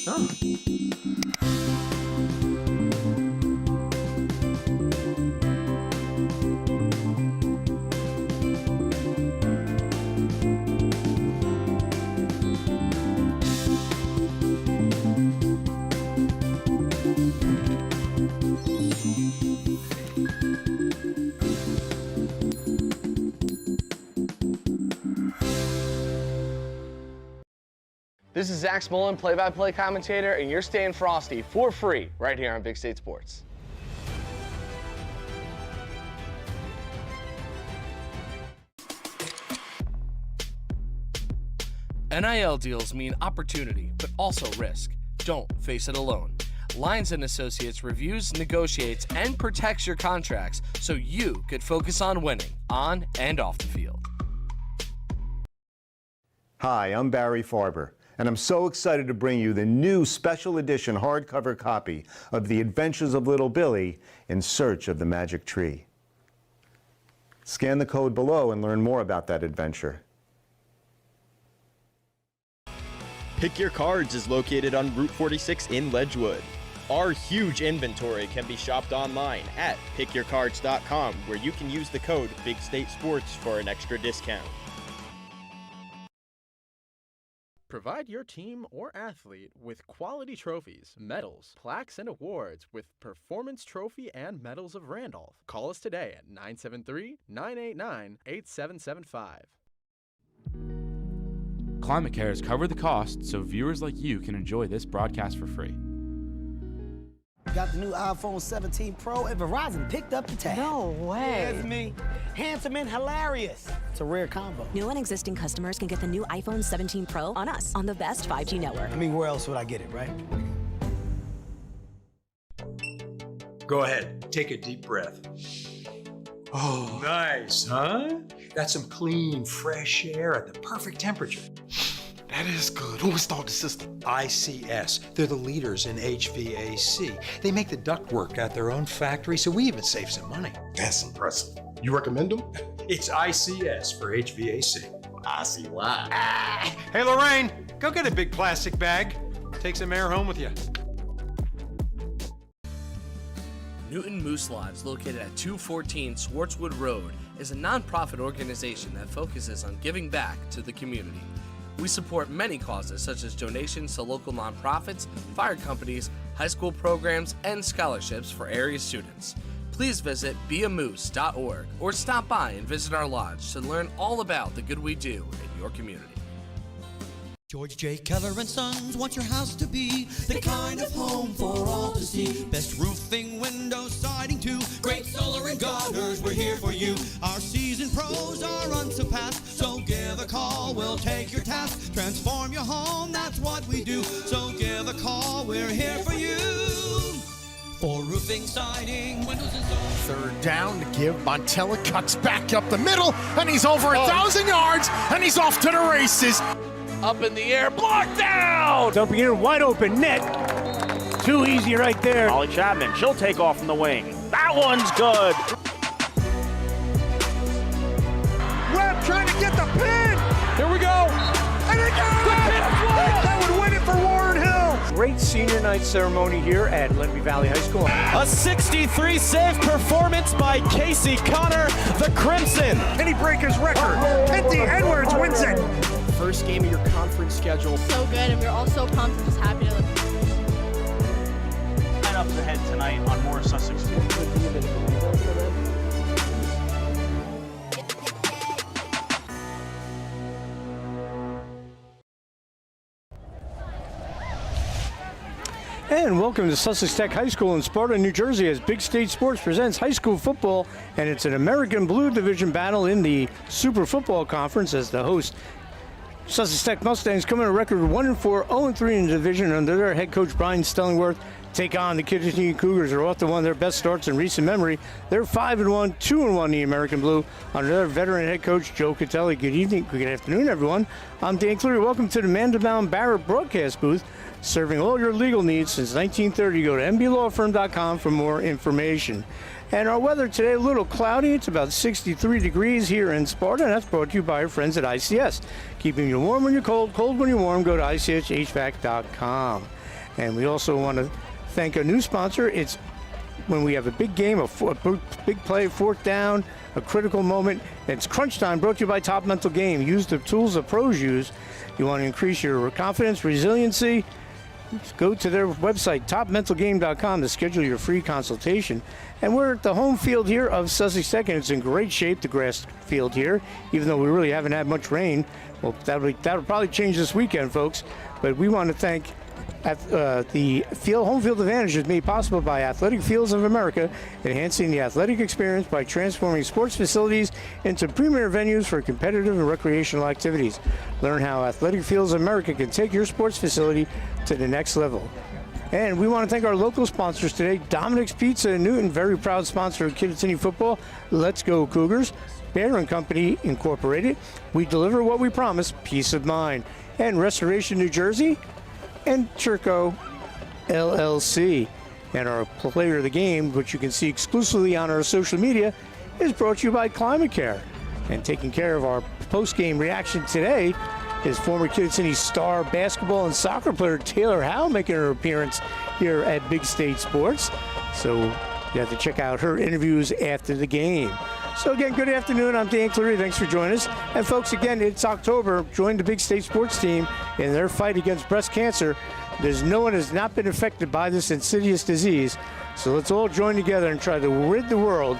Oh. This is Zach Smolin, play-by-play commentator, and you're staying frosty for free right here on Big State Sports. NIL deals mean opportunity, but also risk. Don't face it alone. Lyons & Associates reviews, negotiates, and protects your contracts so you could focus on winning on and off the field. Hi, I'm Barry Farber, and I'm so excited to bring you the new special edition hardcover copy of The Adventures of Little Billy in Search of the Magic Tree. Scan the code below and learn more about that adventure. Pick Your Cards is located on Route 46 in Ledgewood. Our huge inventory can be shopped online at pickyourcards.com, where you can use the code Big State Sports for an extra discount. Provide your team or athlete with quality trophies, medals, plaques, and awards with Performance Trophy and Medals of Randolph. Call us today at 973-989-8775. Climate Care has covered the cost so viewers like you can enjoy this broadcast for free. Got the new iPhone 17 Pro and Verizon picked up the tab. No way. It's me. Handsome and hilarious. It's a rare combo. New and existing customers can get the new iPhone 17 Pro on us on the best 5G network. I mean, where else would I get it, right? Go ahead, take a deep breath. Oh, nice, huh? That's some clean, fresh air at the perfect temperature. That is good. Who installed the system? ICS. They're the leaders in HVAC. They make the ductwork at their own factory, so we even save some money. That's impressive. You recommend them? It's ICS for HVAC. I see why. Hey, Lorraine, go get a big plastic bag. Take some air home with you. Newton Moose Lodge, located at 214 Swartzwood Road, is a nonprofit organization that focuses on giving back to the community. We support many causes such as donations to local nonprofits, fire companies, high school programs, and scholarships for area students. Please visit beamoose.org or stop by and visit our lodge to learn all about the good we do in your community. George J. Keller and Sons want your house to be the kind of home for all to see. Best roofing, windows, siding too. Great solar and gutters, we're here for you. Our seasoned pros are unsurpassed, so give a call, we'll take your task. Transform your home, that's what we do. So give a call, we're here for you. For roofing, siding, windows and so. Third down to give. Montella cuts back up the middle, and he's over 1,000 yards, and he's off to the races. Up in the air, blocked down! Dumping in, wide open net. Too easy right there. Holly Chapman, she'll take off from the wing. That one's good. Webb trying to get the pin. Here we go. And it got it! That would win it for Warren Hill. Great senior night ceremony here at Lenby Valley High School. A 63-save performance by Casey Connor, the Crimson. And he break his record. Penty Edwards wins it. First game of your conference schedule. So good, and we're all so pumped and just happy to live. Lineups ahead tonight on more Sussex. And welcome to Sussex Tech High School in Sparta, New Jersey, as Big State Sports presents high school football, and it's an American Blue Division battle in the Super Football Conference as the host. Sussex Tech Mustangs come in a record 1-4, 0-3 in the division under their head coach Brian Stellingworth. Take on the Kittatinny Cougars, who are off to one of their best starts in recent memory. They're 5-1, 2-1 in the American Blue under their veteran head coach Joe Catelli. Good evening, good afternoon, everyone. I'm Dan Cleary. Welcome to the Mandelbaum Barrett broadcast booth, serving all your legal needs since 1930. Go to mblawfirm.com for more information. And our weather today, a little cloudy. It's about 63 degrees here in Sparta, and that's brought to you by our friends at ICS. Keeping you warm when you're cold, cold when you're warm. Go to ICSHVAC.com. And we also want to thank a new sponsor. It's when we have a big game, a big play, fourth down, a critical moment. It's Crunch Time, brought to you by Top Mental Game. Use the tools the pros use. You want to increase your confidence, resiliency, go to their website, topmentalgame.com, to schedule your free consultation. And we're at the home field here of Sussex Tech, and it's in great shape, the grass field here, even though we really haven't had much rain. Well, that'll probably change this weekend, folks. But we want to thank the home field advantage is made possible by Athletic Fields of America, enhancing the athletic experience by transforming sports facilities into premier venues for competitive and recreational activities. Learn how Athletic Fields of America can take your sports facility to the next level. And we want to thank our local sponsors today, Dominic's Pizza in Newton, very proud sponsor of Kittatinny football. Let's go Cougars. Bear & Company Incorporated. We deliver what we promise, peace of mind. And Restoration New Jersey, and Turco LLC. And our player of the game, which you can see exclusively on our social media, is brought to you by Climate Care. And taking care of our post-game reaction today is former Kittatinny star basketball and soccer player Taylor Howe, making her appearance here at Big State Sports. So you have to check out her interviews after the game. So again, good afternoon. I'm Dan Cleary. Thanks for joining us. And folks, again, it's October. Join the Big State Sports team in their fight against breast cancer. There's no one has not been affected by this insidious disease. So let's all join together and try to rid the world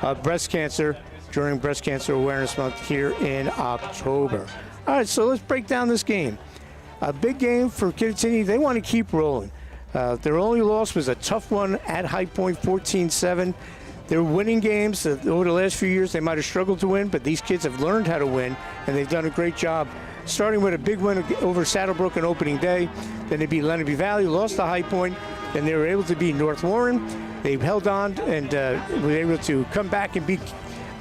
of breast cancer during Breast Cancer Awareness Month here in October. All right, so let's break down this game. A big game for Kittatinny. They want to keep rolling. Their only loss was a tough one at High Point, 14-7. They're winning games. Over the last few years, they might have struggled to win, but these kids have learned how to win, and they've done a great job, starting with a big win over Saddlebrook on opening day. Then they beat Lenape Valley, lost to High Point, and they were able to beat North Warren. They held on and were able to come back and beat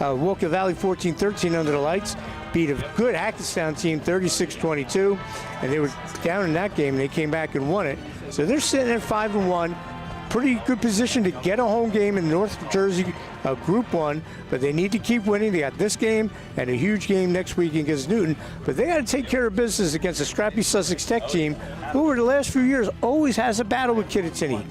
Walker Valley 14-13 under the lights, beat a good Hackettstown team 36-22, and they were down in that game, and they came back and won it. So they're sitting at 5-1. Pretty good position to get a home game in North Jersey Group 1, but they need to keep winning. They got this game and a huge game next week against Newton, but they got to take care of business against a scrappy Sussex Tech team who over the last few years always has a battle with Kittatinny.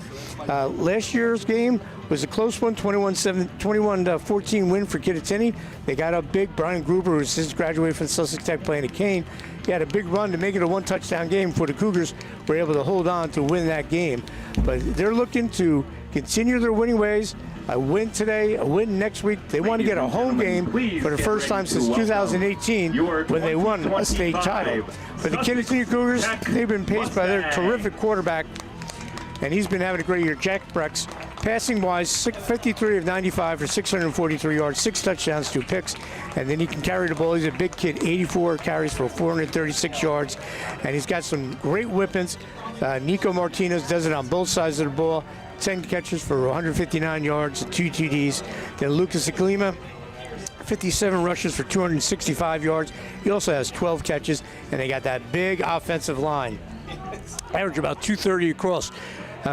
Last year's game was a close one, 21-14 win for Kittatinny. They got up big. Brian Gruber, who's since graduated from Sussex Tech playing at Kane, he had a big run to make it a one-touchdown game before the Cougars were able to hold on to win that game. But they're looking to continue their winning ways. A win today, a win next week. They want to get a home game for the first time since 2018 when they won a state title. But the Kittatinny Cougars, they've been paced by their terrific quarterback, and he's been having a great year, Jack Brex. Passing-wise, 53 of 95 for 643 yards, 6 touchdowns, 2 picks. And then he can carry the ball. He's a big kid, 84 carries for 436 yards. And he's got some great weapons. Nico Martinez does it on both sides of the ball. 10 catches for 159 yards and 2 TDs. Then Lucas Aklima, 57 rushes for 265 yards. He also has 12 catches. And they got that big offensive line. Average about 230 across.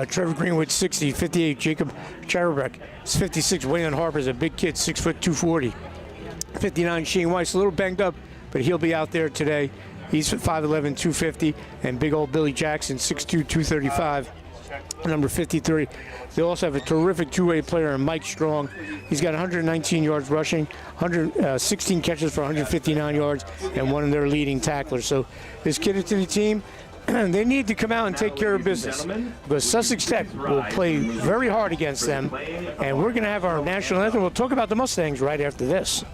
Trevor Greenwood, 60, 58. Jacob Charabek is 56. Waylon Harper's a big kid, 6 foot, 240. 59. Shane Weiss, a little banged up, but he'll be out there today. He's 5'11", 250. And big old Billy Jackson, 6'2", 235. Number 53. They also have a terrific two-way player in Mike Strong. He's got 119 yards rushing, 16 catches for 159 yards, and one of their leading tacklers. So this Kittatinny team, they need to come out and take care of business because Sussex Tech will play very hard against them, and we're going to have our national anthem. We'll talk about the Mustangs right after this.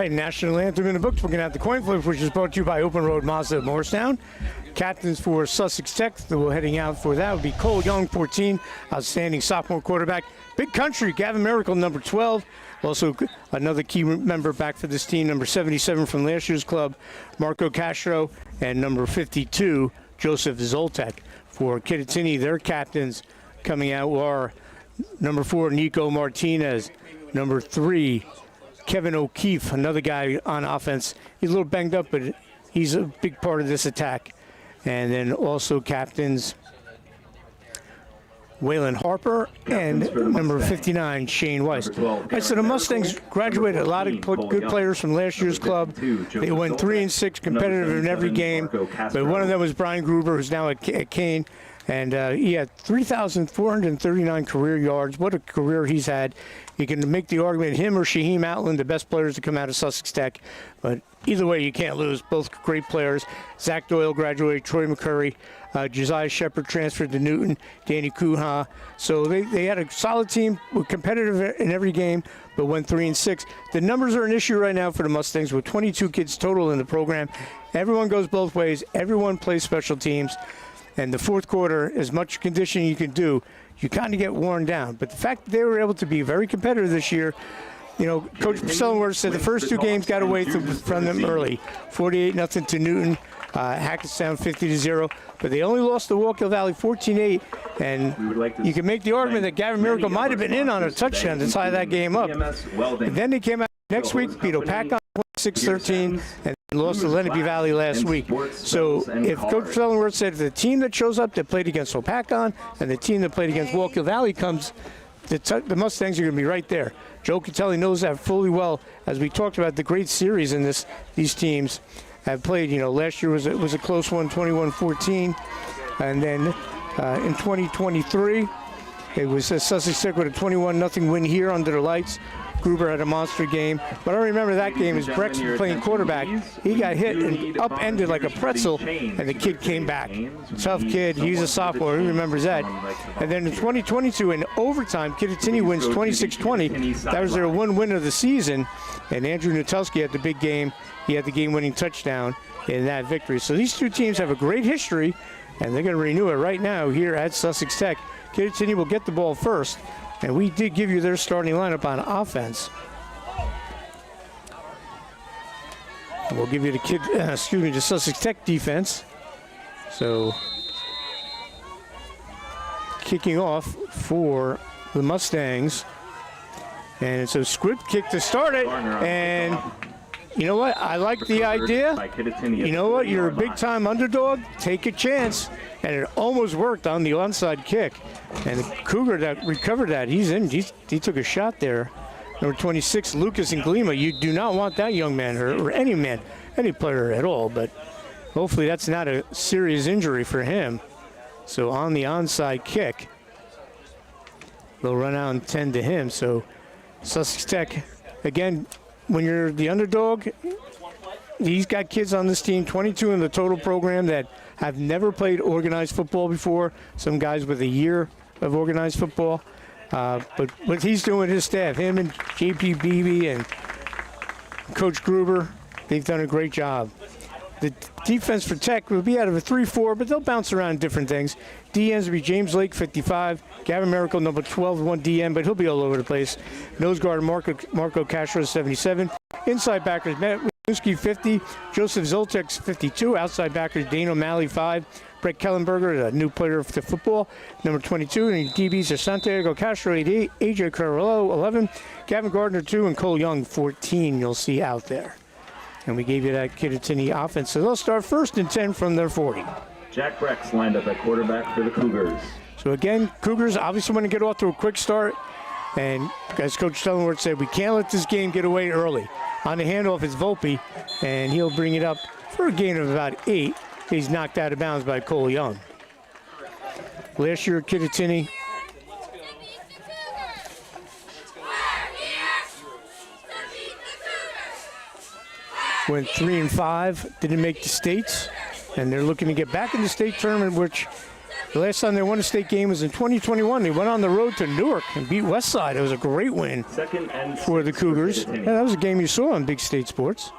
right, national anthem in the books. We're going to have the coin flip, which is brought to you by Open Road Mazda of Morristown. Captains for Sussex Tech, that we're heading out for that would be Cole Young, 14, outstanding sophomore quarterback. Big Country, Gavin Miracle, number 12. Also another key member back for this team, number 77 from last year's club, Marco Castro, and number 52, Joseph Zoltek. For Kittatinny, their captains coming out are number 4, Nico Martinez, number 3, Kevin O'Keefe, another guy on offense. He's a little banged up, but he's a big part of this attack. And then also captains Waylon Harper and number 59, Shane Weiss. All right, so the Mustangs graduated a lot of good players from last year's club. They went 3-6, competitive in every game. But one of them was Brian Gruber, who's now at Kane. And he had 3,439 career yards. What a career he's had. You can make the argument, him or Shaheem Outland, the best players to come out of Sussex Tech. But either way, you can't lose. Both great players. Zach Doyle graduated, Troy McCurry. Josiah Shepard transferred to Newton, Danny Kuha. So they had a solid team, were competitive in every game, but went 3-6. The numbers are an issue right now for the Mustangs with 22 kids total in the program. Everyone goes both ways. Everyone plays special teams. And the fourth quarter, as much conditioning you can do, you kind of get worn down. But the fact that they were able to be very competitive this year, you know, Coach Sellenworth said the first 2 games got away from them early. 48-0 to Newton, Hackettstown 50-0. But they only lost to Wallkill Valley 14-8. And you can make the argument that Gavin Miracle might have been in on a touchdown to tie that game up. And then they came out next week, beat Opakon 6-13, and lost to Lenape Valley last week. So if Coach Sellenworth said the team that shows up that played against Opakon and the team that played against Wallkill Valley comes, the Mustangs are going to be right there. Joe Catelli knows that fully well. As we talked about the great series in these teams have played. You know, last year was a close one, 21-14, and then in 2023 it was Sussex Tech with a 21-0 win here under the lights. Gruber had a monster game. But I remember that game as Brexton playing quarterback. He got hit and upended like a pretzel, and the kid came back. Tough kid. He's a sophomore. He remembers that. And then in 2022, in overtime, Kittatinny wins 26-20. That was their one win of the season. And Andrew Nutelski had the big game. He had the game-winning touchdown in that victory. So these two teams have a great history, and they're going to renew it right now here at Sussex Tech. Kittatinny will get the ball first. And we did give you their starting lineup on offense. We'll give you the Sussex Tech defense. So, kicking off for the Mustangs. And it's a squib kick to start it. And you know what? I like the idea. You know what? You're a big-time underdog. Take a chance. And it almost worked on the onside kick. And the Cougar that recovered that, he's in. He took a shot there. Number 26, Lucas Nglima. You do not want that young man hurt, or any player at all. But hopefully that's not a serious injury for him. So on the onside kick, they'll run out and 10 to him. So Sussex Tech, again, when you're the underdog, he's got kids on this team, 22 in the total program, that have never played organized football before. Some guys with a year of organized football. But what he's doing with his staff, him and JP Beebe and Coach Gruber, they've done a great job. The defense for Tech will be out of a 3-4, but they'll bounce around different things. DNs will be James Lake, 55. Gavin Miracle, number 12, 1 DN, but he'll be all over the place. Nose guard Marco Castro, 77. Inside backers, Matt Winsky, 50. Joseph Zoltek, 52. Outside backers, Dane O'Malley, 5. Brett Kellenberger, a new player to football, number 22. And DBs are Santiago Castro, 88. AJ Carrillo, 11. Gavin Gardner, 2. And Cole Young, 14, you'll see out there. And we gave you that Kittatinny offense. So they'll start 1st and 10 from their 40. Jack Brex lined up at quarterback for the Cougars. So again, Cougars obviously want to get off to a quick start. And as Coach Sellenworth said, we can't let this game get away early. On the handoff is Volpe, and he'll bring it up for a gain of about 8. He's knocked out of bounds by Cole Young. Last year, Kittatinny went 3-5, didn't make the states, and they're looking to get back in the state tournament, which The last time they won a state game was in 2021. They went on the road to Newark and beat Westside. It was a great win for the Cougars. Yeah, that was a game you saw on Big State Sports.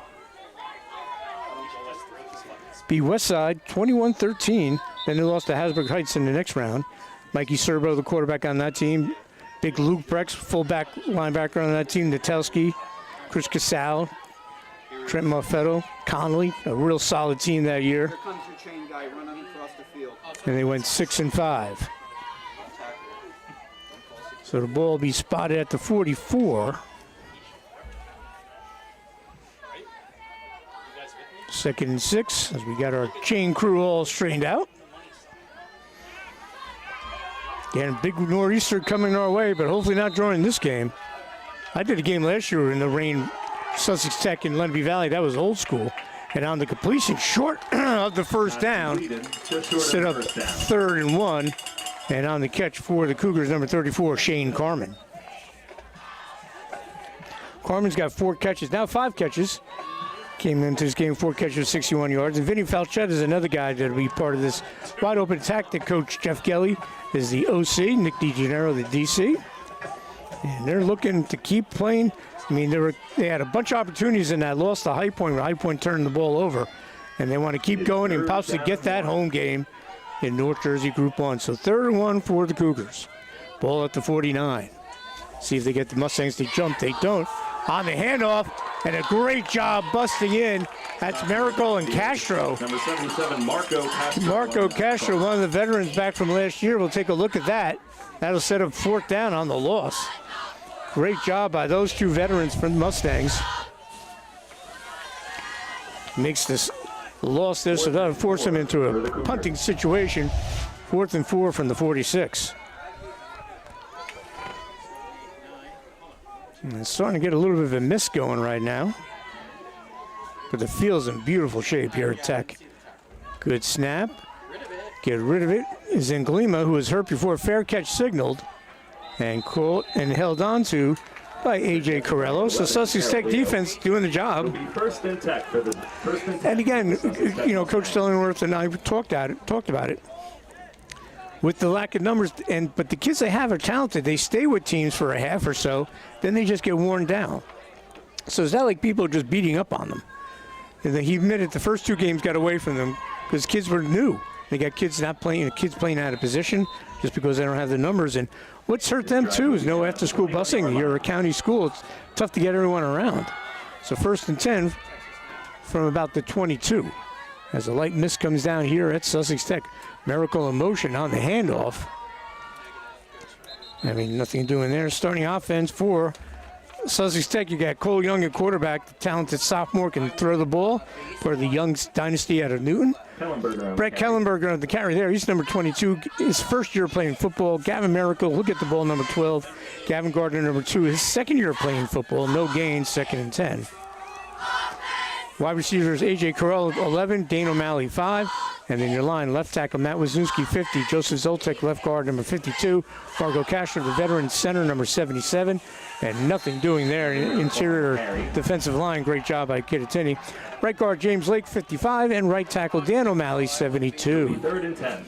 Beat Westside 21-13. Then they lost to Hasbrook Heights in the next round. Mikey Serbo, the quarterback on that team. Big Luke Brex, fullback linebacker on that team. Natelski, Chris Casal, Trent Muffetto, Conley. A real solid team that year. Here comes your chain guy running across the field. And they went 6-5. So the ball will be spotted at the 44. Second and 6 as we got our chain crew all straightened out. Again, big nor'easter coming our way, but hopefully not during this game. I did a game last year in the rain, Sussex Tech in Lenape Valley. That was old school. And on the completion, short of the first down, set up 3rd and 1. And on the catch for the Cougars, number 34, Shane Carman. Carman's got 4 catches, now 5 catches. Came into this game, 4 catches, 61 yards. And Vinny Falchetta is another guy that will be part of this wide open attack that Coach Jeff Gelly is the OC, Nick DeGennaro, the DC. And they're looking to keep playing. I mean, they had a bunch of opportunities in that loss to High Point, where High Point turned the ball over. And they want to keep going and possibly get that home game in North Jersey Group 1. So 3rd and 1 for the Cougars. Ball at the 49. See if they get the Mustangs to jump. They don't. On the handoff, and a great job busting in. That's Miracle and Castro. Number 77, Marco Castro. Marco Castro, one of the veterans back from last year. We'll take a look at that. That'll set up 4th down on the loss. Great job by those 2 veterans from the Mustangs. Makes this loss there, so that'll force them into a punting situation. 4th and 4 from the 46. And it's starting to get a little bit of a miss going right now. But the field's in beautiful shape here at Tech. Good snap. Get rid of it is Nglima, who was hurt before fair catch signaled. And caught and held on to by A.J. Corello. So Sussex Tech defense doing the job. And again, you know, Coach Stellingworth and I talked about it. With the lack of numbers, but the kids they have are talented. They stay with teams for a half or so, then they just get worn down. So it's not like people are just beating up on them. And he admitted the first 2 games got away from them because kids were new. They got kids not playing, kids playing out of position just because they don't have the numbers. And what's hurt them too is no after-school busing. You're a county school; it's tough to get everyone around. So 1st and 10 from about the 22. As a light miss comes down here at Sussex Tech. Miracle in motion on the handoff. I mean, nothing doing there. Starting offense for Sussex Tech, you got Cole Young at quarterback. The talented sophomore can throw the ball for the Young dynasty out of Newton. Brett Kellenberger on the carry there. He's number 22. His first year playing football. Gavin Miracle, look at the ball, number 12. Gavin Gardner, number 2. His second year playing football. No gain, 2nd and 10. Wide receivers, A.J. Correll, 11. Dane O'Malley, 5. And then your line, left tackle, Matt Wisniewski, 50. Joseph Zoltek, left guard, number 52. Margo Castro, the veteran center, number 77. And nothing doing there. Interior defensive line, great job by Kittatinny. Right guard, James Lake, 55. And right tackle, Dan O'Malley, 72. 3rd and 10.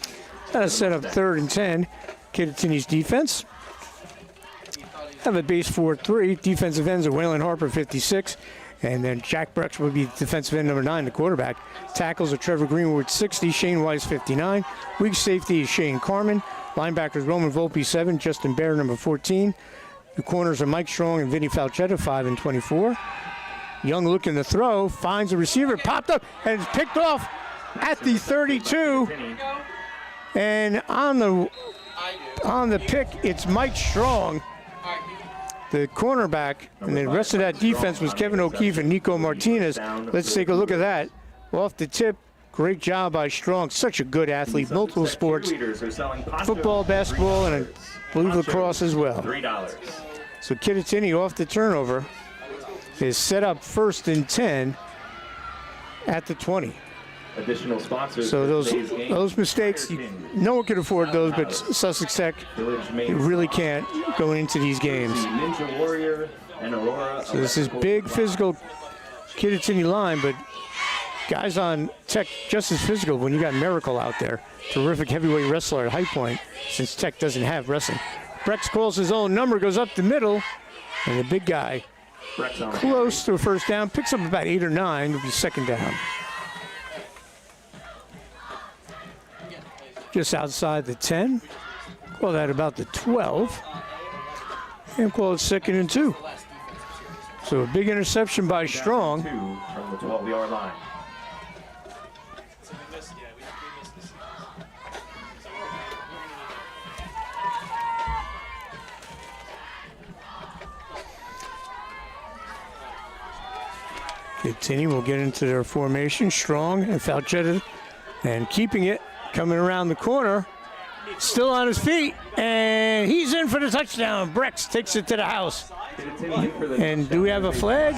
That'll set up 3rd and 10. Kittatinny's defense. Have a base 4-3. Defensive ends are Waylon Harper, 56. And then Jack Brex would be defensive end number 9, the quarterback. Tackles are Trevor Greenwood, 60. Shane Weiss, 59. Weak safety is Shane Carman. Linebackers Roman Volpe, 7. Justin Bear, number 14. The corners are Mike Strong and Vinny Falchetta, 5 and 24. Young looking to throw, finds a receiver, popped up, and it's picked off at the 32. And on the pick, it's Mike Strong, the cornerback, and the rest of that defense was Kevin O'Keefe and Nico Martinez. Let's take a look at that. Off the tip, great job by Strong. Such a good athlete, multiple sports, football, basketball, and I believe lacrosse as well. So Kittatinny off the turnover is set up 1st and 10 at the 20. Additional sponsors. So those mistakes, no one can afford those, but Sussex Tech really can't go into these games. Ninja Warrior and Aurora. So this is big physical Kittatinny line, but guys on Tech just as physical when you got Miracle out there. Terrific heavyweight wrestler at High Point, since Tech doesn't have wrestling. Brex calls his own number, goes up the middle, and the big guy close to a first down, picks up about 8 or 9, will be second down. Just outside the 10. Call that about the 12. And call it 2nd and 2. So a big interception by Strong. From the 12-yard line. Kittatinny will get into their formation. Strong and Falchetta, and keeping it, coming around the corner. Still on his feet, and he's in for the touchdown. Brex takes it to the house. And do we have a flag?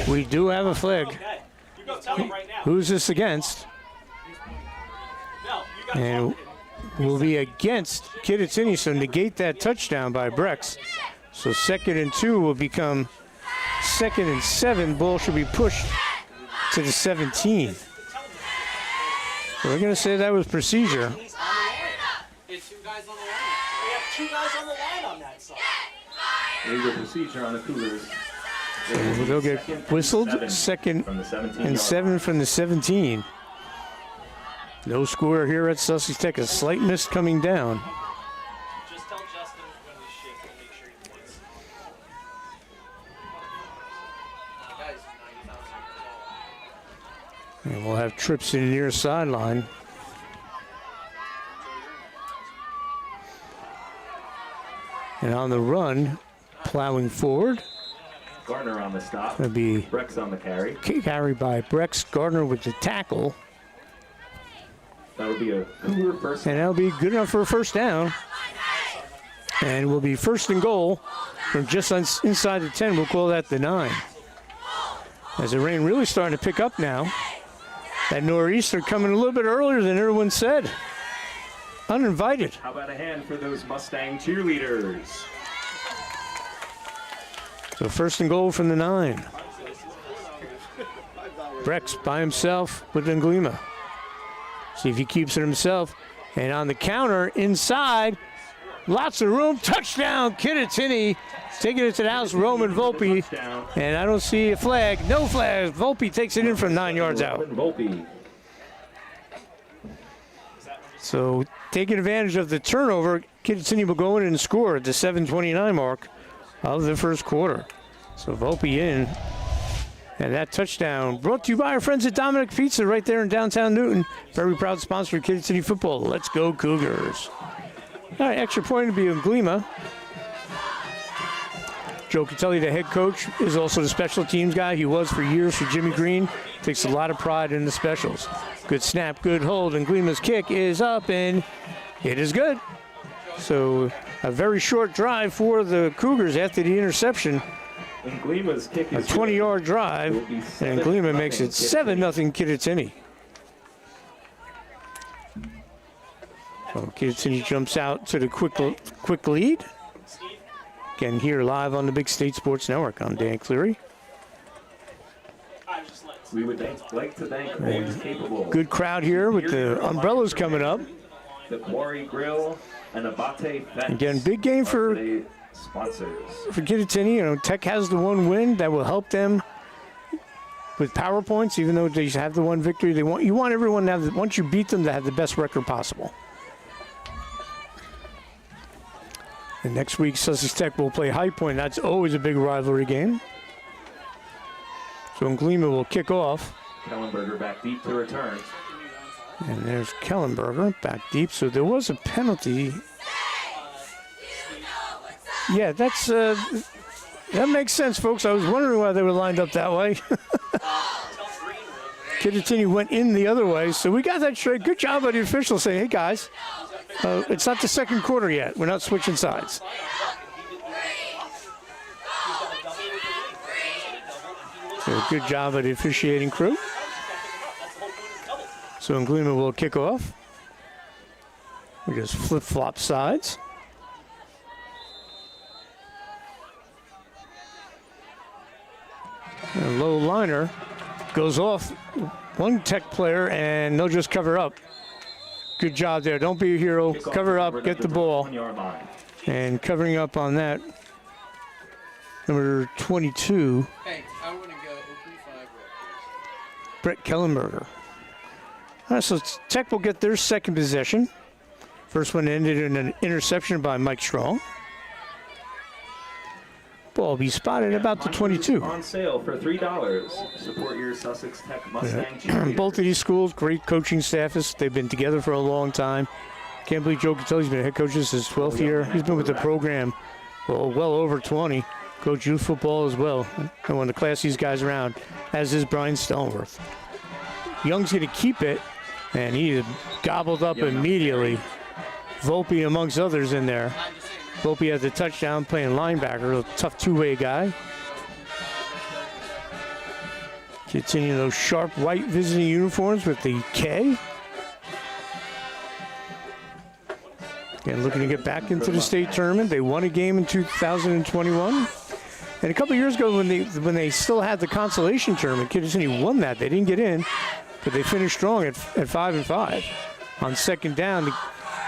We do have a flag. Who's this against? And will be against Kittatinny, so negate that touchdown by Brex. So 2nd and 2 will become 2nd and 7. Ball should be pushed to the 17. So we're going to say that was procedure. Two guys on the line on that side. Legal procedure on the Cougars. They'll get whistled. 2nd and 7 from the 17. No score here at Sussex Tech. A slight mist coming down. Just tell Justin when we shift and make sure he points. And we'll have trips to the near sideline. And on the run, plowing forward. Gardner on the stop. It'll be Brex on the carry. Carry by Brex. Gardner with the tackle. That'll be a Cougar first. And that'll be good enough for a first down. And will be 1st and goal from just inside the 10. We'll call that the 9. As the rain really starting to pick up now. That nor'easter coming a little bit earlier than everyone said. Uninvited. How about a hand for those Mustang cheerleaders? So 1st and goal from the 9. Brex by himself with Nglima. See if he keeps it himself. And on the counter, inside, lots of room. Touchdown, Kittatinny. Taking it to the house, Roman Volpe. And I don't see a flag. No flag. Volpe takes it in from 9 yards out. So taking advantage of the turnover, Kittatinny will go in and score at the 7:29 mark of the first quarter. So Volpe in. And that touchdown brought to you by our friends at Dominic Pizza right there in downtown Newton. Very proud sponsor of Kittatinny football. Let's go Cougars. All right, extra point to be Nglima. Joe Catelli, the head coach, is also the special teams guy. He was for years for Jimmy Green. Takes a lot of pride in the specials. Good snap, good hold, and Nglima's kick is up, and it is good. So a very short drive for the Cougars after the interception. Nglima's kick is a 20-yard drive, and Nglima makes it 7-0 Kittatinny. So Kittatinny jumps out to the quick lead. Again, here live on the Big State Sports Network. I'm Dan Cleary. We would like to thank always capable. Good crowd here with the umbrellas coming up. The Quarry Grill and Abate Fence. Again, big game for sponsors. For Kittatinny. You know, Tech has the one win that will help them with power points, even though they have the one victory. You want everyone to have, once you beat them, to have the best record possible. And next week, Sussex Tech will play High Point. That's always a big rivalry game. So Nglima will kick off. Kellenberger back deep to return. And there's Kellenberger back deep. So there was a penalty. Yeah, that's that makes sense, folks. I was wondering why they were lined up that way. Kittatinny went in the other way, so we got that straight. Good job by the officials saying, hey, guys, it's not the second quarter yet. We're not switching sides. So good job by the officiating crew. So Nglima will kick off. We just flip-flop sides. A low liner goes off one Tech player, and they'll just cover up. Good job there. Don't be a hero. Cover up, get the ball. And covering up on that, number 22, Brett Kellenberger. All right, so Tech will get their second possession. First one ended in an interception by Mike Strong. Ball will be spotted about the 22. On sale for $3. Support your Sussex Tech Mustang. Both of these schools, great coaching staffs. They've been together for a long time. Can't believe Joe Catelli's been head coach. This is his 12th year. He's been with the program well over 20. Coach youth football as well. And one of the classiest guys around, as is Brian Stellenworth. Young's going to keep it, and he is gobbled up immediately. Volpe amongst others in there. Volpe has the touchdown playing linebacker, a tough two-way guy. Continuing those sharp white visiting uniforms with the K. Again, looking to get back into the state tournament. They won a game in 2021. And a couple years ago when they still had the consolation tournament, Kittatinny won that. They didn't get in, but they finished strong at 5-5. On second down,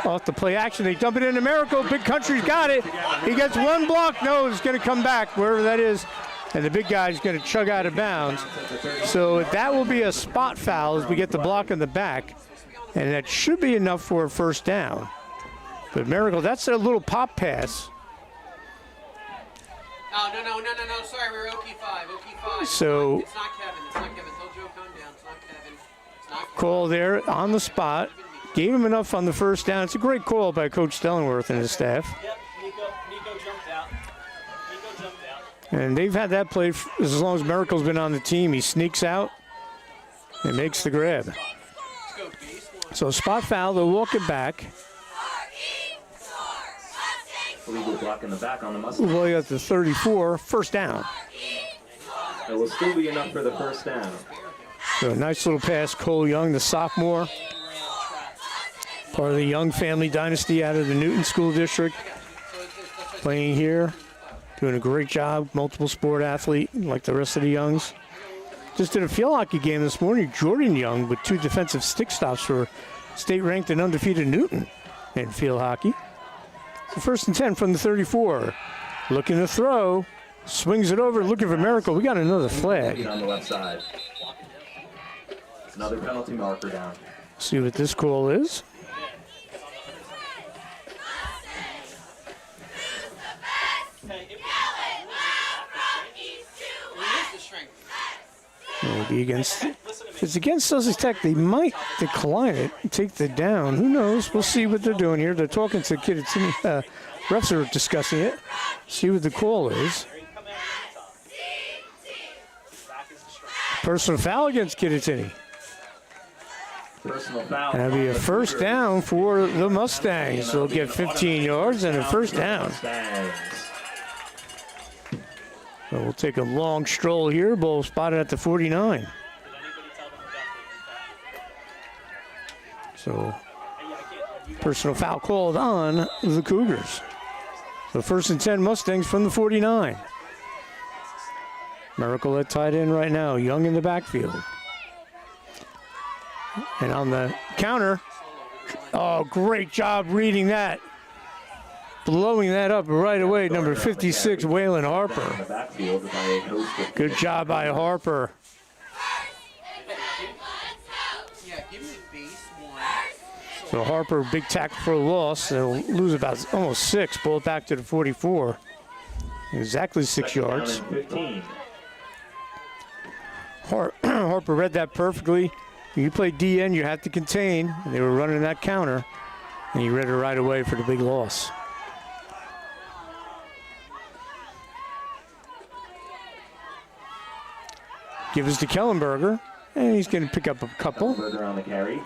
off the play action, they dump it into Miracle. Big Country's got it. He gets one block. No, it's going to come back wherever that is. And the big guy's going to chug out of bounds. So that will be a spot foul as we get the block in the back. And that should be enough for a first down. But Miracle, that's a little pop pass. No. Sorry, we're OK5. So It's not Kevin. Tell Joe calm down. It's not Kevin. It's not Kevin. Call there on the spot. Gave him enough on the first down. It's a great call by Coach Stellenworth and his staff. Yep, Nico jumped out. And they've had that play as long as Miracle's been on the team. He sneaks out and makes the grab. So spot foul, they'll walk it back. Illegal block in the back on the Mustang. Well, you got the 34, first down. It will still be enough for the first down. So a nice little pass, Cole Young, the sophomore. Part of the Young family dynasty out of the Newton School District. Playing here, doing a great job, multiple sport athlete like the rest of the Youngs. Just did a field hockey game this morning. Jordan Young with 2 defensive stick stops for state-ranked and undefeated Newton in field hockey. So first and 10 from the 34. Looking to throw, swings it over, looking for Miracle. We got another flag. On the left side. Another penalty marker down. See what this call is. It'll be against, if it's against Sussex Tech, they might decline it, take the down. Who knows? We'll see what they're doing here. They're talking to Kittatinny. Refs are discussing it. See what the call is. Personal foul against Kittatinny. Personal foul. That'll be a first down for the Mustangs. They'll get 15 yards and a first down. So we'll take a long stroll here. Ball spotted at the 49. So personal foul called on the Cougars. So first and 10 Mustangs from the 49. Miracle at tight end right now. Young in the backfield. And on the counter, oh, great job reading that. Blowing that up right away, number 56, Waylon Harper. Good job by Harper. So Harper, big tackle for a loss. They'll lose about almost 6. Ball back to the 44. Exactly 6 yards. Harper read that perfectly. When you play DN, you have to contain. They were running that counter, and he read it right away for the big loss. Give us to Kellenberger, and he's going to pick up a couple. On the carry.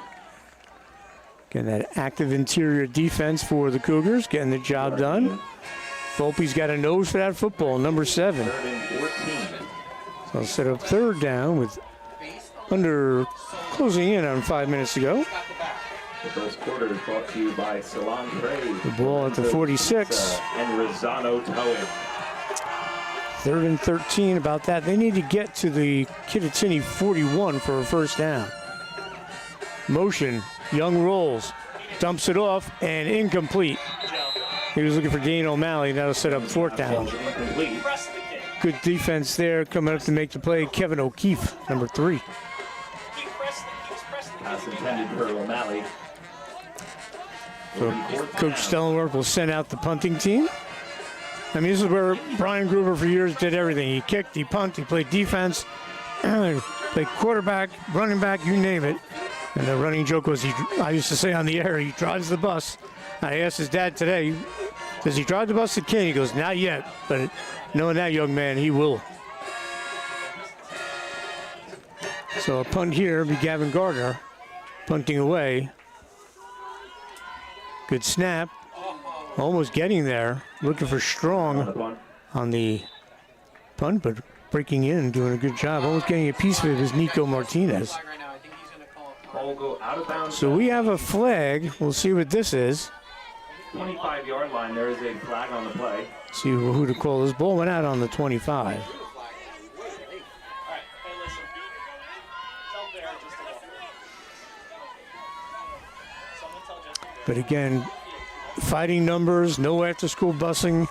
Getting that active interior defense for the Cougars, getting the job done. Volpe's got a nose for that football, number 7. So I'll set up third down with under closing in on 5 minutes to go. The first quarter is brought to you by Salon Trade. The ball at the 46. And Rosano Towing. 3rd and 13, about that. They need to get to the Kittatinny 41 for a first down. Motion, Young rolls, dumps it off, and incomplete. He was looking for Dean O'Malley. That'll set up 4th down. Good defense there, coming up to make the play. Kevin O'Keefe, number 3. Pass intended for O'Malley. So Coach Stellenwerk will send out the punting team. I mean, this is where Brian Gruber for years did everything. He kicked, he punted, he played defense, played quarterback, running back, you name it. And the running joke was, I used to say on the air, he drives the bus. I asked his dad today, does he drive the bus at Ken? He goes, not yet, but knowing that young man, he will. So a punt here will be Gavin Gardner, punting away. Good snap. Almost getting there. Looking for Strong on the punt, but breaking in and doing a good job. Almost getting a piece of it is Nico Martinez. So we have a flag. We'll see what this is. 25-yard line. There is a flag on the play. See who to call. This ball went out on the 25. But again, fighting numbers, no after-school busing.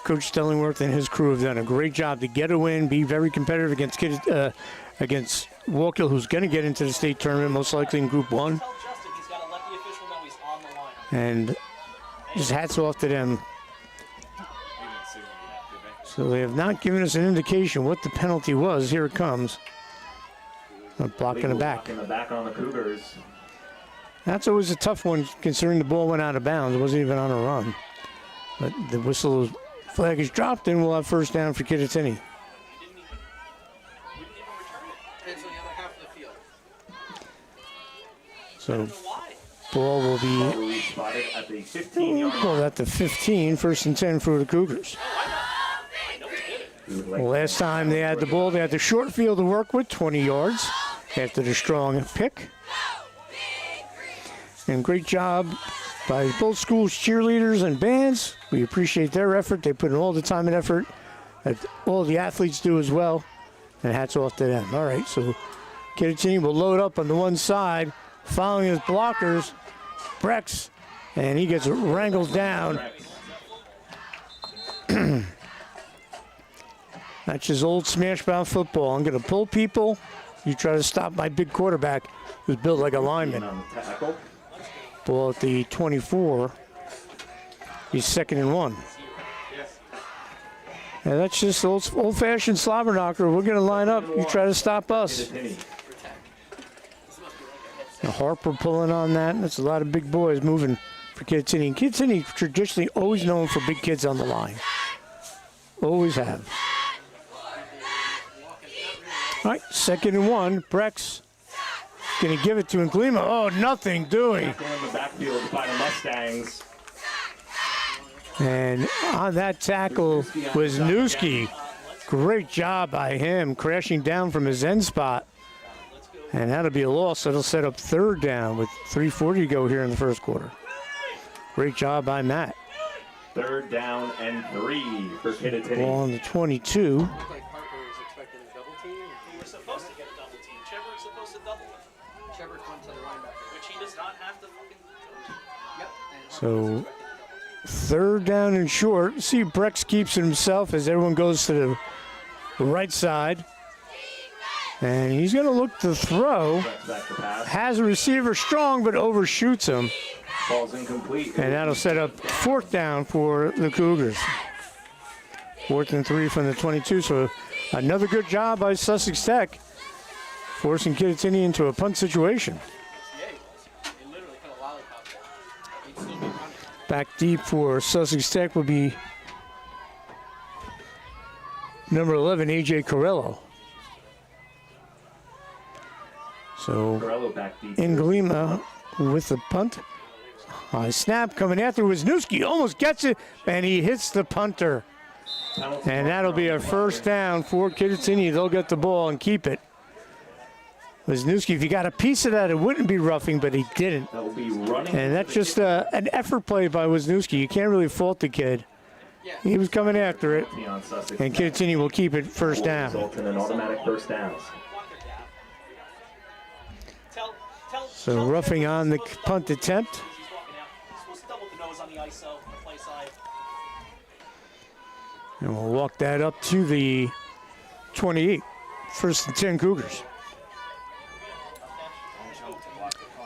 Coach Stellenwerk and his crew have done a great job to get a win, be very competitive against Wallkill, who's going to get into the state tournament, most likely in Group 1. And just hats off to them. So they have not given us an indication what the penalty was. Here it comes. A block in the back. Block in the back on the Cougars. That's always a tough one, considering the ball went out of bounds. It wasn't even on a run. But the whistle flag is dropped, and we'll have first down for Kittatinny. So ball will be at the 15-yard line. pulled at the 15, 1st and 10 for the Cougars. Well, last time they had the ball, they had the short field to work with, 20 yards after the Strong pick. And great job by both schools' cheerleaders and bands. We appreciate their effort. They put in all the time and effort that all the athletes do as well. And hats off to them. All right, so Kittatinny will load up on the one side, following his blockers, Brex, and he gets wrangled down. That's his old smash-mouth football. I'm going to pull people. You try to stop my big quarterback who's built like a lineman. Ball at the 24. He's 2nd and 1. Yeah, that's just old-fashioned slobber knocker. We're going to line up. You try to stop us. Now Harper pulling on that. That's a lot of big boys moving for Kittatinny. Kittatinny traditionally always known for big kids on the line. Always have. All right, 2nd and 1. Brex going to give it to Nglima. Oh, nothing doing. In the backfield by the Mustangs. And on that tackle was Newski. Great job by him, crashing down from his end spot. And that'll be a loss. That'll set up 3rd down with 3:40 to go here in the first quarter. Great job by Matt. 3rd down and 3 for Kittatinny. Ball on the 22. So 3rd down and short. See, Brex keeps it himself as everyone goes to the right side. And he's going to look to throw. Has a receiver Strong, but overshoots him. Ball's incomplete. And that'll set up 4th down for the Cougars. 4th and 3 from the 22. So another good job by Sussex Tech, forcing Kittatinny into a punt situation. Back deep for Sussex Tech will be number 11, A.J. Corello. So Nglima with the punt. Snap coming after Wisniewski. Almost gets it, and he hits the punter. And that'll be a first down for Kittatinny. They'll get the ball and keep it. Wisniewski, if you got a piece of that, it wouldn't be roughing, but he didn't. That will be running. And that's just an effort play by Wisniewski. You can't really fault the kid. He was coming after it. On Sussex And Tech. Kittatinny will keep it first Will down. result in an automatic first down. So roughing on the punt attempt. And we'll walk that up to the 28. First and 10 Cougars.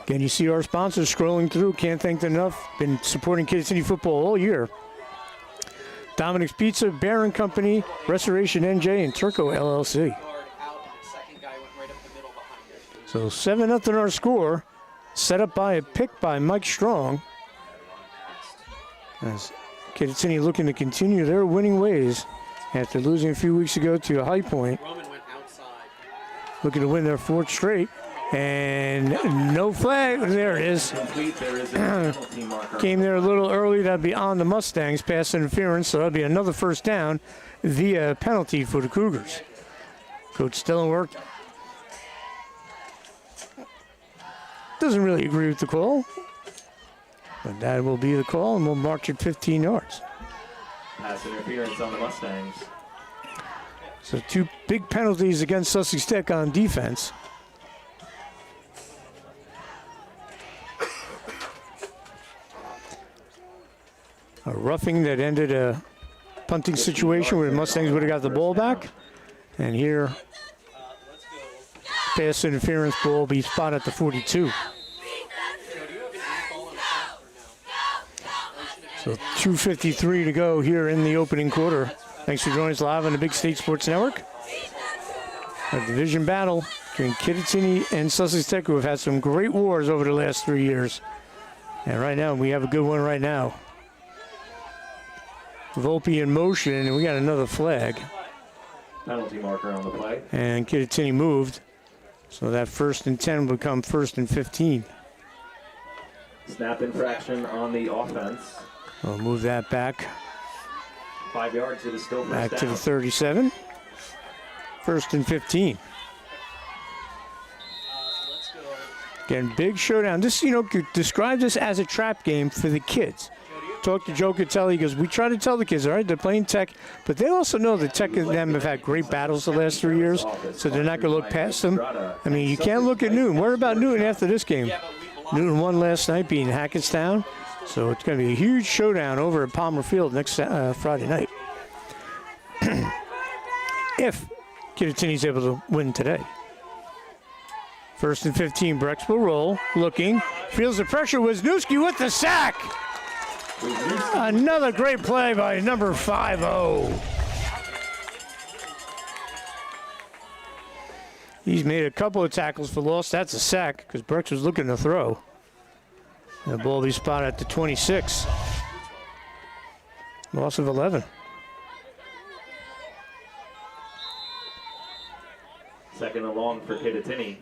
Again, you see our sponsors scrolling through. Can't thank them enough. Been supporting Kittatinny football all year. Dominic's Pizza, Barron Company, Restoration NJ, and Turco LLC. So 7-0 our score. Set up by a pick by Mike Strong. As Kittatinny looking to continue their winning ways after losing a few weeks ago to a High Point. Looking to win their 4th straight. And no flag. There it is. Came there a little early. That'd be on the Mustangs. Pass interference. So that'd be another first down via penalty for the Cougars. Coach Stellenwerk doesn't really agree with the call. But that will be the call, and we'll march at 15 yards. Pass interference on the Mustangs. So 2 big penalties against Sussex Tech on defense. A roughing that ended a punting situation where the Mustangs would have got the ball back. And here, pass interference ball will be spotted at the 42. So 2:53 to go here in the opening quarter. Thanks for joining us live on the Big State Sports Network. A division battle between Kittatinny and Sussex Tech, who have had some great wars over the last 3 years. And right now, we have a good one right now. Volpe in motion, and we got another flag. Penalty marker on the play. And Kittatinny moved. So that 1st and 10 will become 1st and 15. Snap infraction on the offense. We'll move that back. 5 yards, it is still first Back down. to the 37. 1st and 15. Again, big showdown. This, describe this as a trap game for the kids. Talk to Joe Catelli because we try to tell the kids, all right, they're playing Tech, but they also know that Tech and them have had great battles the last 3 years, so they're not going to look past them. I mean, you can't look at Newton. What about Newton after this game? Newton won last night, beating Hackettstown, so it's going to be a huge showdown over at Palmer Field next Friday night. If Kittatinny's able to win today. 1st and 15, Brex will roll, looking, feels the pressure, Wisniewski with the sack. Another great play by number 5-0. He's made a couple of tackles for loss. That's a sack because Brex was looking to throw. And the ball will be spotted at the 26. Loss of 11. Second and long for Kittatinny.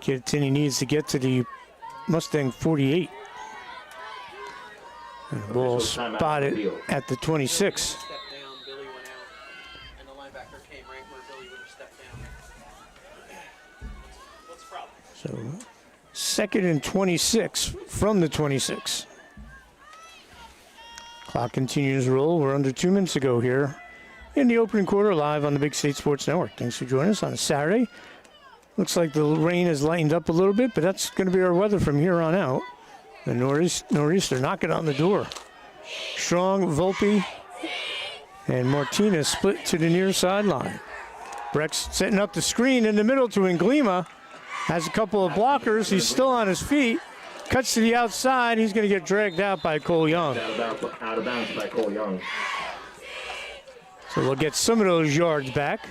Kittatinny needs to get to the Mustang 48. And the ball spotted at the 26. So 2nd and 26 from the 26. Clock continues to roll. We're under 2 minutes to go here in the opening quarter live on the Big State Sports Network. Thanks for joining us on a Saturday. Looks like the rain has lightened up a little bit, but that's going to be our weather from here on out. The nor'easter knocking on the door. Strong, Volpe, and Martinez split to the near sideline. Brex setting up the screen in the middle to Nglima. Has a couple of blockers. He's still on his feet. Cuts to the outside. He's going to get dragged out by Cole Young. Out of bounds by Cole Young. So we'll get some of those yards back.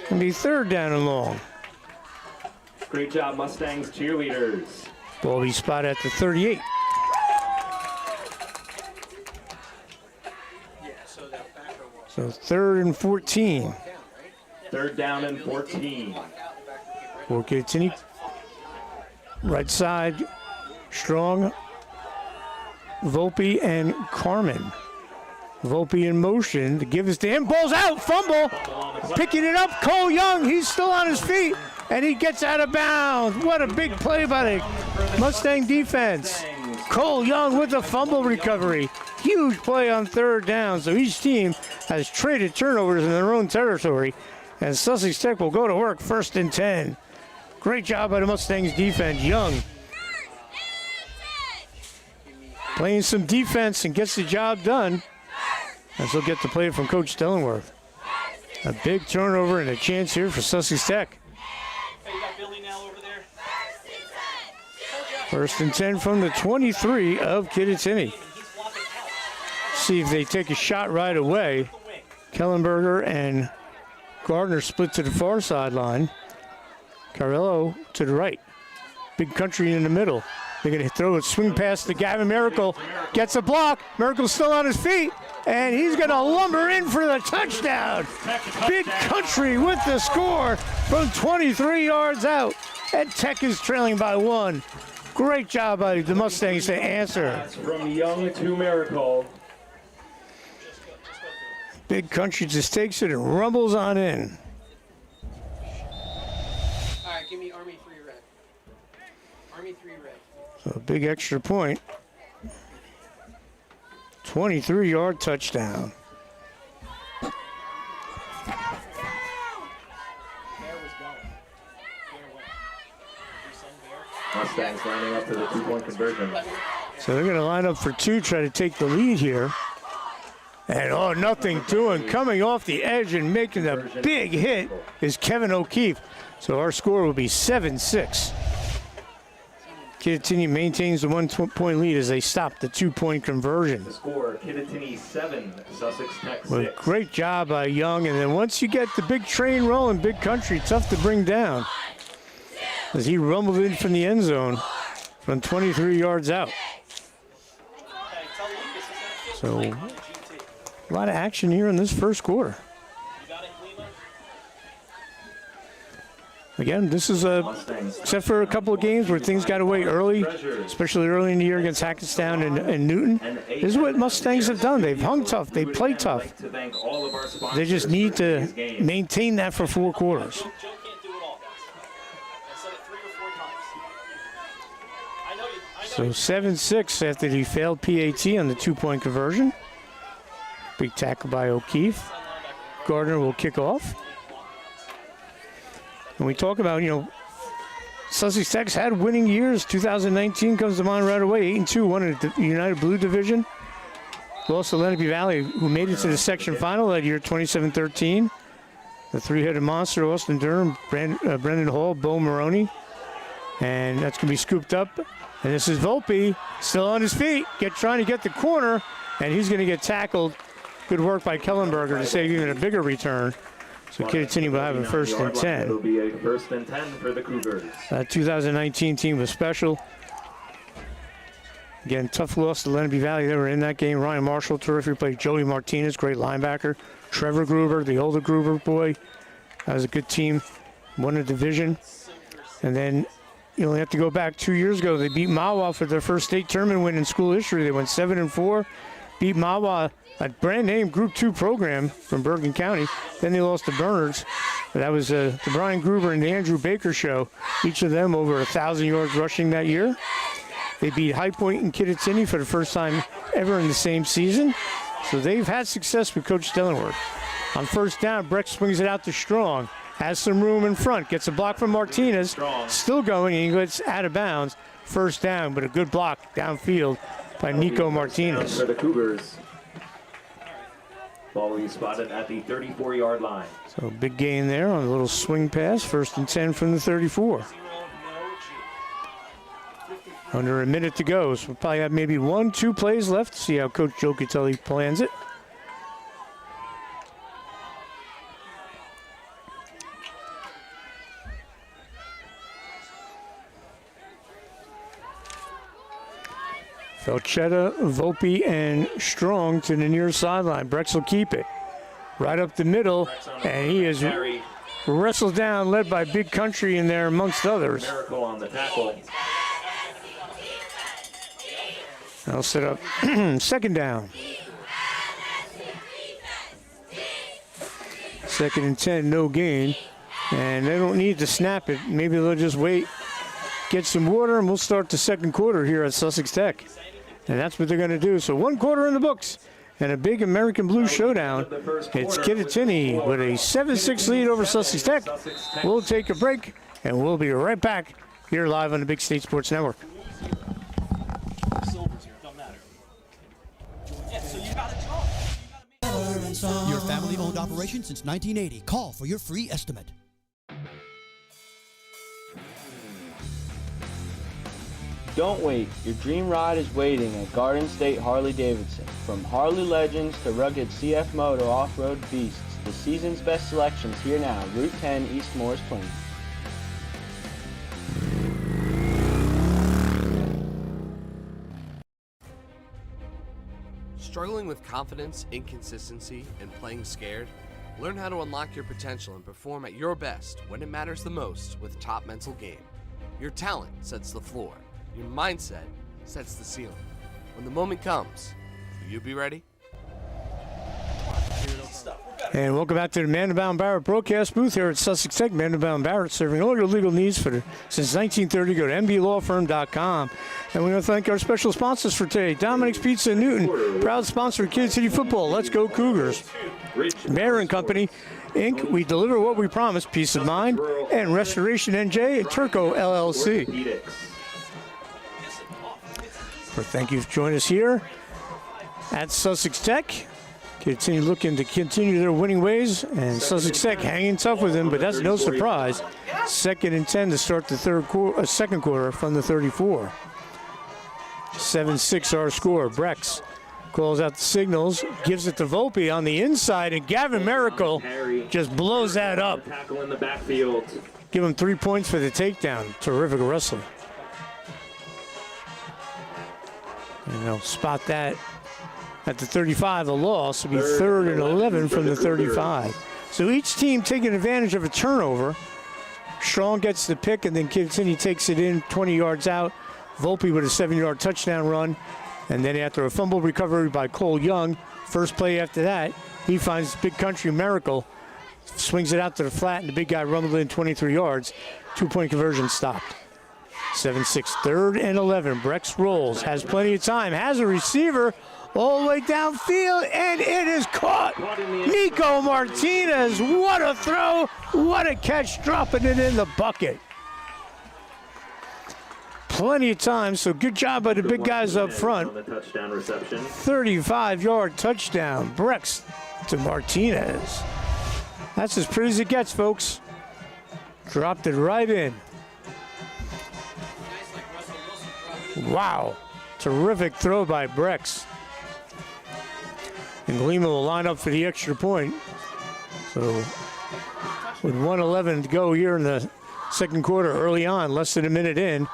It'll be 3rd down and long. Great job, Mustangs cheerleaders. Ball will be spotted at the 38. So 3rd and 14. 3rd down and 14. For Kittatinny. Right side, Strong, Volpe, and Carmen. Volpe in motion to give us the him. Ball's out, fumble. Picking it up, Cole Young. He's still on his feet, and he gets out of bounds. What a big play by the Mustang defense. Cole Young with a fumble recovery. Huge play on third down. So each team has traded turnovers in their own territory. And Sussex Tech will go to work 1st and 10. Great job by the Mustangs defense. Young playing some defense and gets the job done. As he'll get the play from Coach Stellingworth. A big turnover and a chance here for Sussex Tech. 1st and 10 from the 23 of Kittatinny. See if they take a shot right away. Kellenberger and Gardner split to the far sideline. Carello to the right. Big Country in the middle. They're going to throw a swing pass to Gavin Miracle. Gets a block. Miracle's still on his feet. And he's going to lumber in for the touchdown. Big Country with the score from 23 yards out. And Tech is trailing by 1. Great job by the Mustangs to answer. From Young to Miracle. Big Country just takes it and rumbles on in. All right, give me Army 3 red. Army 3 red. So a big extra point. 23-yard touchdown. Mustangs lining up for the 2-point conversion. So they're going to line up for 2, try to take the lead here. And nothing doing. Coming off the edge and making a big hit is Kevin O'Keefe. So our score will be 7-6. Kittatinny maintains the 1-point lead as they stop the 2-point conversion. The score, Kittatinny 7, Sussex Tech 6. Well, great job by Young. And then once you get the big train rolling, Big Country, tough to bring down. As he rumbled in from the end zone from 23 yards out. So a lot of action here in this first quarter. Again, this is except for a couple of games where things got away early, especially early in the year against Hackettstown and Newton. This is what Mustangs have done. They've hung tough. They play tough. They just need to maintain that for 4 quarters. So 7-6 after he failed PAT on the 2-point conversion. Big tackle by O'Keefe. Gardner will kick off. And we talk about, Sussex Tech's had winning years. 2019 comes to mind right away. 8-2, won in the United Blue Division. Lost to Lenape Valley, who made it to the section final that year, 27-13. The 3-headed monster, Austin Durham, Brendan Hall, Bo Maroney. And that's going to be scooped up. And this is Volpe, still on his feet, trying to get the corner, and he's going to get tackled. Good work by Kellenberger to save even a bigger return. So Kittatinny will have a 1st and 10. It'll be a 1st and 10 for the Cougars. That 2019 team was special. Again, tough loss to Lenape Valley. They were in that game. Ryan Marshall, terrific play. Joey Martinez, great linebacker. Trevor Gruber, the older Gruber boy. That was a good team. Won a division. And then you only have to go back 2 years ago. They beat Mawa for their first state tournament win in school history. They went 7-4. Beat Mawa, a brand name Group 2 program from Bergen County. Then they lost to Bernards. But that was the Brian Gruber and the Andrew Baker show. Each of them over 1,000 yards rushing that year. They beat High Point and Kittatinny for the first time ever in the same season. So they've had success with Coach Stellingworth. On 1st down, Breck swings it out to Strong. Has some room in front. Gets a block from Martinez. Still going, and he gets out of bounds. 1st down, but a good block downfield by Nico Martinez. For the Cougars. Ball will be spotted at the 34-yard line. So big gain there on a little swing pass. 1st and 10 from the 34. Under a minute to go, so we'll probably have maybe 1-2 plays left to see how Coach Joe Catelli plans it. Felchetta, Volpe, and Strong to the near sideline. Brex will keep it. Right up the middle, and he is wrestled down, led by Big Country in there amongst others. Miracle on the tackle. I'll set up 2nd down. 2nd and 10, no gain. And they don't need to snap it. Maybe they'll just wait get some water, and we'll start the second quarter here at Sussex Tech. And that's what they're going to do. So 1 quarter in the books and a big American Blue showdown. It's Kittatinny with a 7-6 lead over Sussex Tech. We'll take a break, and we'll be right back here live on the Big State Sports Network. Your family-owned operation since 1980. Call for your free estimate. Don't wait. Your dream ride is waiting at Garden State Harley-Davidson. From Harley legends to rugged CF Moto off-road beasts, the season's best selections here now. Route 10 East Morris Plains. Struggling with confidence, inconsistency, and playing scared? Learn how to unlock your potential and perform at your best when it matters the most with Top Mental Game. Your talent sets the floor. Your mindset sets the ceiling. When the moment comes, will you be ready? And welcome back to the Mandelbaum Barrett broadcast booth here at Sussex Tech. Mandelbaum Barrett serving all your legal needs since 1930. Go to mblawfirm.com. And we want to thank our special sponsors for today. Dominic's Pizza in Newton, proud sponsor of Kid City Football. Let's go Cougars. Mayor and Company, Inc. We deliver what we promise, peace of mind. And Restoration NJ and Turco LLC. Thank you for joining us here at Sussex Tech. Continue looking to continue their winning ways, and Sussex Tech hanging tough with them, but that's no surprise. 2nd and 10 to start the second quarter from the 34. 7-6 our score. Brex calls out the signals, gives it to Volpe on the inside, and Gavin Miracle just blows that up. Tackle in the backfield. Give him 3 points for the takedown. Terrific wrestling. And they'll spot that at the 35, a loss. Will be 3rd and 11 from the 35. So each team taking advantage of a turnover. Strong gets the pick, and then Kittatinny takes it in 20 yards out. Volpe with a 7-yard touchdown run. And then after a fumble recovery by Cole Young, first play after that, he finds Big Country Miracle, swings it out to the flat, and the big guy rumbled in 23 yards. 2-point conversion stopped. 7-6, 3rd and 11. Brex rolls, has plenty of time, has a receiver all the way downfield, and it is caught. Nico Martinez, what a throw, what a catch, dropping it in the bucket. Plenty of time, so good job by the big guys up front. 35-yard touchdown, Brex to Martinez. That's as pretty as it gets, folks. Dropped it right in. Wow, terrific throw by Brex. And Glima will line up for the extra point. So with 1:11 to go here in the second quarter, early on, less than a minute in,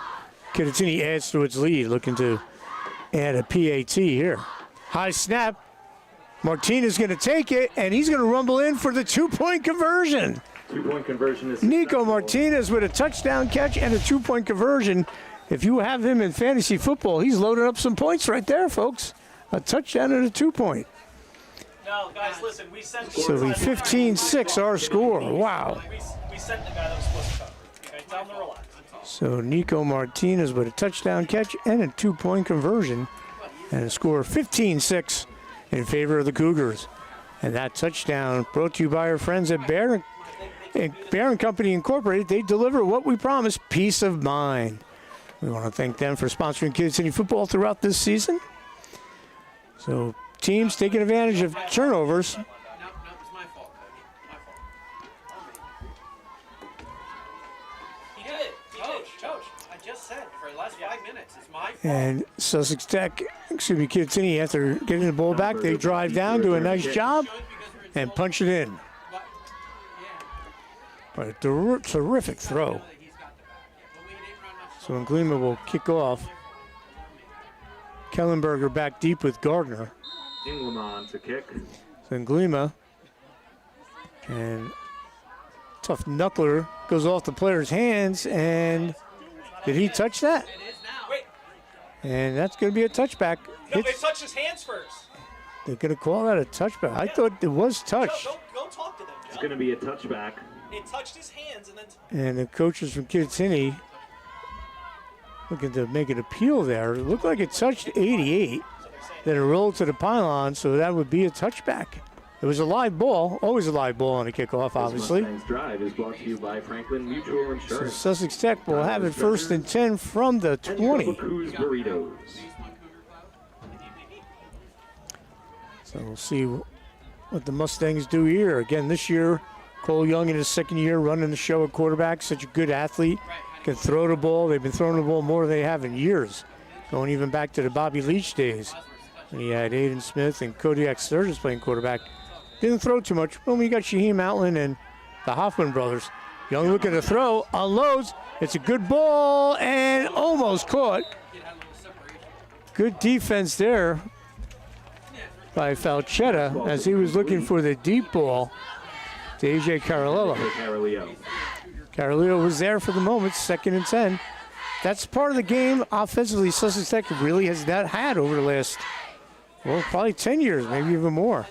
Kittatinny adds to its lead, looking to add a PAT here. High snap. Martinez going to take it, and he's going to rumble in for the 2-point conversion. 2-point conversion is Nico Martinez with a touchdown catch and a 2-point conversion. If you have him in fantasy football, he's loaded up some points right there, folks. A touchdown and a 2-point. No, guys, listen, we sent So we 15-6 our score. Wow. We sent the guy that was supposed to cover. Okay, tell him to relax. So Nico Martinez with a touchdown catch and a 2-point conversion, and a score of 15-6 in favor of the Cougars. And that touchdown brought to you by our friends at Bear and Company Incorporated. They deliver what we promise, peace of mind. We want to thank them for sponsoring Kid City football throughout this season. So teams taking advantage of turnovers. And Sussex Tech, Kittatinny, after getting the ball back, they drive down, do a nice job, and punch it in. But a terrific throw. So Glima will kick off. Kellenberger back deep with Gardner. Ingleman to kick. So Glima, and tough knuckler goes off the player's hands, and did he touch that? And that's going to be a touchback. No, they touched his hands first. They're going to call that a touchback. I thought it was touched. Go talk to them, Joe. It's going to be a touchback. It touched his hands and then... And the coaches from Kittatinny looking to make an appeal there. It looked like it touched 88. Then it rolled to the pylon, so that would be a touchback. It was a live ball, always a live ball on a kickoff, obviously. This Mustang's drive is brought to you by Franklin Mutual Insurance. So Sussex Tech will have it 1st and 10 from the 20. Burritos. So we'll see what the Mustangs do here. Again, this year, Cole Young in his second year running the show at quarterback. Such a good athlete. Can throw the ball. They've been throwing the ball more than they have in years. Going even back to the Bobby Leach days. And he had Aiden Smith and Kodiak Sturgis playing quarterback. Didn't throw too much. Well, we got Shaheem Outland and the Hoffman brothers. Young looking to throw, unloads. It's a good ball and almost caught. Good defense there by Falchetta as he was looking for the deep ball to A.J. Carolillo. Carolillo was there for the moment, 2nd and 10. That's part of the game offensively Sussex Tech really has not had over the last, well, probably 10 years, maybe even more.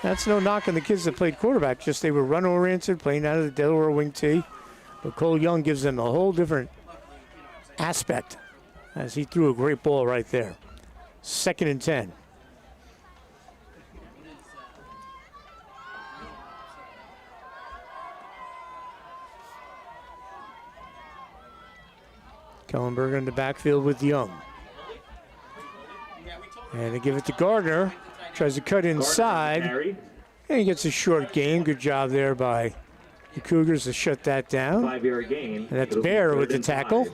That's no knock on the kids that played quarterback, just they were run-oriented, playing out of the Delaware wing tee. But Cole Young gives them a whole different aspect as he threw a great ball right there. 2nd and 10. Kellenberger in the backfield with Young. And they give it to Gardner. Tries to cut inside. And he gets a short gain. Good job there by the Cougars to shut that down. 5-yard gain. And that's Bear with the tackle.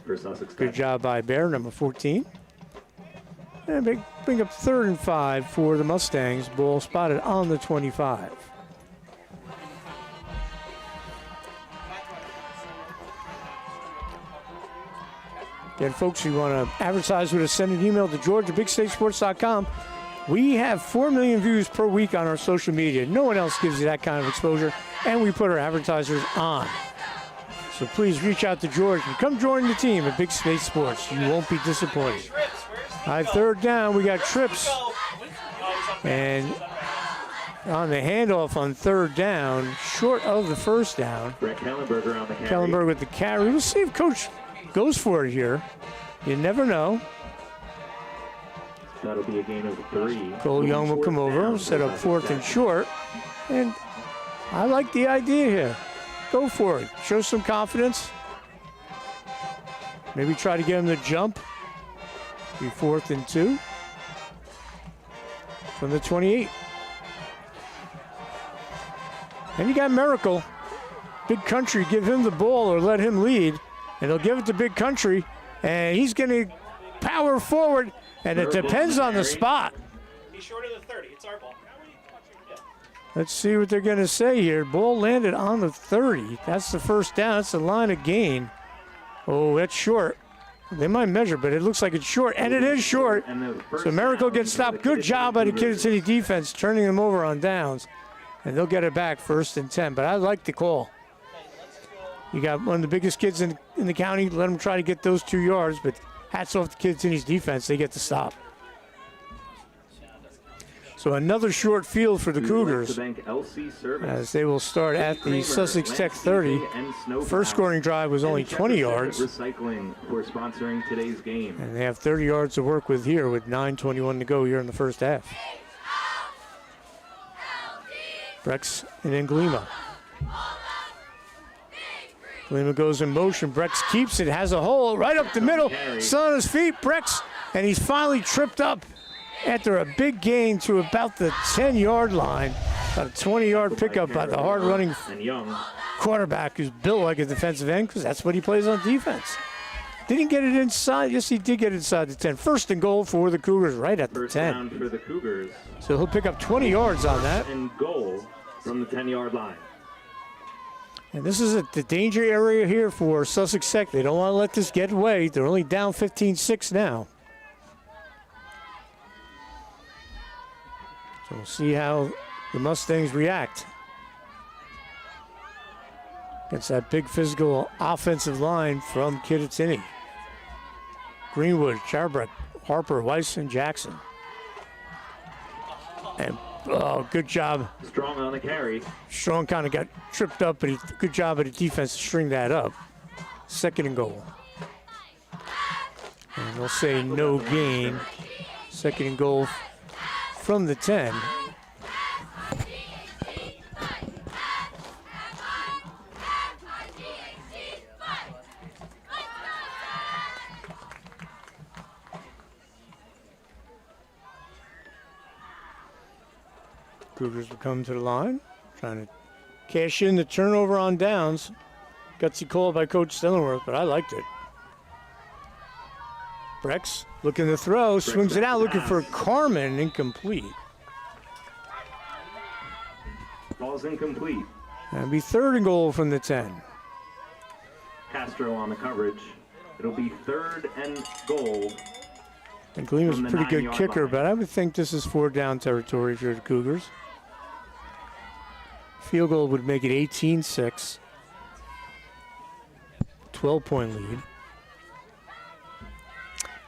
Good job by Bear, number 14. And bring up 3rd and 5 for the Mustangs. Ball spotted on the 25. Again, folks, you want to advertise with us, send an email to George at BigStateSports.com. We have 4 million views per week on our social media. No one else gives you that kind of exposure, and we put our advertisers on. So please reach out to George and come join the team at Big State Sports. You won't be disappointed. All right, 3rd down, we got trips. And on the handoff on 3rd down, short of the 1st down. Brett Kellenberger on the carry. Kellenberger with the carry. We'll see if Coach goes for it here. You never know. That'll be a gain of 3. Cole Young will come over, set up 4th and short. And I like the idea here. Go for it. Show some confidence. Maybe try to get him to jump. Be 4th and 2. From the 28. And you got Miracle. Big Country, give him the ball or let him lead. And they'll give it to Big Country. And he's going to power forward. And it depends on the spot. He's short of the 30. It's our ball. Let's see what they're going to say here. Ball landed on the 30. That's the 1st down. That's the line of gain. Oh, that's short. They might measure, but it looks like it's short, and it is short. So Miracle gets stopped. Good job by the Kittatinny defense, turning them over on downs. And they'll get it back 1st and 10. But I like the call. You got one of the biggest kids in the county. Let them try to get those 2 yards, but hats off to Kittatinny's defense. They get the stop. So another short field for the Cougars as they will start at the Sussex Tech 30. First scoring drive was only 20 yards. Recycling for sponsoring today's game. And they have 30 yards to work with here with 9:21 to go here in the 1st half. Brex and then Glima. Glima goes in motion. Brex keeps it, has a hole right up the middle. Still on his feet, Brex, and he's finally tripped up after a big gain to about the 10-yard line. About a 20-yard pickup by the hard-running quarterback who's built like a defensive end because that's what he plays on defense. Didn't get it inside. Yes, he did get inside the 10. 1st and goal for the Cougars right at the 10. First down for the Cougars. So he'll pick up 20 yards on that. And goal from the 10-yard line. And this is the danger area here for Sussex Tech. They don't want to let this get away. They're only down 15-6 now. So we'll see how the Mustangs react against that big physical offensive line from Kittatinny. Greenwood, Charbrook, Harper, Weiss, and Jackson. And good job. Strong on the carry. Strong kind of got tripped up, but good job of the defense to string that up. 2nd and goal. And they'll say no gain. Second and goal from the 10. Cougars will come to the line, trying to cash in the turnover on downs. Gutsy call by Coach Stellenworth, but I liked it. Brex looking to throw, swings it out, looking for Carmen, incomplete. Ball's incomplete. That'll be third and goal from the 10. Castro on the coverage. It'll be third and goal. And Gleeman's a pretty good 9-yard kicker, line. but I would think this is 4 down territory if you're the Cougars. Field goal would make it 18-6. 12-point lead.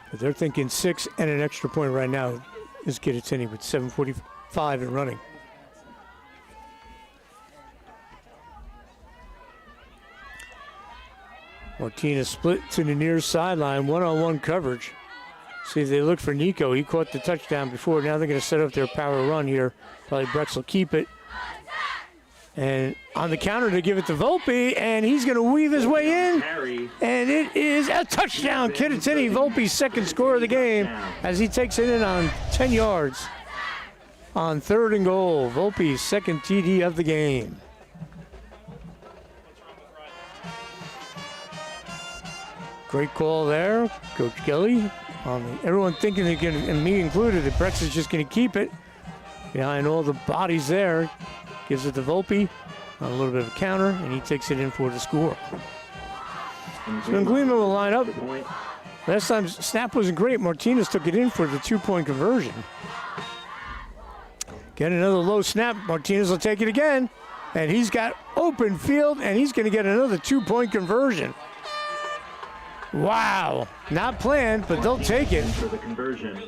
But they're thinking 6 and an extra point right now is Kittatinny with 7:45 and running. Martinez split to the near sideline, one-on-one coverage. See if they look for Nico. He caught the touchdown before. Now they're going to set up their power run here. Probably Brex will keep it. And on the counter to give it to Volpe, and he's going to weave his way in. And it is a touchdown. Kittatinny, Volpe's second score of the game as he takes it in on 10 yards on third and goal. Volpe's second TD of the game. Great call there, Coach Kelly. Everyone thinking they can, and me included, that Brex is just going to keep it behind all the bodies there. Gives it to Volpe on a little bit of a counter, and he takes it in for the score. So Gleeman will line up. Last time snap wasn't great. Martinez took it in for the 2-point conversion. Get another low snap. Martinez will take it again, and he's got open field, and he's going to get another 2-point conversion. Wow, not planned, but they'll take it. For the conversion.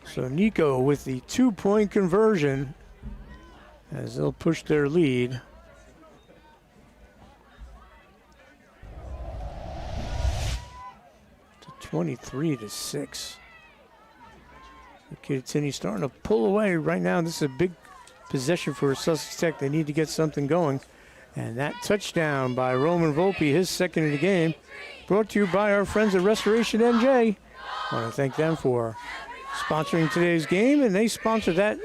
So Nico with the 2-point conversion as they'll push their lead. To 23-6. Kittatinny starting to pull away right now. This is a big possession for Sussex Tech. They need to get something going. And that touchdown by Roman Volpe, his second of the game, brought to you by our friends at Restoration NJ. I want to thank them for sponsoring today's game, and they sponsored that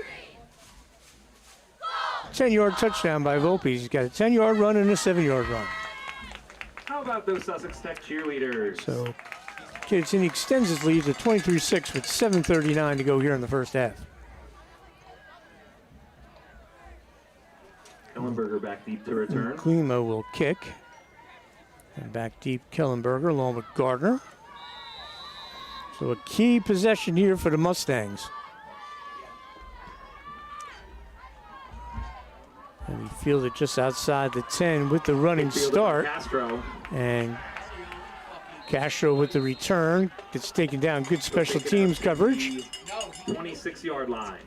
10-yard touchdown by Volpe. He's got a 10-yard run and a 7-yard run. How about those Sussex Tech cheerleaders? So Kittatinny extends his lead to 23-6 with 7:39 to go here in the first half. Kellenberger back deep to return. Klima will kick. And back deep, Kellenberger along with Gardner. So a key possession here for the Mustangs. And we field it just outside the 10 with the running start. And Castro with the return. Gets taken down. Good special teams coverage. 26-yard line.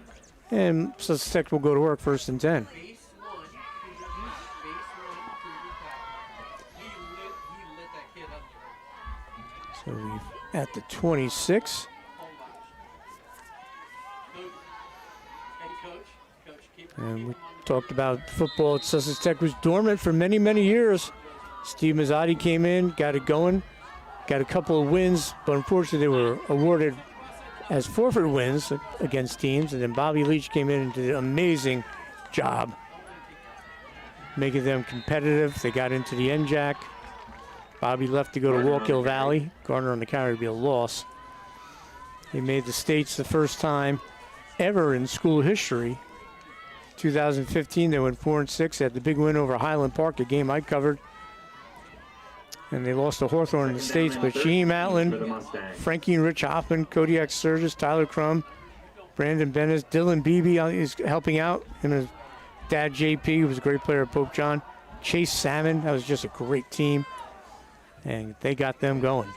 And Sussex Tech will go to work first and 10. So we've at the 26. And we talked about football at Sussex Tech was dormant for many, many years. Steve Mazzotti came in, got it going, got a couple of wins, but unfortunately they were awarded as forfeit wins against teams. And then Bobby Leach came in and did an amazing job making them competitive. They got into the NJAC. Bobby left to go to Wallkill Valley. Gardner on the carry would be a loss. They made the States the first time ever in school history. 2015, they went 4-6. They had the big win over Highland Park, a game I covered. And they lost to Hawthorne in the States, but Sheehan Matlin, Frankie and Rich Hoffman, Kodiak Sturgis, Tyler Crum, Brandon Bennis, Dylan Beebe is helping out. Him and his dad, JP, who was a great player at Pope John. Chase Salmon, that was just a great team. And they got them going.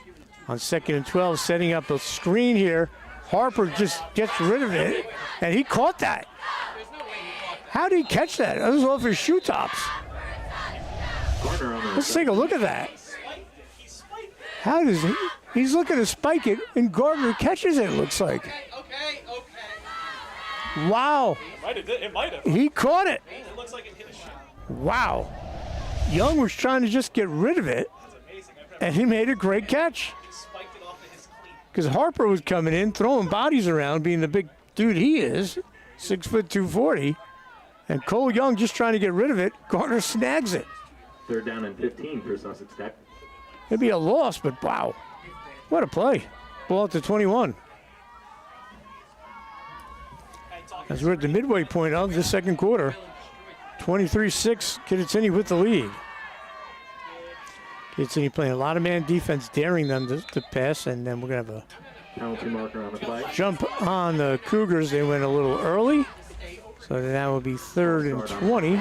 On 2nd and 12, setting up a screen here. Harper just gets rid of it, and he caught that. How did he catch that? That was off his shoe tops. Let's take a look at that. How does he? He's looking to spike it, and Gardner catches it, looks like. Wow. It might have. He caught it. It looks like it hit a shot. Wow. Young was trying to just get rid of it, and he made a great catch. Because Harper was coming in, throwing bodies around, being the big dude he is, 6 foot 240, and Cole Young just trying to get rid of it. Gardner snags it. 3rd down and 15 for Sussex Tech. It'd be a loss, but wow. What a play. Ball up to 21. As we're at the midway point of the second quarter, 23-6, Kittatinny with the lead. Kittatinny playing a lot of man defense, daring them to pass, and then we're going to have a penalty marker on the play. Jump on the Cougars. They went a little early, so that will be 3rd and 20.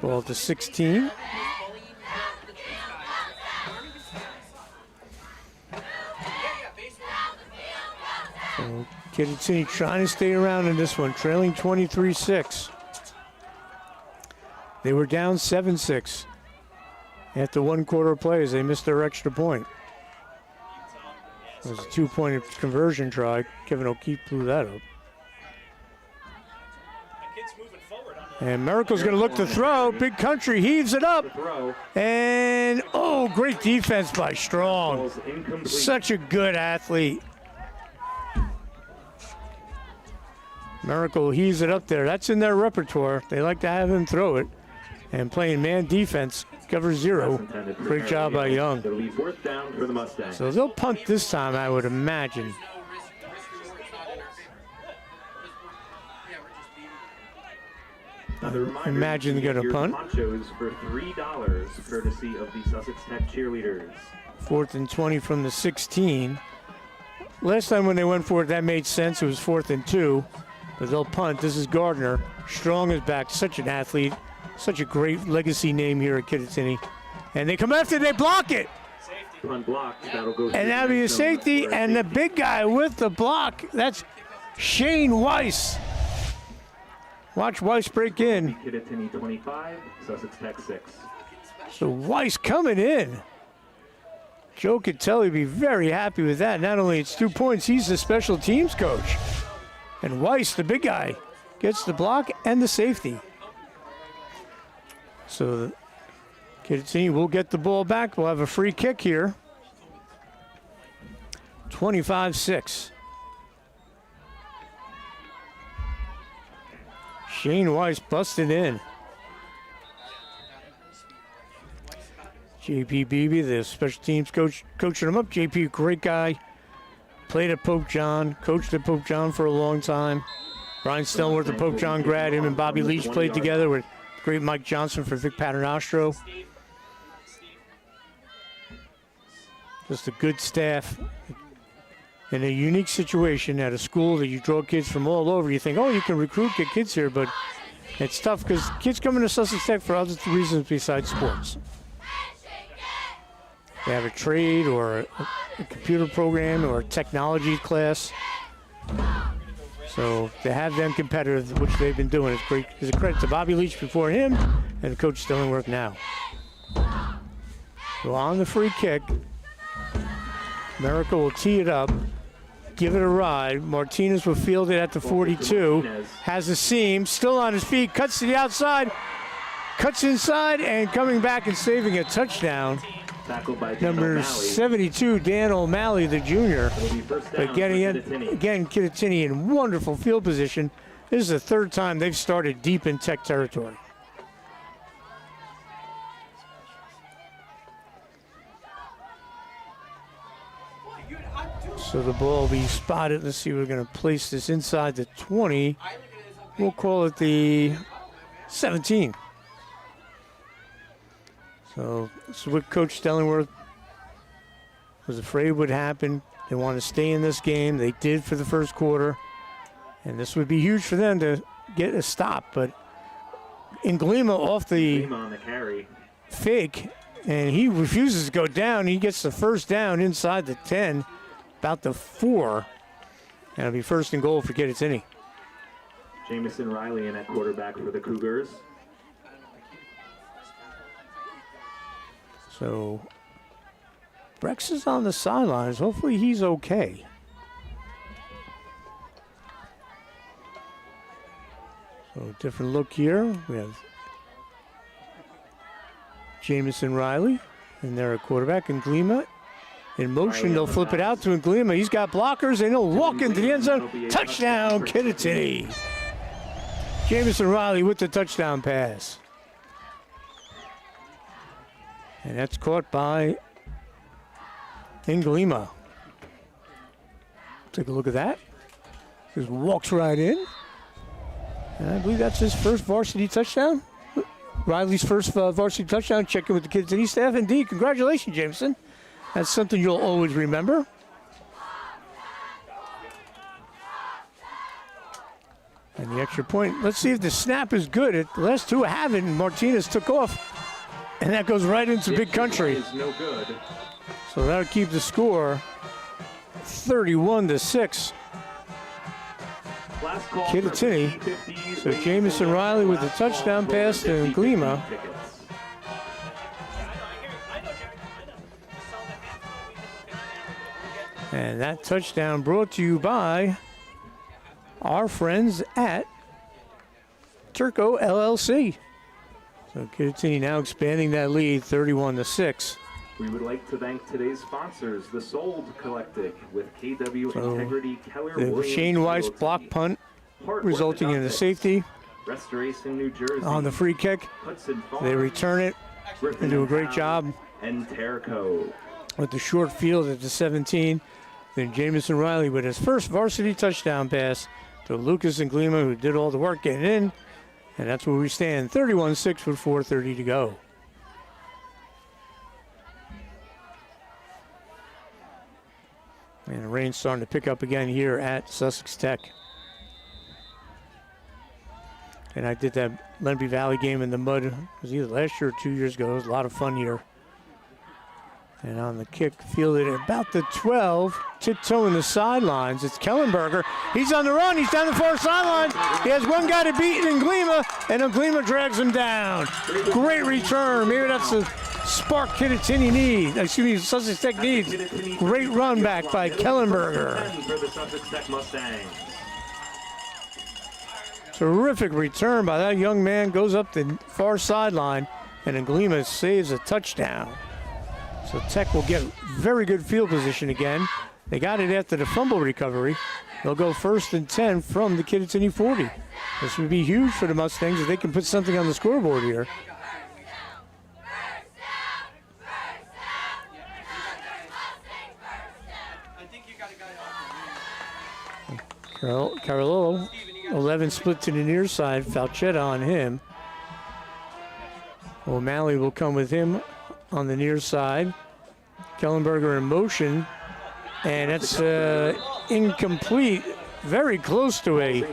Ball to 16. So Kittatinny trying to stay around in this one, trailing 23-6. They were down 7-6 after 1 quarter of play as they missed their extra point. It was a 2-point conversion try. Kevin O'Keefe blew that up. And Miracle's going to look to throw. Big Country heaves it up. And, oh, great defense by Strong. Such a good athlete. Miracle heaves it up there. That's in their repertoire. They like to have him throw it. And playing man defense, cover 0. Great job by Young. It'll be 4th down for the Mustangs. So they'll punt this time, I would imagine. Imagine they're going to punt. Ponchos for $3, courtesy of the Sussex Tech cheerleaders. 4th and 20 from the 16. Last time when they went for it, that made sense. It was 4th and 2. But they'll punt. This is Gardner. Strong is back. Such an athlete. Such a great legacy name here at Kittatinny. And they come after, they block it. Punt blocked. That'll go. And that'll be a safety. And the big guy with the block, that's Shane Weiss. Watch Weiss break in. Kittatinny 25, Sussex Tech 6. So Weiss coming in. Joe could tell he'd be very happy with that. Not only it's 2 points, he's the special teams coach. And Weiss, the big guy, gets the block and the safety. So Kittatinny will get the ball back. We'll have a free kick here. 25-6. Shane Weiss busted in. JP Beebe, the special teams coach, coaching him up. JP, great guy. Played at Pope John, coached at Pope John for a long time. Brian Stelworth, the Pope John grad, him and Bobby Leach played together with great Mike Johnson for Vic Paternostro. Just a good staff. In a unique situation at a school that you draw kids from all over. You think, oh, you can recruit, get kids here, but it's tough because kids come into Sussex Tech for other reasons besides sports. They have a trade or a computer program or a technology class. So to have them competitive, which they've been doing, is great. Is a credit to Bobby Leach before him and Coach Stillingworth now. So on the free kick, Miracle will tee it up, give it a ride. Martinez will field it at the 42. Has a seam, still on his feet, cuts to the outside, cuts inside, and coming back and saving a touchdown. Number 72, Dan O'Malley, the junior. But getting in, again, Kittatinny in wonderful field position. This is the 3rd time they've started deep in Tech territory. So the ball will be spotted. Let's see, we're going to place this inside the 20. We'll call it the 17. So this is what Coach Stellingworth was afraid would happen. They want to stay in this game. They did for the first quarter. And this would be huge for them to get a stop. But Inglima off the fake, and he refuses to go down. He gets the first down inside the 10, about the 4. And it'll be 1st and goal for Kittatinny. Jamison Riley in at quarterback for the Cougars. So Brex is on the sidelines. Hopefully he's okay. So different look here. We have Jamison Riley, and they're a quarterback, and Glima in motion. They'll flip it out to Glima. He's got blockers, and he'll walk into the end zone. Touchdown, Kittatinny. Jamison Riley with the touchdown pass. And that's caught by Glima. Take a look at that. Just walks right in. And I believe that's his first varsity touchdown. Riley's first varsity touchdown. Check in with the Kittatinny staff. Indeed, congratulations, Jameson. That's something you'll always remember. And the extra point. Let's see if the snap is good. The last two haven't. Martinez took off. And that goes right into Big Country. No good. So that'll keep the score 31-6. Kittatinny. So Jamison Riley with the touchdown pass to Glima. And that touchdown brought to you by our friends at Turco LLC. So Kittatinny now expanding that lead 31-6. We would like to thank today's sponsors, the Sold Collective with KW Integrity, Keller The Williams, Shane Weiss block punt resulting in a safety Restoration, New Jersey. on the free kick. Hudson They return it and do a great job and Terco with the short field at the 17. Then Jamison Riley with his first varsity touchdown pass to Lucas and Glima, who did all the work getting in. And that's where we stand, 31-6 with 4:30 to go. And the rain's starting to pick up again here at Sussex Tech. And I did that Lenby Valley game in the mud. It was either last year or 2 years ago. It was a lot of fun here. And on the kick, fielded at about the 12, tiptoeing the sidelines. It's Kellenberger. He's on the run. He's down the far sideline. He has one guy to beat in Glima, and Glima drags him down. Great return. Maybe that's the spark Kittatinny needs. Excuse me, Sussex Tech needs. Great run back by Kellenberger. for the Sussex Tech Mustangs. Terrific return by that young man. Goes up the far sideline, and Glima saves a touchdown. So Tech will get very good field position again. They got it after the fumble recovery. They'll go 1st and 10 from the Kittatinny 40. This would be huge for the Mustangs if they can put something on the scoreboard here. Carollo, 11 split to the near side. Falchetta on him. O'Malley will come with him on the near side. Kellenberger in motion, and it's incomplete. Very close to a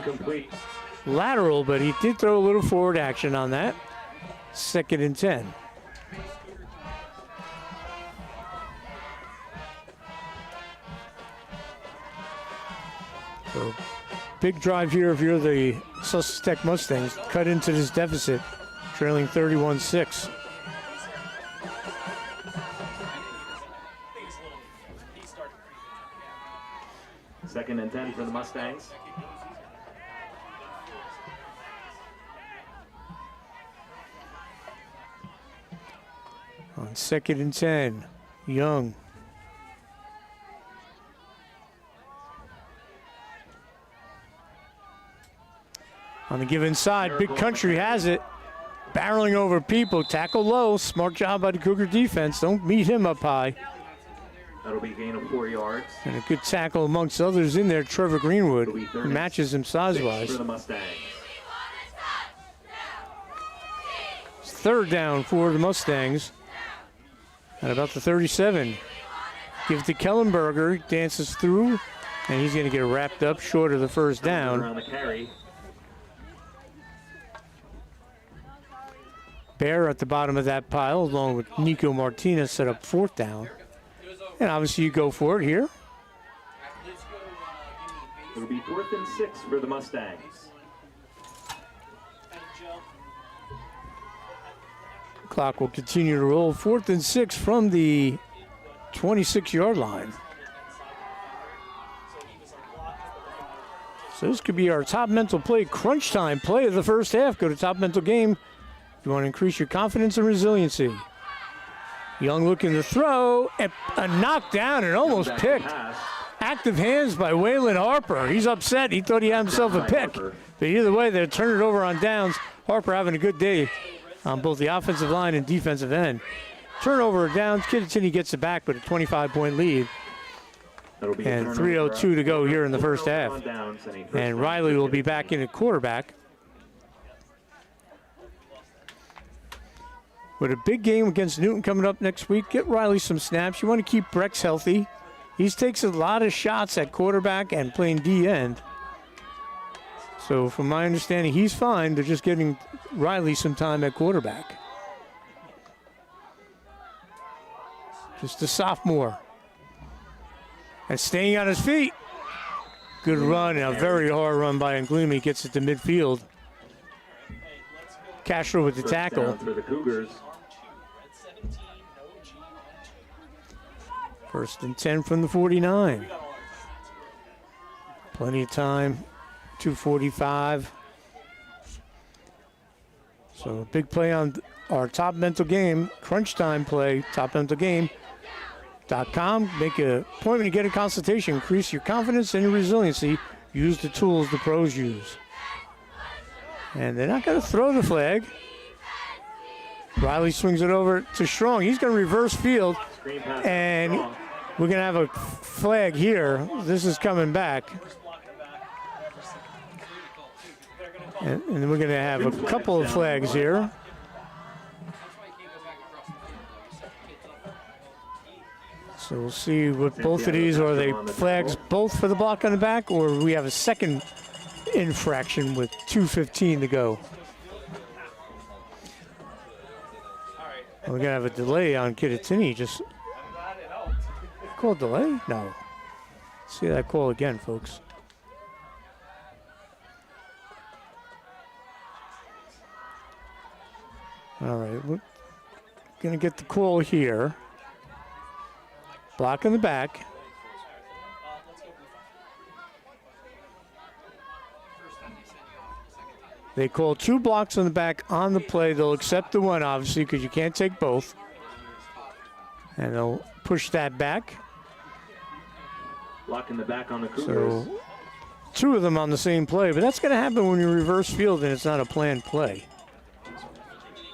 lateral, but he did throw a little forward action on that. 2nd and 10. So big drive here if you're the Sussex Tech Mustangs. Cut into this deficit, trailing 31-6. Second and 10 for the Mustangs. On 2nd and 10, Young. On the given side, Big Country has it. Barreling over people, tackle low. Smart job by the Cougar defense. Don't meet him up high. That'll be a gain of 4 yards. And a good tackle amongst others in there, Trevor Greenwood, who matches him size-wise. For the Mustangs. 3rd down for the Mustangs. At about the 37. Give it to Kellenberger, dances through, and he's going to get wrapped up short of the 1st down. Around the carry. Bear at the bottom of that pile, along with Nico Martinez, set up 4th down. And obviously you go for it here. It'll be 4th and 6 for the Mustangs. Clock will continue to roll. 4th and 6 from the 26-yard line. So this could be our top mental play, crunch time play of the first half. Go to Top Mental Game if you want to increase your confidence and resiliency. Young looking to throw, a knockdown and almost picked. Active hands by Waylon Harper. He's upset. He thought he had himself a pick. But either way, they're turning it over on downs. Harper having a good day on both the offensive line and defensive end. Turnover downs. Kittatinny gets it back with a 25-point lead. And 3:02 to go here in the first half. And Riley will be back in at quarterback. With a big game against Newton coming up next week, get Riley some snaps. You want to keep Brex healthy. He takes a lot of shots at quarterback and playing D-end. So from my understanding, he's fine. They're just getting Riley some time at quarterback. Just a sophomore. And staying on his feet. Good run, and a very hard run by Anglima. He gets it to midfield. Castro with the tackle. For the Cougars. 1st and 10 from the 49. Plenty of time. 2:45. So a big play on our Top Mental Game, crunch time play, topmentalgame.com. Make an appointment to get a consultation. Increase your confidence and your resiliency. Use the tools the pros use. And they're not going to throw the flag. Riley swings it over to Strong. He's going to reverse field. And we're going to have a flag here. This is coming back. And we're going to have a couple of flags here. So we'll see what both of these are. They flags both for the block on the back, or we have a second infraction with 2:15 to go. We're going to have a delay on Kittatinny. Just call delay? No. See that call again, folks. All right, we're going to get the call here. Block in the back. They call 2 blocks on the back on the play. They'll accept the one, obviously, because you can't take both. And they'll push that back. Block in the back on the Cougars. So 2 of them on the same play, but that's going to happen when you reverse field and it's not a planned play.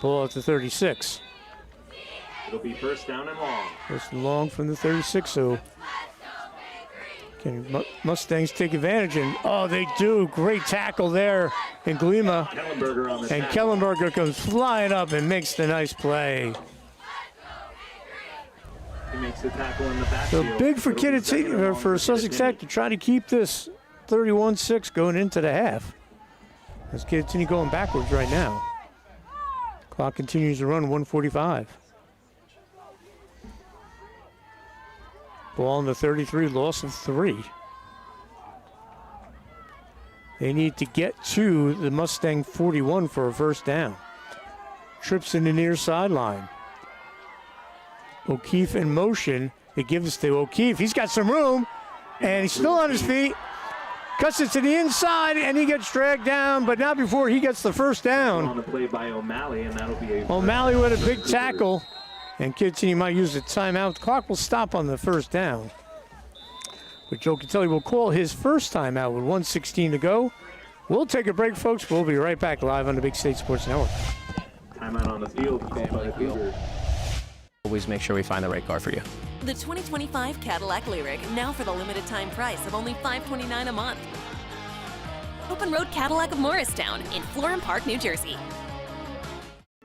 Ball at the 36. It'll be 1st down and long. 1st and long from the 36, so can Mustangs take advantage? And oh, they do. Great tackle there in Glima. And Kellenberger comes flying up and makes the nice play. He makes the tackle in the So backfield. big for Kittatinny, for Sussex Tech to try to keep this 31-6 going into the half. As Kittatinny going backwards right now. Clock continues to run, 1:45. Ball on the 33, loss of 3. They need to get to the Mustang 41 for a 1st down. Trips in the near sideline. O'Keefe in motion. It gives to O'Keefe. He's got some room, and he's still on his feet. Cuts it to the inside, and he gets dragged down, but not before he gets the 1st down. On the play by O'Malley, and that'll be O'Malley with a big tackle. And Kittatinny might use the timeout. The clock will stop on the 1st down. But Joe Catelli will call his first timeout with 1:16 to go. We'll take a break, folks. We'll be right back live on the Big State Sports Network. Timeout on the field called by the Cougars. Always make sure we find the right car for you. The 2025 Cadillac Lyriq, now for the limited time price of only $529 a month. Open Road Cadillac of Morristown in Florham Park, New Jersey.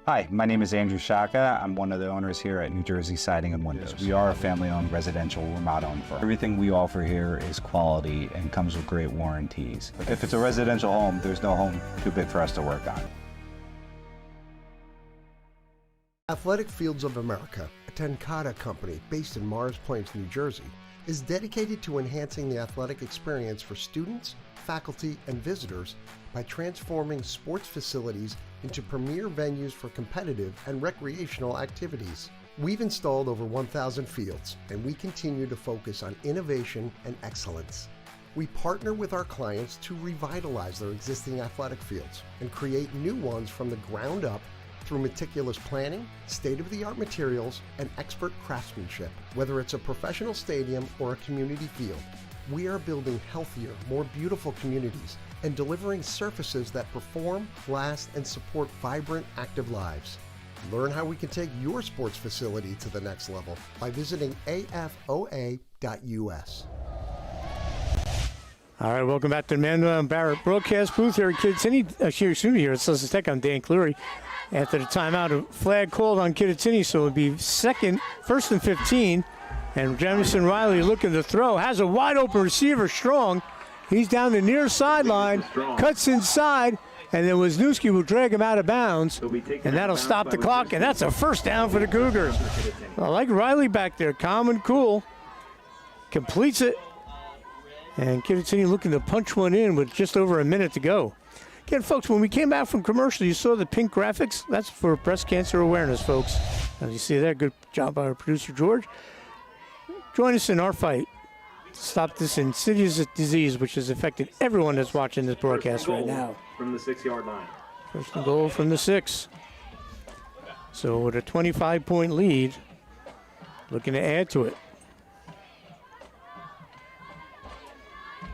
Hi, my name is Andrew Shaka. I'm one of the owners here at New Jersey Siding and Windows. We are a family-owned residential remodel-owned firm. Everything we offer here is quality and comes with great warranties. If it's a residential home, there's no home too big for us to work on. Athletic Fields of America, a Tenkata company based in Morris Plains, New Jersey, is dedicated to enhancing the athletic experience for students, faculty, and visitors by transforming sports facilities into premier venues for competitive and recreational activities. We've installed over 1,000 fields, and we continue to focus on innovation and excellence. We partner with our clients to revitalize their existing athletic fields and create new ones from the ground up through meticulous planning, state-of-the-art materials, and expert craftsmanship. Whether it's a professional stadium or a community field, we are building healthier, more beautiful communities and delivering surfaces that perform, last, and support vibrant, active lives. Learn how we can take your sports facility to the next level by visiting afoa.us. All right, welcome back to the Manuel Barrett broadcast booth here at Kittatinny. Here at Sussex Tech. I'm Dan Cleary. After the timeout, a flag called on Kittatinny, so it would be first and 15. And Jamison Riley looking to throw, has a wide open receiver, Strong. He's down the near sideline, cuts inside, and then Wisniewski will drag him out of bounds, and that'll stop the clock, and that's a first down for the Cougars. I like Riley back there, calm and cool. Completes it, and Kittatinny looking to punch one in with just over a minute to go. Again, folks, when we came back from commercial, you saw the pink graphics. That's for breast cancer awareness, folks. As you see there, good job by our producer, George. Join us in our fight to stop this insidious disease which has affected everyone that's watching this broadcast right now. From the 6-yard line. First and goal from the 6. So with a 25-point lead, looking to add to it.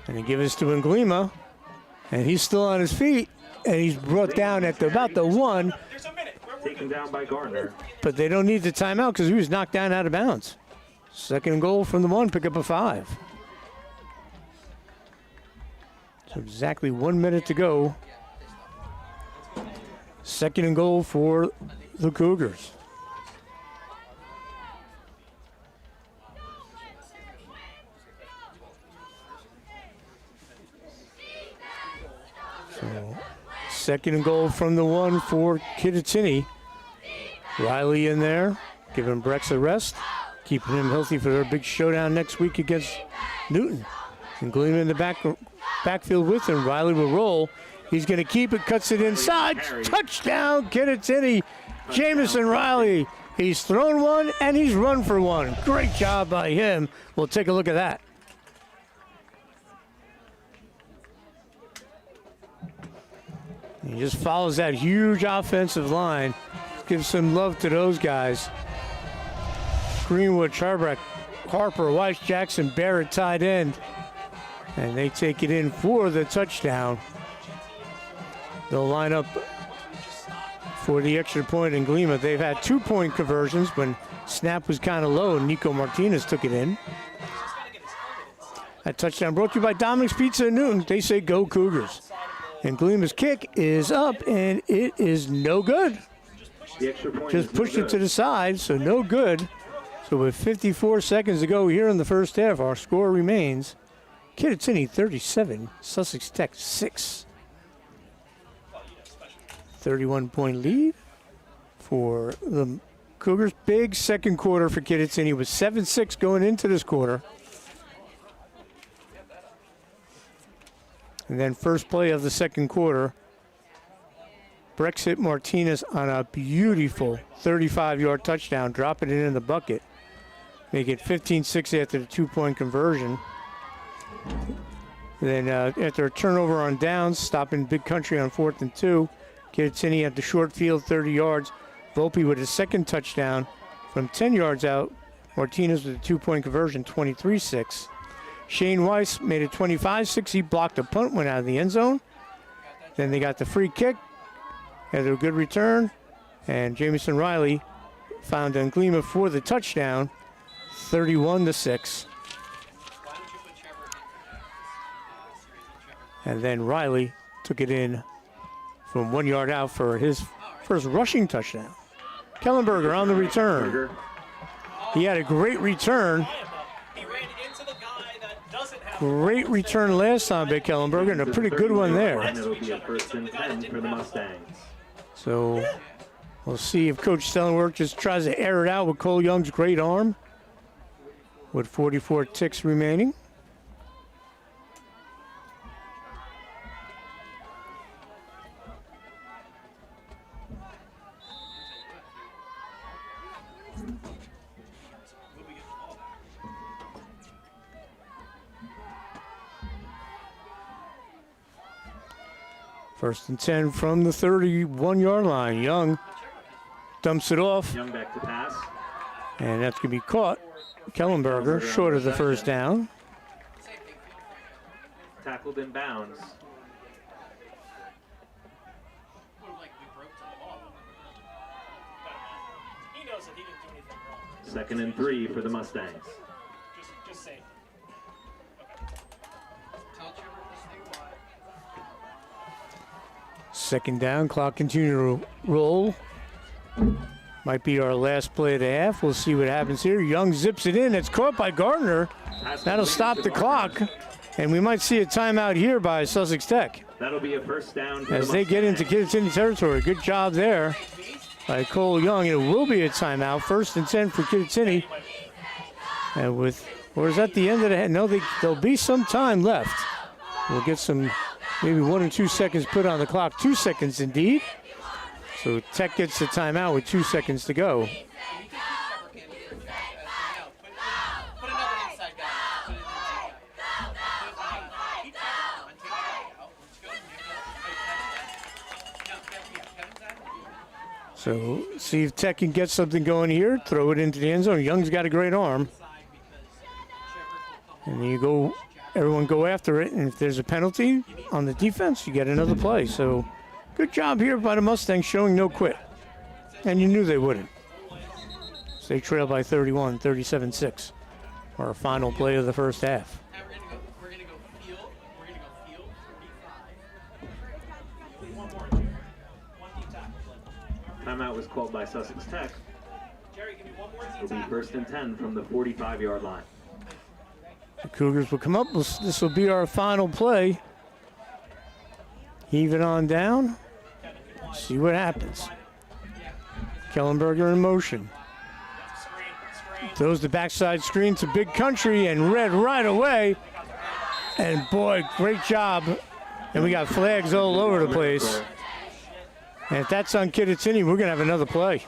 And he gives it to Nglima, and he's still on his feet, and he's brought down at about the 1. Taken down by Gardner. But they don't need the timeout because he was knocked down out of bounds. Second goal from the 1, pick up a 5. So exactly 1 minute to go. Second and goal for the Cougars. So second and goal from the 1 for Kittatinny. Riley in there, giving Brex a rest, keeping him healthy for their big showdown next week against Newton. And Nglima in the backfield with him. Riley will roll. He's going to keep it, cuts it inside. Touchdown, Kittatinny. Jamison Riley. He's thrown one and he's run for one. Great job by him. We'll take a look at that. He just follows that huge offensive line. Give some love to those guys. Greenwood, Charbrack, Harper, Weiss, Jackson, Barrett tight end. And they take it in for the touchdown. They'll line up for the extra point in Nglima. They've had 2-point conversions when snap was kind of low and Nico Martinez took it in. That touchdown brought to you by Dominic's Pizza in Newton. They say go Cougars. And Nglima's kick is up and it is no good. The extra point just pushed it to the side, so no good. So with 54 seconds to go here in the first half, our score remains Kittatinny 37, Sussex Tech 6. 31-point lead for the Cougars. Big second quarter for Kittatinny with 7-6 going into this quarter. And then first play of the second quarter, Brexit Martinez on a beautiful 35-yard touchdown, dropping it in the bucket. Make it 15-6 after the 2-point conversion. Then after a turnover on downs, stopping Big Country on 4th and 2. Kittatinny at the short field, 30 yards. Volpe with his second touchdown from 10 yards out. Martinez with a 2-point conversion, 23-6. Shane Weiss made it 25-6. He blocked a punt, went out of the end zone. Then they got the free kick. Had a good return. And Jamison Riley found Nglima for the touchdown, 31-6. And then Riley took it in from 1 yard out for his first rushing touchdown. Kellenberger on the return. He had a great return. Great return last time by Kellenberger, and a pretty good one there. It'll be a first and 10 for the Mustangs. So we'll see if Coach Stellenwerk just tries to air it out with Cole Young's great arm with 44 ticks remaining. First and 10 from the 31-yard line. Young dumps it off. Young back to pass. And that's going to be caught. Kellenberger short of the first down. Tackled in bounds. Second and 3 for the Mustangs. Just say. Second down, clock continue to roll. Might be our last play of the half. We'll see what happens here. Young zips it in. It's caught by Gardner. That'll stop the clock. And we might see a timeout here by Sussex Tech. That'll be a first down for as they get into Kittatinny territory. Good job there by Cole Young. It will be a timeout. First and 10 for Kittatinny. And or is that the end of the half? No, there'll be some time left. We'll get some, maybe 1 or 2 seconds put on the clock. 2 seconds indeed. So Tech gets the timeout with 2 seconds to go. So see if Tech can get something going here. Throw it into the end zone. Young's got a great arm. And then everyone go after it. And if there's a penalty on the defense, you get another play. So good job here by the Mustangs showing no quit. And you knew they wouldn't. So they trail by 31, 37-6. Our final play of the first half. Timeout was called by Sussex Tech. It'll be first and 10 from the 45-yard line. The Cougars will come up. This will be our final play. Heave it on down. See what happens. Kellenberger in motion. Throws the backside screen to Big Country and read right away. And boy, great job. And we got flags all over the place. And if that's on Kittatinny, we're going to have another play.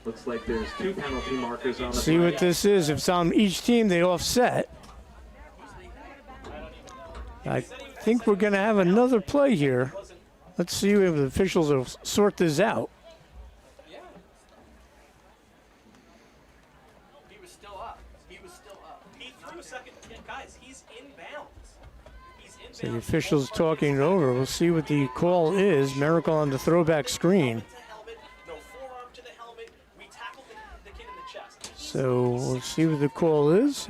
Looks like there's 2 penalty markers on the See what this is. If it's on each team, they offset. I think we're going to have another play here. Let's see if the officials will sort this out. He was still up. He threw second. Guys, he's in bounds. So the officials talking it over. We'll see what the call is. Miracle on the throwback screen. So we'll see what the call is.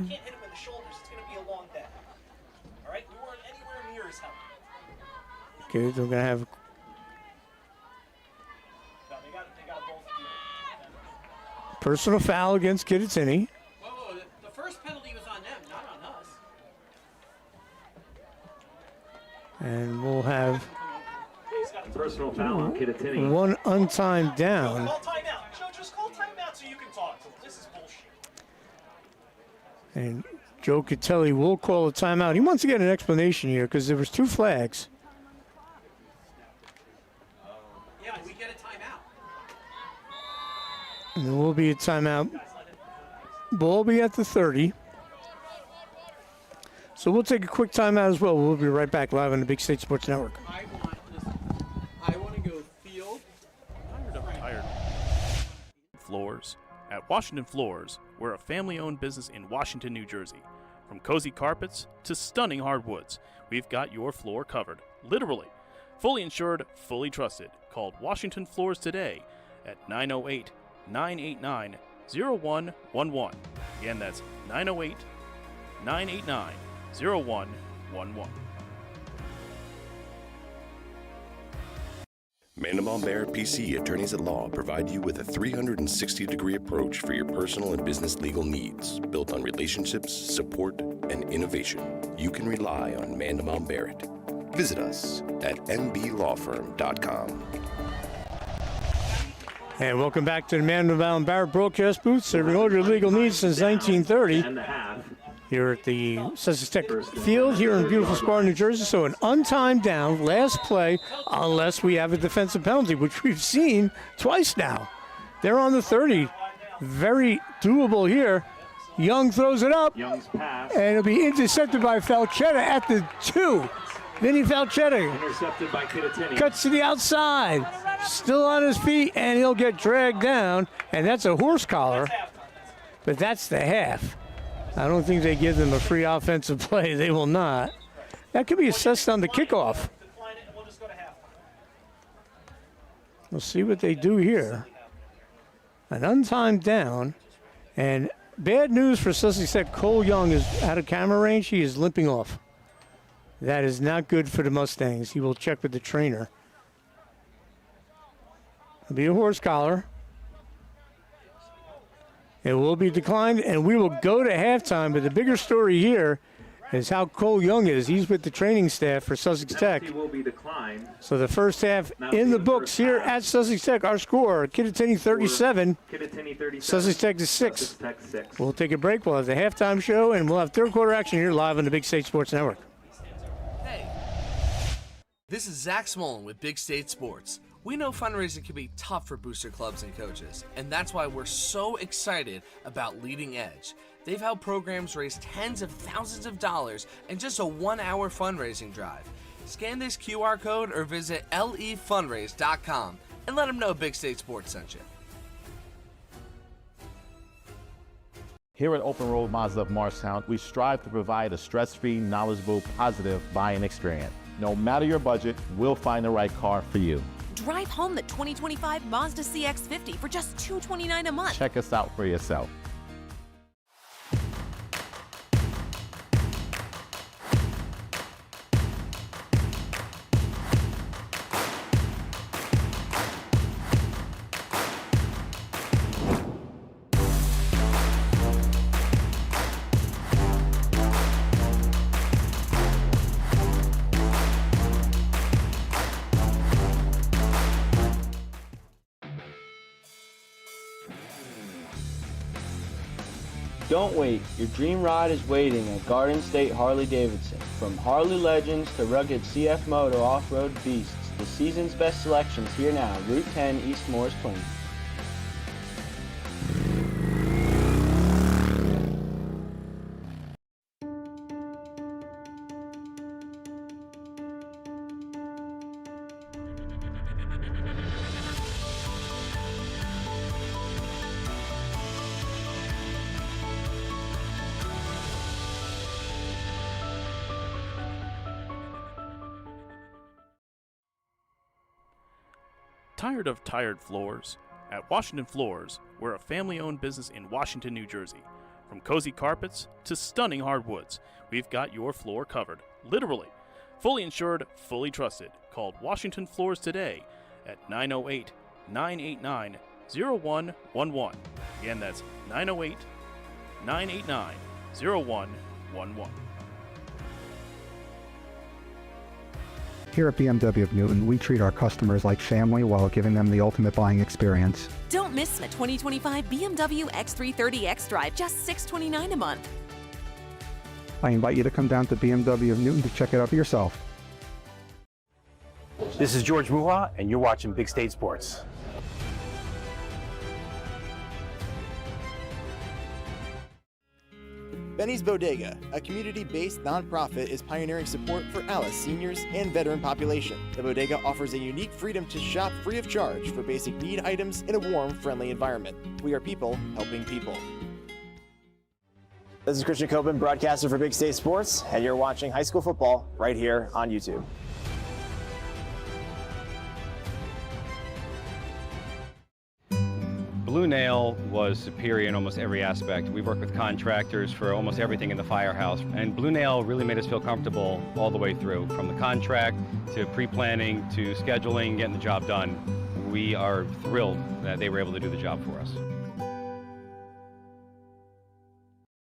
Okay, they're going to have personal foul against Kittatinny. Whoa, the first penalty was on them, not on us. And we'll have personal foul on Kittatinny. one untimed down. Call timeout. Joe, just call timeout so you can talk to him. This is bullshit. And Joe Catelli will call a timeout. He wants to get an explanation here because there was 2 flags. Yeah, we get a timeout. And there will be a timeout. Ball be at the 30. So we'll take a quick timeout as well. We'll be right back live on the Big State Sports Network. I want to go field. Floors. At Washington Floors, we're a family-owned business in Washington, New Jersey. From cozy carpets to stunning hardwoods, we've got your floor covered. Literally. Fully insured, fully trusted. Call Washington Floors today at 908-989-0111. Again, that's 908-989-0111. Mandelbaum Barrett PC Attorneys at Law provide you with a 360-degree approach for your personal and business legal needs, built on relationships, support, and innovation. You can rely on Mandelbaum Barrett. Visit us at mblawfirm.com. And welcome back to the Mandelbaum Barrett broadcast booth, serving all your legal needs since 1930. Here at the Sussex Tech Field here in beautiful Sparta, New Jersey. So an untimed down, last play, unless we have a defensive penalty, which we've seen twice now. They're on the 30. Very doable here. Young throws it up. Young's pass. And it'll be intercepted by Falchetta at the 2. Vinny Falchetti Intercepted by Kittatinny. cuts to the outside. Still on his feet, and he'll get dragged down. And that's a horse collar. But that's the half. I don't think they give them a free offensive play. They will not. That could be assessed on the kickoff. We'll see what they do here. An untimed down. And bad news for Sussex that Cole Young is out of camera range. He is limping off. That is not good for the Mustangs. He will check with the trainer. It'll be a horse collar. It will be declined, and we will go to halftime. But the bigger story here is how Cole Young is. He's with the training staff for Sussex Tech. Penalty will be declined. So the first half in the books here at Sussex Tech. Our score, Kittatinny 37, Kittatinny 37. Sussex Tech is 6. Sussex Tech 6. We'll take a break. We'll have the halftime show, and we'll have third quarter action here live on the Big State Sports Network. Hey, this is Zach Smolin with Big State Sports. We know fundraising can be tough for booster clubs and coaches, and that's why we're so excited about Leading Edge. They've helped programs raise tens of thousands of dollars in just a 1-hour fundraising drive. Scan this QR code or visit lefundraise.com and let them know Big State Sports sent you. Here at Open Road Mazda of Morristown, we strive to provide a stress-free, knowledgeable, positive buying experience. No matter your budget, we'll find the right car for you. Drive home the 2025 Mazda CX-50 for just $229 a month. Check us out for yourself. Don't wait, your dream ride is waiting at Garden State Harley Davidson. From Harley legends to rugged CF Moto off-road beasts, the season's best selections here now, Route 10 East Morris Plains. Tired of tired floors? At Washington Floors, we're a family-owned business in Washington, New Jersey. From cozy carpets to stunning hardwoods, we've got your floor covered, literally. Fully insured, fully trusted. Call Washington Floors today at 908-989-0111. Again, that's 908-989-0111. Here at BMW of Newton, we treat our customers like family while giving them the ultimate buying experience. Don't miss the 2025 BMW X330 X-Drive, just $629 a month. I invite you to come down to BMW of Newton to check it out for yourself. This is George Muha, and you're watching Big State Sports. Benny's Bodega, a community-based nonprofit, is pioneering support for Alice seniors and veteran population. The bodega offers a unique freedom to shop free of charge for basic need items in a warm, friendly environment. We are people helping people. This is Christian Coben, broadcaster for Big State Sports, and you're watching high school football right here on YouTube. Blue Nail was superior in almost every aspect. We've worked with contractors for almost everything in the firehouse, and Blue Nail really made us feel comfortable all the way through, from the contract to pre-planning to scheduling, getting the job done. We are thrilled that they were able to do the job for us.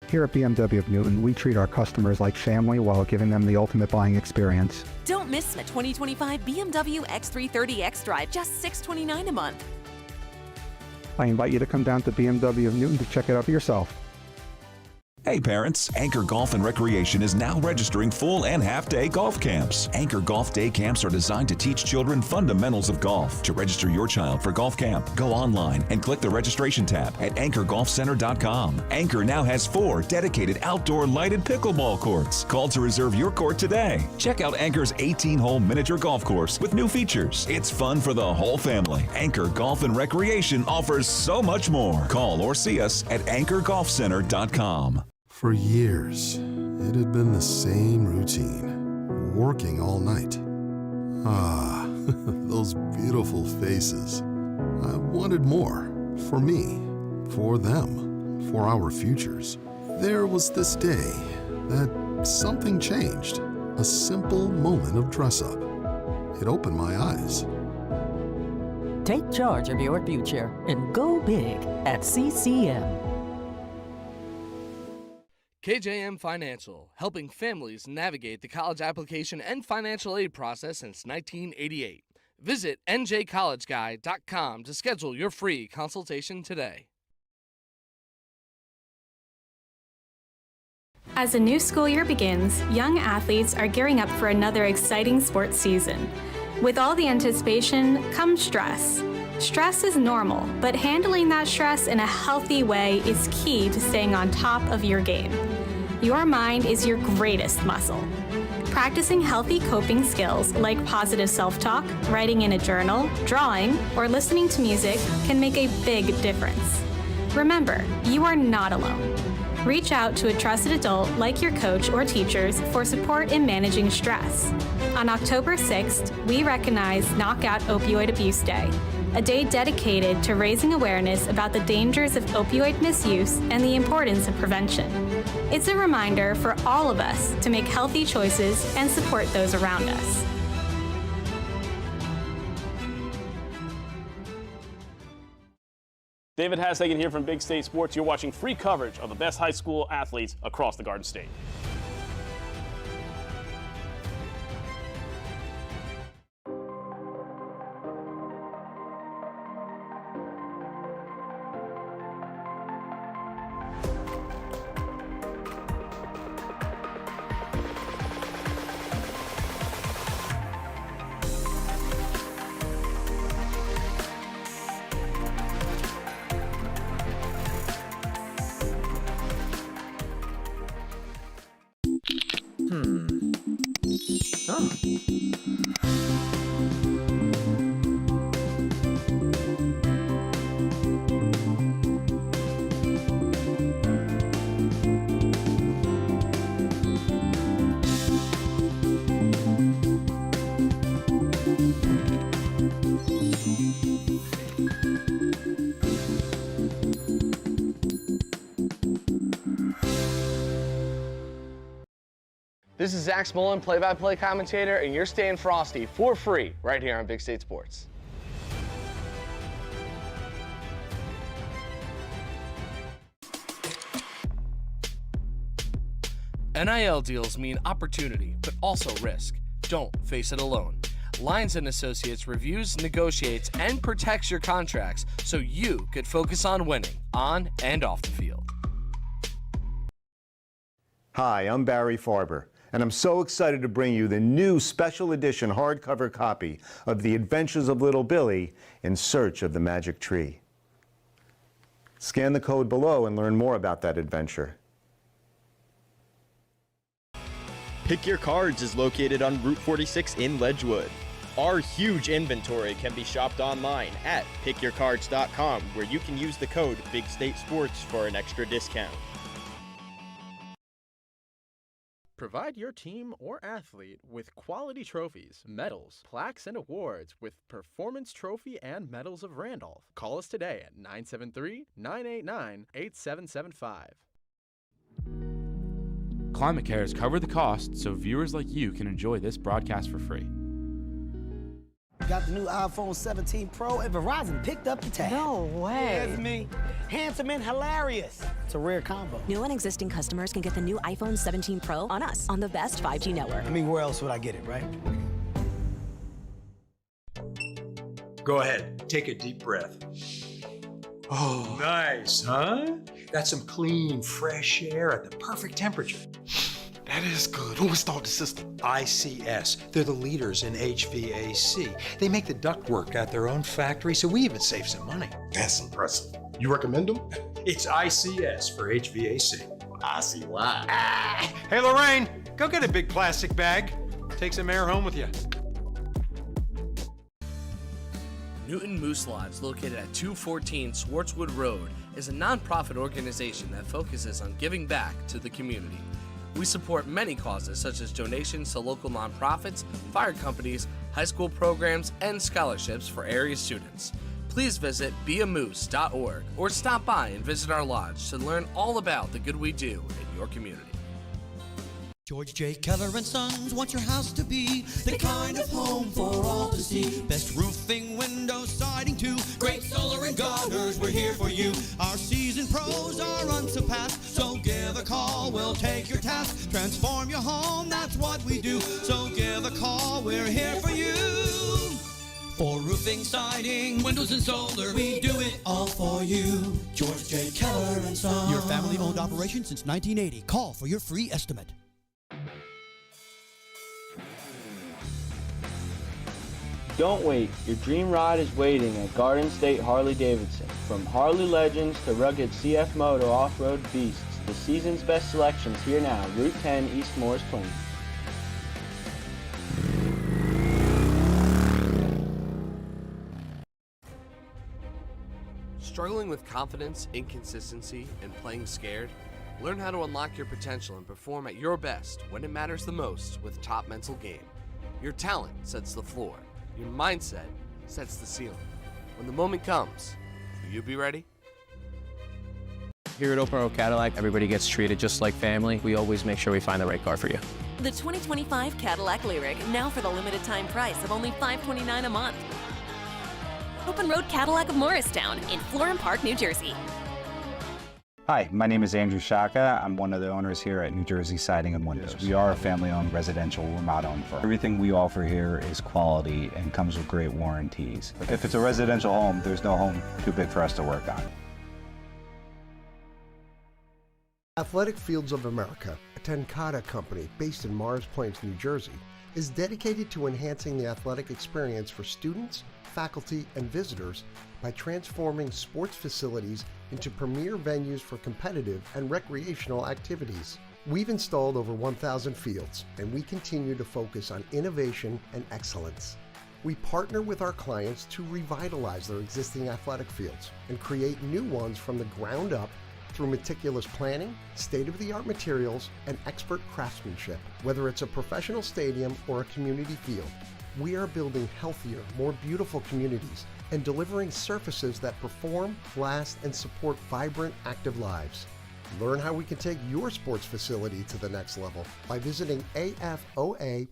Here at BMW of Newton, we treat our customers like family while giving them the ultimate buying experience. Don't miss the 2025 BMW X330 X-Drive, just $629 a month. I invite you to come down to BMW of Newton to check it out for yourself. Hey parents, Anchor Golf and Recreation is now registering full and half-day golf camps. Anchor Golf Day Camps are designed to teach children fundamentals of golf. To register your child for golf camp, go online and click the registration tab at anchorgolfcenter.com. Anchor now has 4 dedicated outdoor lighted pickleball courts. Call to reserve your court today. Check out Anchor's 18-hole miniature golf course with new features. It's fun for the whole family. Anchor Golf and Recreation offers so much more. Call or see us at anchorgolfcenter.com. For years, it had been the same routine, working all night. Ah, those beautiful faces. I wanted more, for me, for them, for our futures. There was this day that something changed, a simple moment of dress-up. It opened my eyes. Take charge of your future and go big at CCM. KJM Financial, helping families navigate the college application and financial aid process since 1988. Visit njcollegeguy.com to schedule your free consultation today. As a new school year begins, young athletes are gearing up for another exciting sports season. With all the anticipation comes stress. Stress is normal, but handling that stress in a healthy way is key to staying on top of your game. Your mind is your greatest muscle. Practicing healthy coping skills like positive self-talk, writing in a journal, drawing, or listening to music can make a big difference. Remember, you are not alone. Reach out to a trusted adult like your coach or teachers for support in managing stress. On October 6th, we recognize Knockout Opioid Abuse Day, a day dedicated to raising awareness about the dangers of opioid misuse and the importance of prevention. It's a reminder for all of us to make healthy choices and support those around us. David Hassagen here from Big State Sports. You're watching free coverage of the best high school athletes across the Garden State. This is Zach Smolin, play-by-play commentator, and you're staying frosty for free right here on Big State Sports. NIL deals mean opportunity, but also risk. Don't face it alone. Lyons & Associates reviews, negotiates, and protects your contracts so you could focus on winning on and off the field. Hi, I'm Barry Farber, and I'm so excited to bring you the new special edition hardcover copy of The Adventures of Little Billy in Search of the Magic Tree. Scan the code below and learn more about that adventure. Pick Your Cards is located on Route 46 in Ledgewood. Our huge inventory can be shopped online at pickyourcards.com, where you can use the code BigStateSports for an extra discount. Provide your team or athlete with quality trophies, medals, plaques, and awards with Performance Trophy and Medals of Randolph. Call us today at 973-989-8775. Climate Cares cover the cost so viewers like you can enjoy this broadcast for free. Got the new iPhone 17 Pro and Verizon picked up the tab. No way. That's me. Handsome and hilarious. It's a rare combo. New and existing customers can get the new iPhone 17 Pro on us, on the best 5G network. I mean, where else would I get it, right? Go ahead, take a deep breath. Oh, nice, huh? That's some clean, fresh air at the perfect temperature. That is good. Who installed the system? ICS. They're the leaders in HVAC. They make the ductwork at their own factory, so we even save some money. That's impressive. You recommend them? It's ICS for HVAC. I see why. Hey, Lorraine, go get a big plastic bag. Take some air home with you. Newton Moose Lives, located at 214 Swartzwood Road, is a nonprofit organization that focuses on giving back to the community. We support many causes such as donations to local nonprofits, fire companies, high school programs, and scholarships for area students. Please visit beamoose.org or stop by and visit our lodge to learn all about the good we do in your community. George J. Keller and Sons want your house to be the kind of home for all to see. Best roofing, windows, siding too. Great solar and gutters, we're here for you. Our seasoned pros are unsurpassed, so give a call, we'll take your task. Transform your home, that's what we do. So give a call, we're here for you. For roofing, siding, windows and solar, we do it all for you. George J. Keller and Sons. Your family-owned operation since 1980. Call for your free estimate. Don't wait, your dream ride is waiting at Garden State Harley-Davidson. From Harley Legends to rugged CF Moto off-road beasts, the season's best selections here now, Route 10 East Morris Plains. Struggling with confidence, inconsistency, and playing scared? Learn how to unlock your potential and perform at your best when it matters the most with Top Mental Game. Your talent sets the floor. Your mindset sets the ceiling. When the moment comes, will you be ready? Here at Open Road Cadillac, everybody gets treated just like family. We always make sure we find the right car for you. The 2025 Cadillac Lyriq, now for the limited time price of only $529 a month. Open Road Cadillac of Morristown in Florham Park, New Jersey. Hi, my name is Andrew Shaka. I'm one of the owners here at New Jersey Siding and Windows. We are a family-owned residential remodel firm. Everything we offer here is quality and comes with great warranties. If it's a residential home, there's no home too big for us to work on. Athletic Fields of America, a Tenkata company based in Morris Plains, New Jersey, is dedicated to enhancing the athletic experience for students, faculty, and visitors by transforming sports facilities into premier venues for competitive and recreational activities. We've installed over 1,000 fields, and we continue to focus on innovation and excellence. We partner with our clients to revitalize their existing athletic fields and create new ones from the ground up through meticulous planning, state-of-the-art materials, and expert craftsmanship. Whether it's a professional stadium or a community field, we are building healthier, more beautiful communities and delivering surfaces that perform, last, and support vibrant, active lives. Learn how we can take your sports facility to the next level by visiting afoa.us.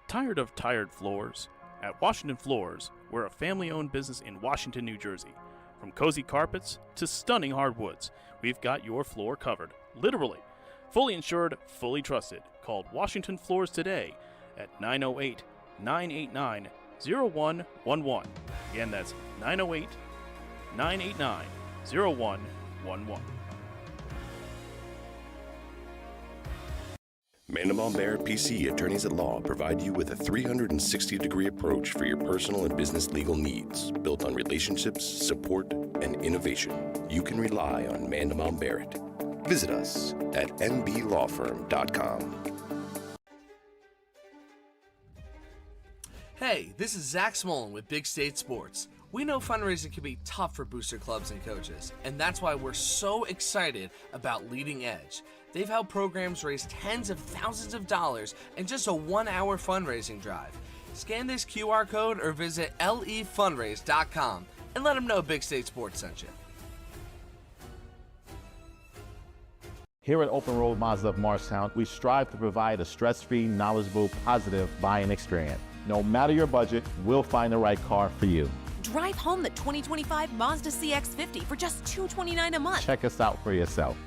Tired of tired floors? At Washington Floors, we're a family-owned business in Washington, New Jersey. From cozy carpets to stunning hardwoods, we've got your floor covered, literally. Fully insured, fully trusted. Call Washington Floors today at 908-989-0111. Again, that's 908-989-0111. Mandelbaum Barrett PC Attorneys at Law provide you with a 360-degree approach for your personal and business legal needs, built on relationships, support, and innovation. You can rely on Mandelbaum Barrett. Visit us at mblawfirm.com. Hey, this is Zach Smolin with Big State Sports. We know fundraising can be tough for booster clubs and coaches, and that's why we're so excited about Leading Edge. They've helped programs raise tens of thousands of dollars in just a 1-hour fundraising drive. Scan this QR code or visit lefundraise.com and let them know Big State Sports sent you. Here at Open Road Mazda of Morristown, we strive to provide a stress-free, knowledgeable, positive buying experience. No matter your budget, we'll find the right car for you. Drive home the 2025 Mazda CX-50 for just $229 a month. Check us out for yourself.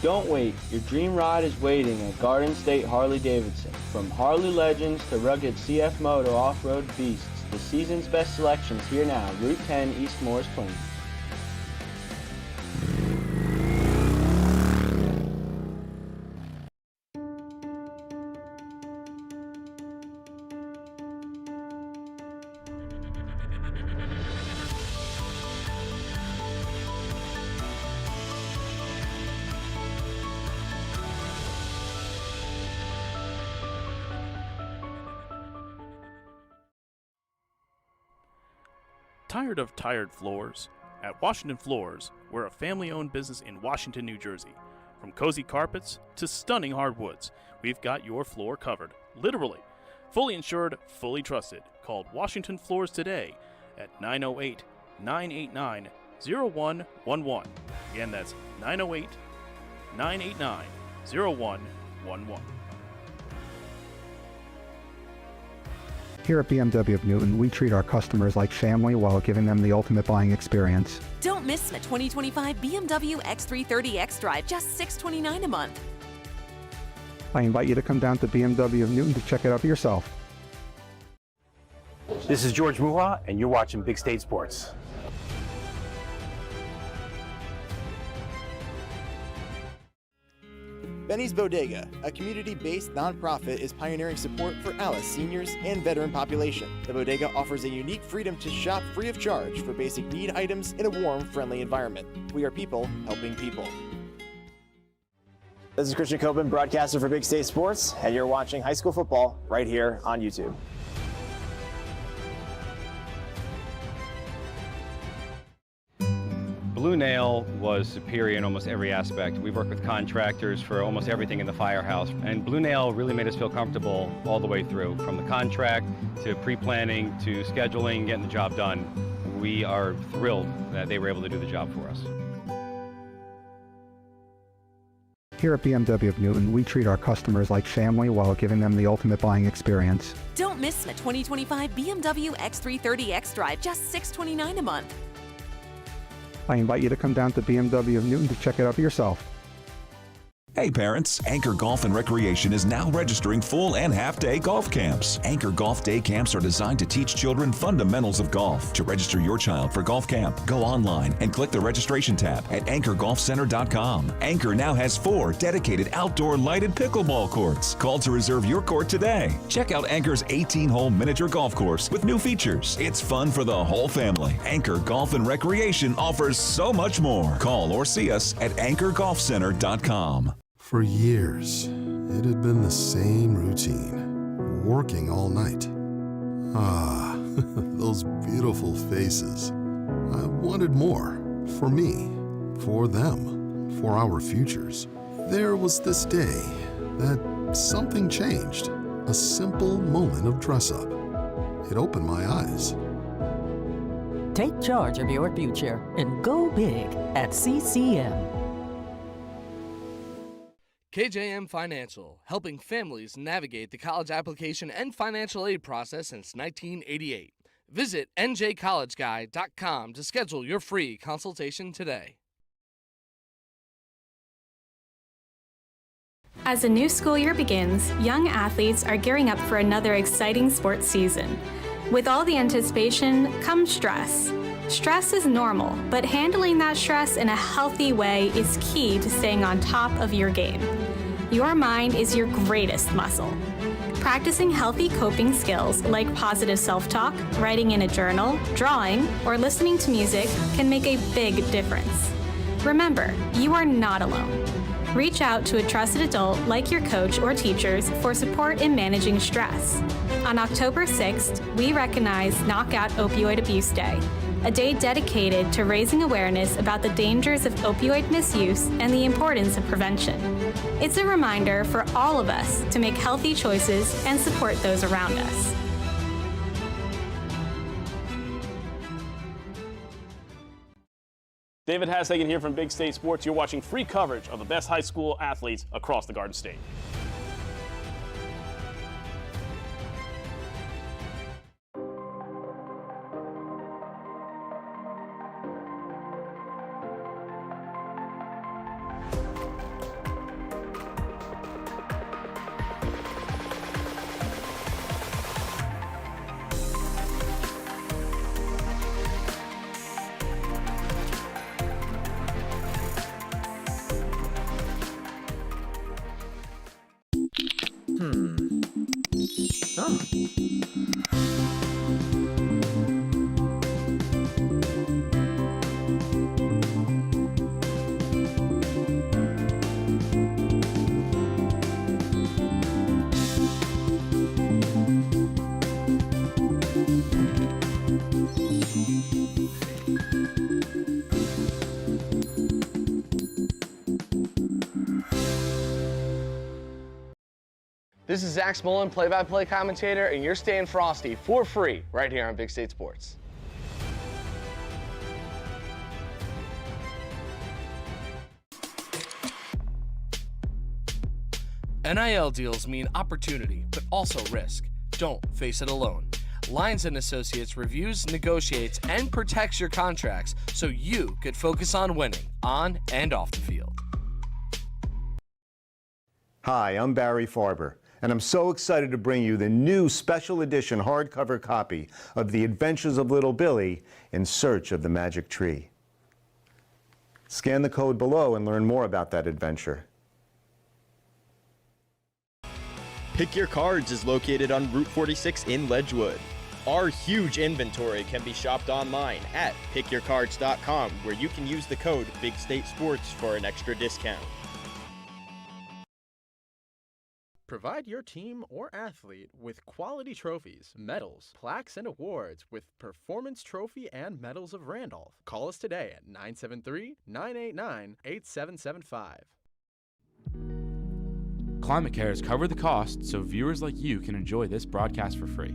Don't wait, your dream ride is waiting at Garden State Harley-Davidson. From Harley Legends to rugged CF Moto off-road beasts, the season's best selections here now, Route 10 East Morris Plains. Tired of tired floors? At Washington Floors, we're a family-owned business in Washington, New Jersey. From cozy carpets to stunning hardwoods, we've got your floor covered, literally. Fully insured, fully trusted. Call Washington Floors today at 908-989-0111. Again, that's 908-989-0111. Here at BMW of Newton, we treat our customers like family while giving them the ultimate buying experience. Don't miss the 2025 BMW X330 X-Drive, just $629 a month. I invite you to come down to BMW of Newton to check it out for yourself. This is George Muha, and you're watching Big State Sports. Benny's Bodega, a community-based nonprofit, is pioneering support for Alice seniors and veteran population. The bodega offers a unique freedom to shop free of charge for basic need items in a warm, friendly environment. We are people helping people. This is Christian Copeland, broadcaster for Big State Sports, and you're watching high school football right here on YouTube. Blue Nail was superior in almost every aspect. We've worked with contractors for almost everything in the firehouse, and Blue Nail really made us feel comfortable all the way through, from the contract to pre-planning to scheduling, getting the job done. We are thrilled that they were able to do the job for us. Here at BMW of Newton, we treat our customers like family while giving them the ultimate buying experience. Don't miss the 2025 BMW X330 X-Drive, just $629 a month. I invite you to come down to BMW of Newton to check it out for yourself. Hey parents, Anchor Golf and Recreation is now registering full and half-day golf camps. Anchor Golf Day Camps are designed to teach children fundamentals of golf. To register your child for golf camp, go online and click the registration tab at anchorgolfcenter.com. Anchor now has 4 dedicated outdoor lighted pickleball courts. Call to reserve your court today. Check out Anchor's 18-hole miniature golf course with new features. It's fun for the whole family. Anchor Golf and Recreation offers so much more. Call or see us at anchorgolfcenter.com. For years, it had been the same routine, working all night. Ah, those beautiful faces. I wanted more. For me, for them, for our futures. There was this day that something changed. A simple moment of dress-up. It opened my eyes. Take charge of your future and go big at CCM. KJM Financial, helping families navigate the college application and financial aid process since 1988. Visit njcollegeguy.com to schedule your free consultation today. As a new school year begins, young athletes are gearing up for another exciting sports season. With all the anticipation comes stress. Stress is normal, but handling that stress in a healthy way is key to staying on top of your game. Your mind is your greatest muscle. Practicing healthy coping skills like positive self-talk, writing in a journal, drawing, or listening to music can make a big difference. Remember, you are not alone. Reach out to a trusted adult like your coach or teachers for support in managing stress. On October 6th, we recognize Knockout Opioid Abuse Day, a day dedicated to raising awareness about the dangers of opioid misuse and the importance of prevention. It's a reminder for all of us to make healthy choices and support those around us. David Hassagen here from Big State Sports. You're watching free coverage of the best high school athletes across the Garden State. This is Zach Smolin, play-by-play commentator, and you're staying frosty for free right here on Big State Sports. NIL deals mean opportunity, but also risk. Don't face it alone. Lyons & Associates reviews, negotiates, and protects your contracts so you could focus on winning on and off the field. Hi, I'm Barry Farber, and I'm so excited to bring you the new special edition hardcover copy of The Adventures of Little Billy in Search of the Magic Tree. Scan the code below and learn more about that adventure. Pick Your Cards is located on Route 46 in Ledgewood. Our huge inventory can be shopped online at pickyourcards.com, where you can use the code BigStateSports for an extra discount. Provide your team or athlete with quality trophies, medals, plaques, and awards with Performance Trophy and Medals of Randolph. Call us today at 973-989-8775. Climate Care has covered the cost so viewers like you can enjoy this broadcast for free.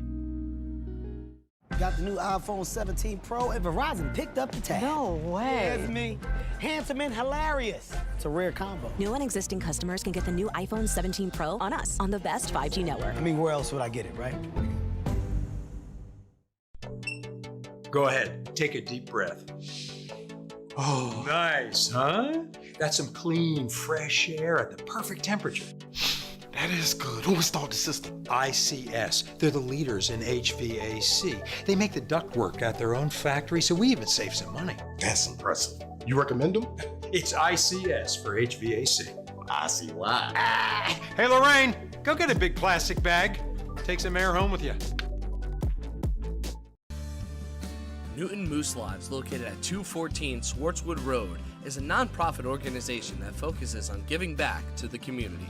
Got the new iPhone 17 Pro and Verizon picked up the tab. No way. Yeah, that's me. Handsome and hilarious. It's a rare combo. New and existing customers can get the new iPhone 17 Pro on us on the best 5G network. I mean, where else would I get it, right? Go ahead, take a deep breath. Oh, nice, huh? That's some clean, fresh air at the perfect temperature. That is good. Who installed the system? ICS. They're the leaders in HVAC. They make the ductwork at their own factory, so we even save some money. That's impressive. You recommend them? It's ICS for HVAC. I see why. Hey, Lorraine, go get a big plastic bag. Take some air home with you. Newton Moose Lives, located at 214 Swartzwood Road, is a nonprofit organization that focuses on giving back to the community.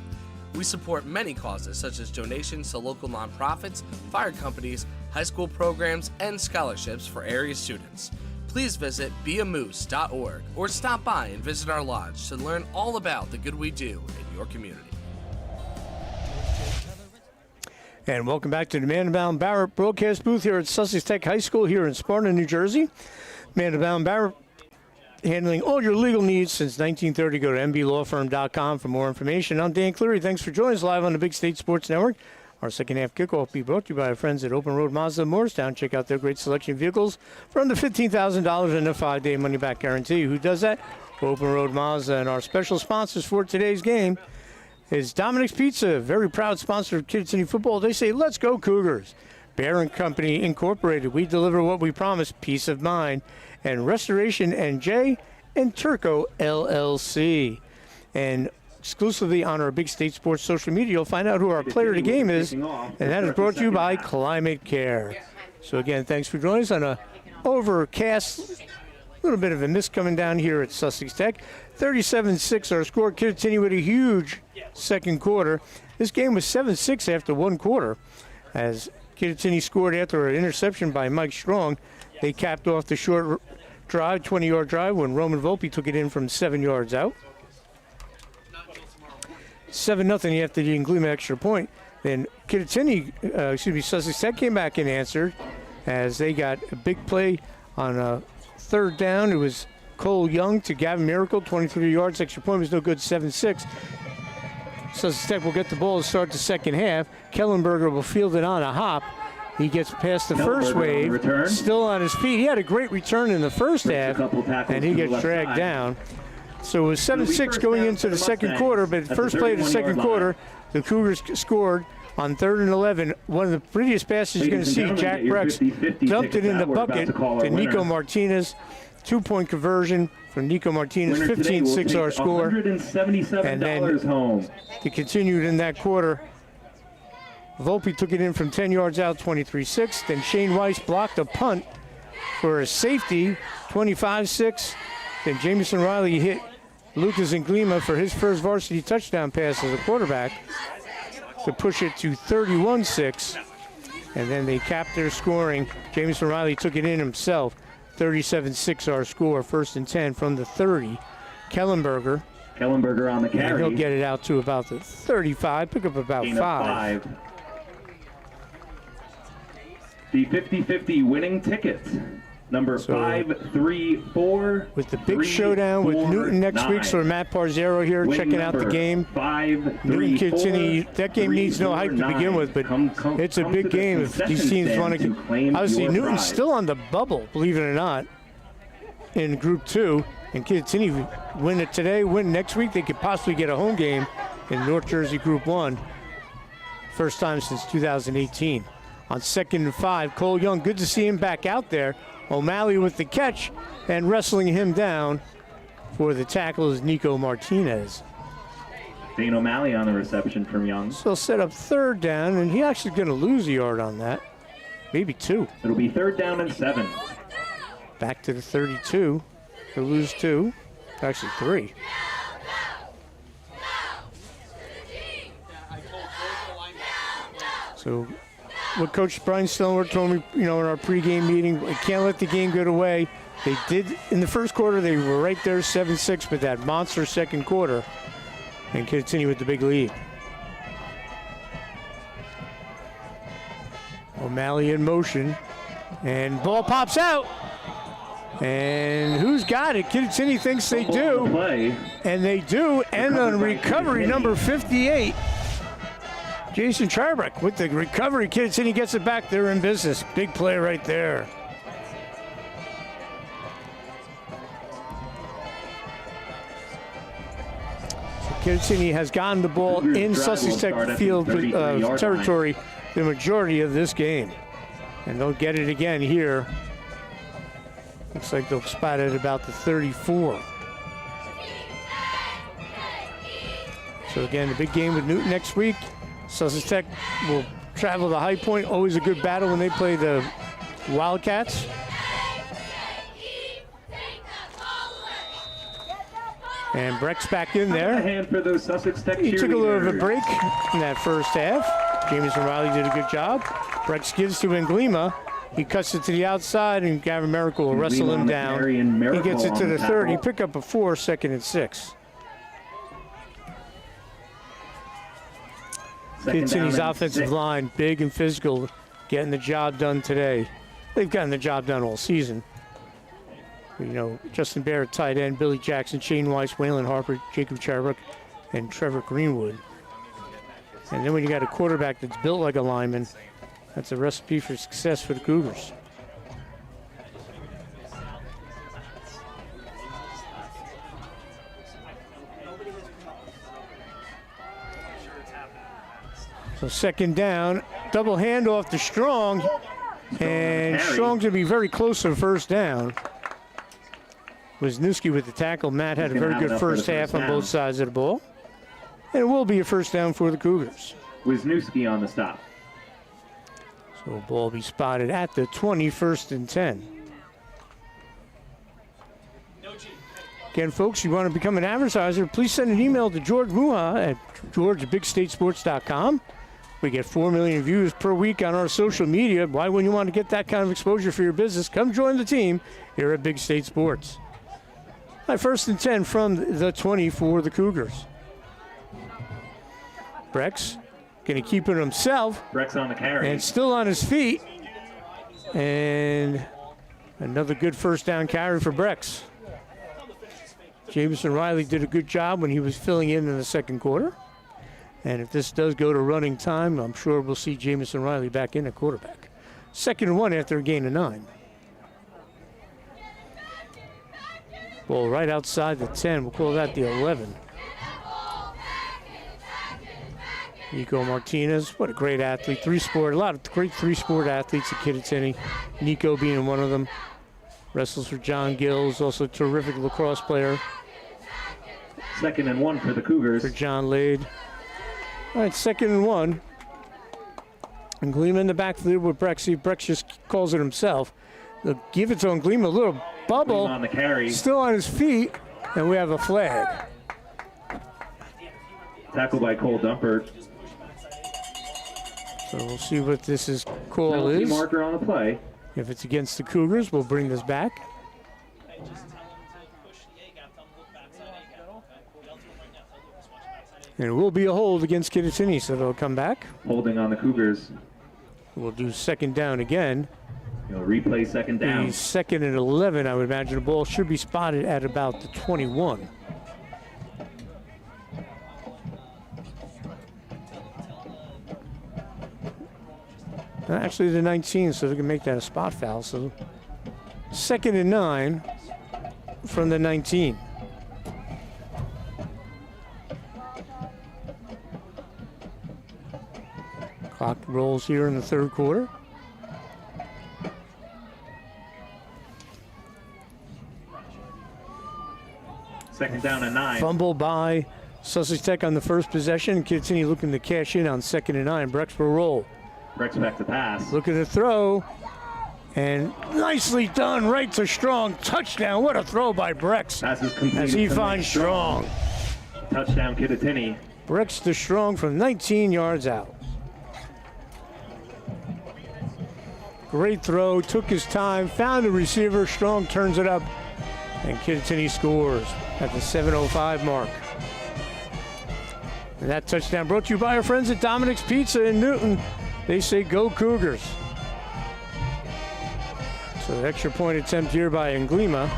We support many causes such as donations to local nonprofits, fire companies, high school programs, and scholarships for area students. Please visit beamoose.org or stop by and visit our lodge to learn all about the good we do in your community. And welcome back to the Mandelbaum Barrett broadcast booth here at Sussex Tech High School here in Sparta, New Jersey. Mandelbaum Barrett handling all your legal needs since 1930. Go to mblawfirm.com for more information. I'm Dan Cleary. Thanks for joining us live on the Big State Sports Network. Our second half kickoff will be brought to you by our friends at Open Road Mazda of Morristown. Check out their great selection of vehicles for under $15,000 and a 5-day money-back guarantee. Who does that? Open Road Mazda. And our special sponsors for today's game is Dominic's Pizza, very proud sponsor of Kittatinny football. They say, let's go Cougars. Bear & Company Incorporated, we deliver what we promise, peace of mind. And Restoration NJ and Turco LLC. And exclusively on our Big State Sports social media, you'll find out who our player of the game is, and that is brought to you by Climate Care. So again, thanks for joining us on a overcast, little bit of a mist coming down here at Sussex Tech. 37-6 our score. Kittatinny with a huge second quarter. This game was 7-6 after one quarter, as Kittatinny scored after an interception by Mike Strong. They capped off the short drive, 20-yard drive, when Roman Volpe took it in from 7 yards out. 7-0 after the Glima extra point. Then Sussex Tech came back and answered, as they got a big play on a third down. It was Cole Young to Gavin Miracle, 23 yards. Extra point was no good, 7-6. Sussex Tech will get the ball to start the second half. Kellenberger will field it on a hop. He gets past the first wave, still on his feet. He had a great return in the first half, and he gets dragged down. So it was 7-6 going into the second quarter, but first play of the second quarter, the Cougars scored on 3rd and 11. One of the prettiest passes you're going to see, Jack Brex dumped it in the bucket to Nico Martinez. 2-point conversion from Nico Martinez, 15-6 our score. And then it continued in that quarter. Volpe took it in from 10 yards out, 23-6. Then Shane Weiss blocked a punt for a safety, 25-6. Then Jamison Riley hit Lucas Nglima for his first varsity touchdown pass as a quarterback to push it to 31-6. And then they capped their scoring. Jamison Riley took it in himself 37-6 our score. 1st and 10 from the 30. Kellenberger. Kellenberger on the carry. And he'll get it out to about the 35, pick up about Gain of 5. 5. The 50-50 winning ticket. Number 534. With the big showdown with Newton next week. So Matt Parzero here checking out the game. Newton Kittatinny, that game needs no hype to begin with, but it's a big game if these teams want to. Obviously, Newton's still on the bubble, believe it or not, in Group 2. And Kittatinny win it today, win next week, they could possibly get a home game in North Jersey Group 1. First time since 2018. On 2nd and 5, Cole Young, good to see him back out there. O'Malley with the catch and wrestling him down for the tackle is Nico Martinez. Dane O'Malley on the reception from Young. So set up 3rd down, and he actually going to lose a yard on that. Maybe 2. It'll be 3rd down and 7. Back to the 32. He'll lose 2. Actually 3. So what Coach Brian Stellenberg told me, in our pregame meeting, we can't let the game get away. They did in the first quarter. They were right there, 7-6, but that monster second quarter, and continue with the big lead. O'Malley in motion, and ball pops out. And who's got it? Kittatinny thinks they do, and they do. And on recovery, number 58. Jason Charbrick with the recovery. Kittatinny gets it back. They're in business. Big play right there. So Kittatinny has gotten the ball in Sussex Tech field territory the majority of this game. And they'll get it again here. Looks like they'll spot it about the 34. So again, the big game with Newton next week. Sussex Tech will travel to High Point. Always a good battle when they play the Wildcats. And Breck's back in there. Hand for those Sussex Tech he took a little bit of a break in that first half. Jamison Riley did a good job. Breck gives to Englima. He cuts it to the outside, and Gavin Miracle will wrestle him down. He gets it to the 30. Pick up a 4, 2nd and 6. Kittatinny's offensive line, big and physical, getting the job done today. They've gotten the job done all season. Justin Barrett, tight end, Billy Jackson, Shane Weiss, Waylon Harper, Jacob Charbrick, and Trevor Greenwood. And then when you got a quarterback that's built like a lineman, that's a recipe for success for the Cougars. So 2nd down, double handoff to Strong, and Strong's going to be very close to 1st down. Wisniewski with the tackle. Matt had a very good first half on both sides of the ball. And it will be a 1st down for the Cougars. Wisniewski on the stop. So ball will be spotted at the 20, 1st and 10. Again, folks, you want to become an advertiser, please send an email to George Muha at george@bigstatesports.com. We get 4 million views per week on our social media. Why wouldn't you want to get that kind of exposure for your business? Come join the team here at Big State Sports. All right, 1st and 10 from the 20 for the Cougars. Breck's going to keep it himself. Breck's on the carry. And still on his feet. And another good 1st down carry for Breck's. Jamison Riley did a good job when he was filling in the 2nd quarter. And if this does go to running time, I'm sure we'll see Jamison Riley back in at quarterback. 2nd and 1 after a gain of 9. Ball right outside the 10. We'll call that the 11. Nico Martinez, what a great athlete. A lot of great 3-sport athletes at Kittatinny. Nico being one of them. Wrestles for John Gills, also a terrific lacrosse player. 2nd and 1 for the Cougars. For John Lade. All right, 2nd and 1. And Glima in the backfield with Breck. See, Breck just calls it himself. They'll give it to Glima, a little bubble. On the carry. Still on his feet, and we have a flag. Tackled by Cole Dumpert. So we'll see what this call Penalty is. marker on the play. If it's against the Cougars, we'll bring this back. And it will be a hold against Kittatinny, so they'll come back. Holding on the Cougars. We'll do second down again. You'll replay second down. The 2nd and 11, I would imagine the ball should be spotted at about the 21. Actually, the 19, so they can make that a spot foul. So 2nd and 9 from the 19. Clock rolls here in the 3rd quarter. Second down and 9. Fumble by Sussex Tech on the first possession. Kittatinny looking to cash in on 2nd and 9. Brex will roll. Brex back to pass. Looking to throw. And nicely done, right to Strong. Touchdown. What a throw by Brex. As he finds Strong. Touchdown, Kittatinny. Brex to Strong from 19 yards out. Great throw, took his time, found a receiver. Strong turns it up, and Kittatinny scores at the 7:05 mark. And that touchdown brought to you by our friends at Dominic's Pizza in Newton. They say go Cougars. So the extra point attempt here by Anglima.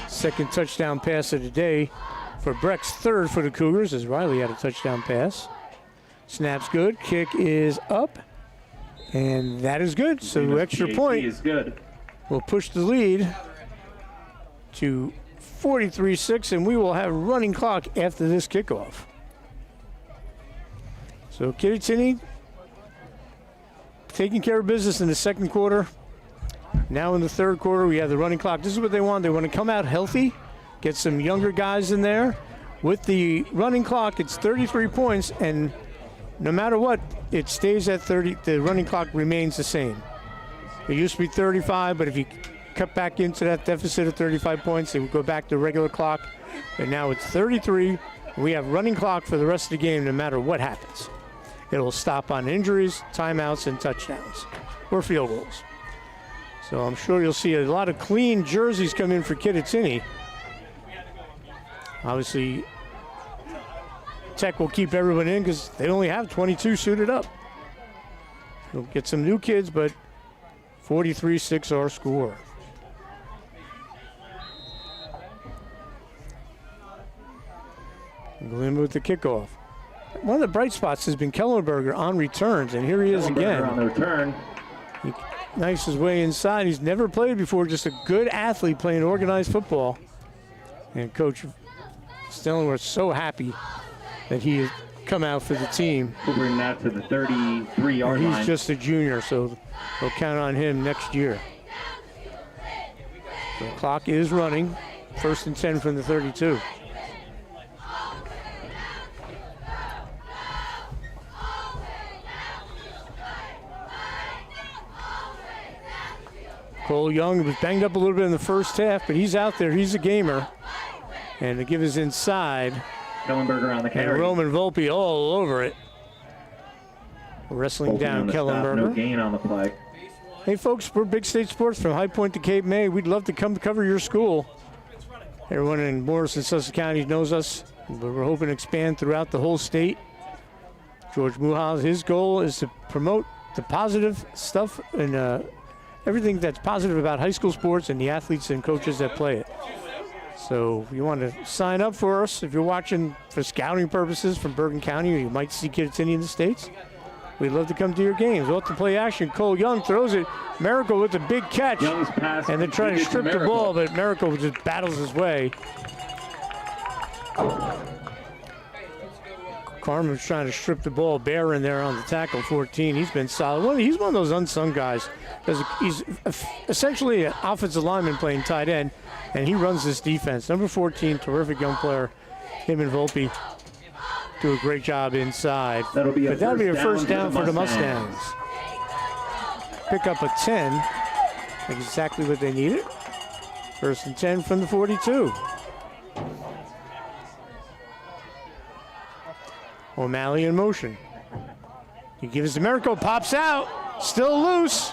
Second touchdown pass of the day for Brex, 3rd for the Cougars, as Riley had a touchdown pass. Snap's good, kick is up, and that is good. So extra point is good. Will push the lead to 43-6, and we will have running clock after this kickoff. So Kittatinny taking care of business in the 2nd quarter. Now in the 3rd quarter, we have the running clock. This is what they want. They want to come out healthy, get some younger guys in there. With the running clock, it's 33 points, and no matter what, it stays at 30. The running clock remains the same. It used to be 35, but if you cut back into that deficit of 35 points, it would go back to regular clock. And now it's 33. We have running clock for the rest of the game no matter what happens. It will stop on injuries, timeouts, and touchdowns, or field goals. So I'm sure you'll see a lot of clean jerseys come in for Kittatinny. Obviously, Tech will keep everyone in because they only have 22 suited up. They'll get some new kids, but 43-6 our score. Glenn with the kickoff. One of the bright spots has been Kellenberger on returns, and here he is again. On the return. He knifes his way inside. He's never played before, just a good athlete playing organized football. And Coach Stellenworth's so happy that he has come out for the team. We'll bring that to the 33-yard line. He's just a junior, so they'll count on him next year. The clock is running. 1st and 10 from the 32. Cole Young was banged up a little bit in the first half, but he's out there. He's a gamer. And to give his inside. Kellenberger on the carry. And Roman Volpe all over it. Wrestling Volpe down Kellenberger. No gain on the play. Hey, folks, we're Big State Sports from High Point to Cape May. We'd love to come cover your school. Everyone in Morris and Sussex County knows us, but we're hoping to expand throughout the whole state. George Muhal, his goal is to promote the positive stuff and everything that's positive about high school sports and the athletes and coaches that play it. So if you want to sign up for us, if you're watching for scouting purposes from Bergen County, or you might see Kittatinny in the States, we'd love to come to your games. We'll have to play action. Cole Young throws it. Miracle with a big catch. Young's pass. And they're trying to strip the ball, but Miracle just battles his way. Carmen's trying to strip the ball. Bear in there on the tackle, 14. He's been solid. He's one of those unsung guys. He's essentially an offensive lineman playing tight end, and he runs this defense. Number 14, terrific young player. Him and Volpe do a great job inside. That'll be a first down for the Mustangs. Pick up a 10. Exactly what they needed. 1st and 10 from the 42. O'Malley in motion. He gives the miracle, pops out, still loose.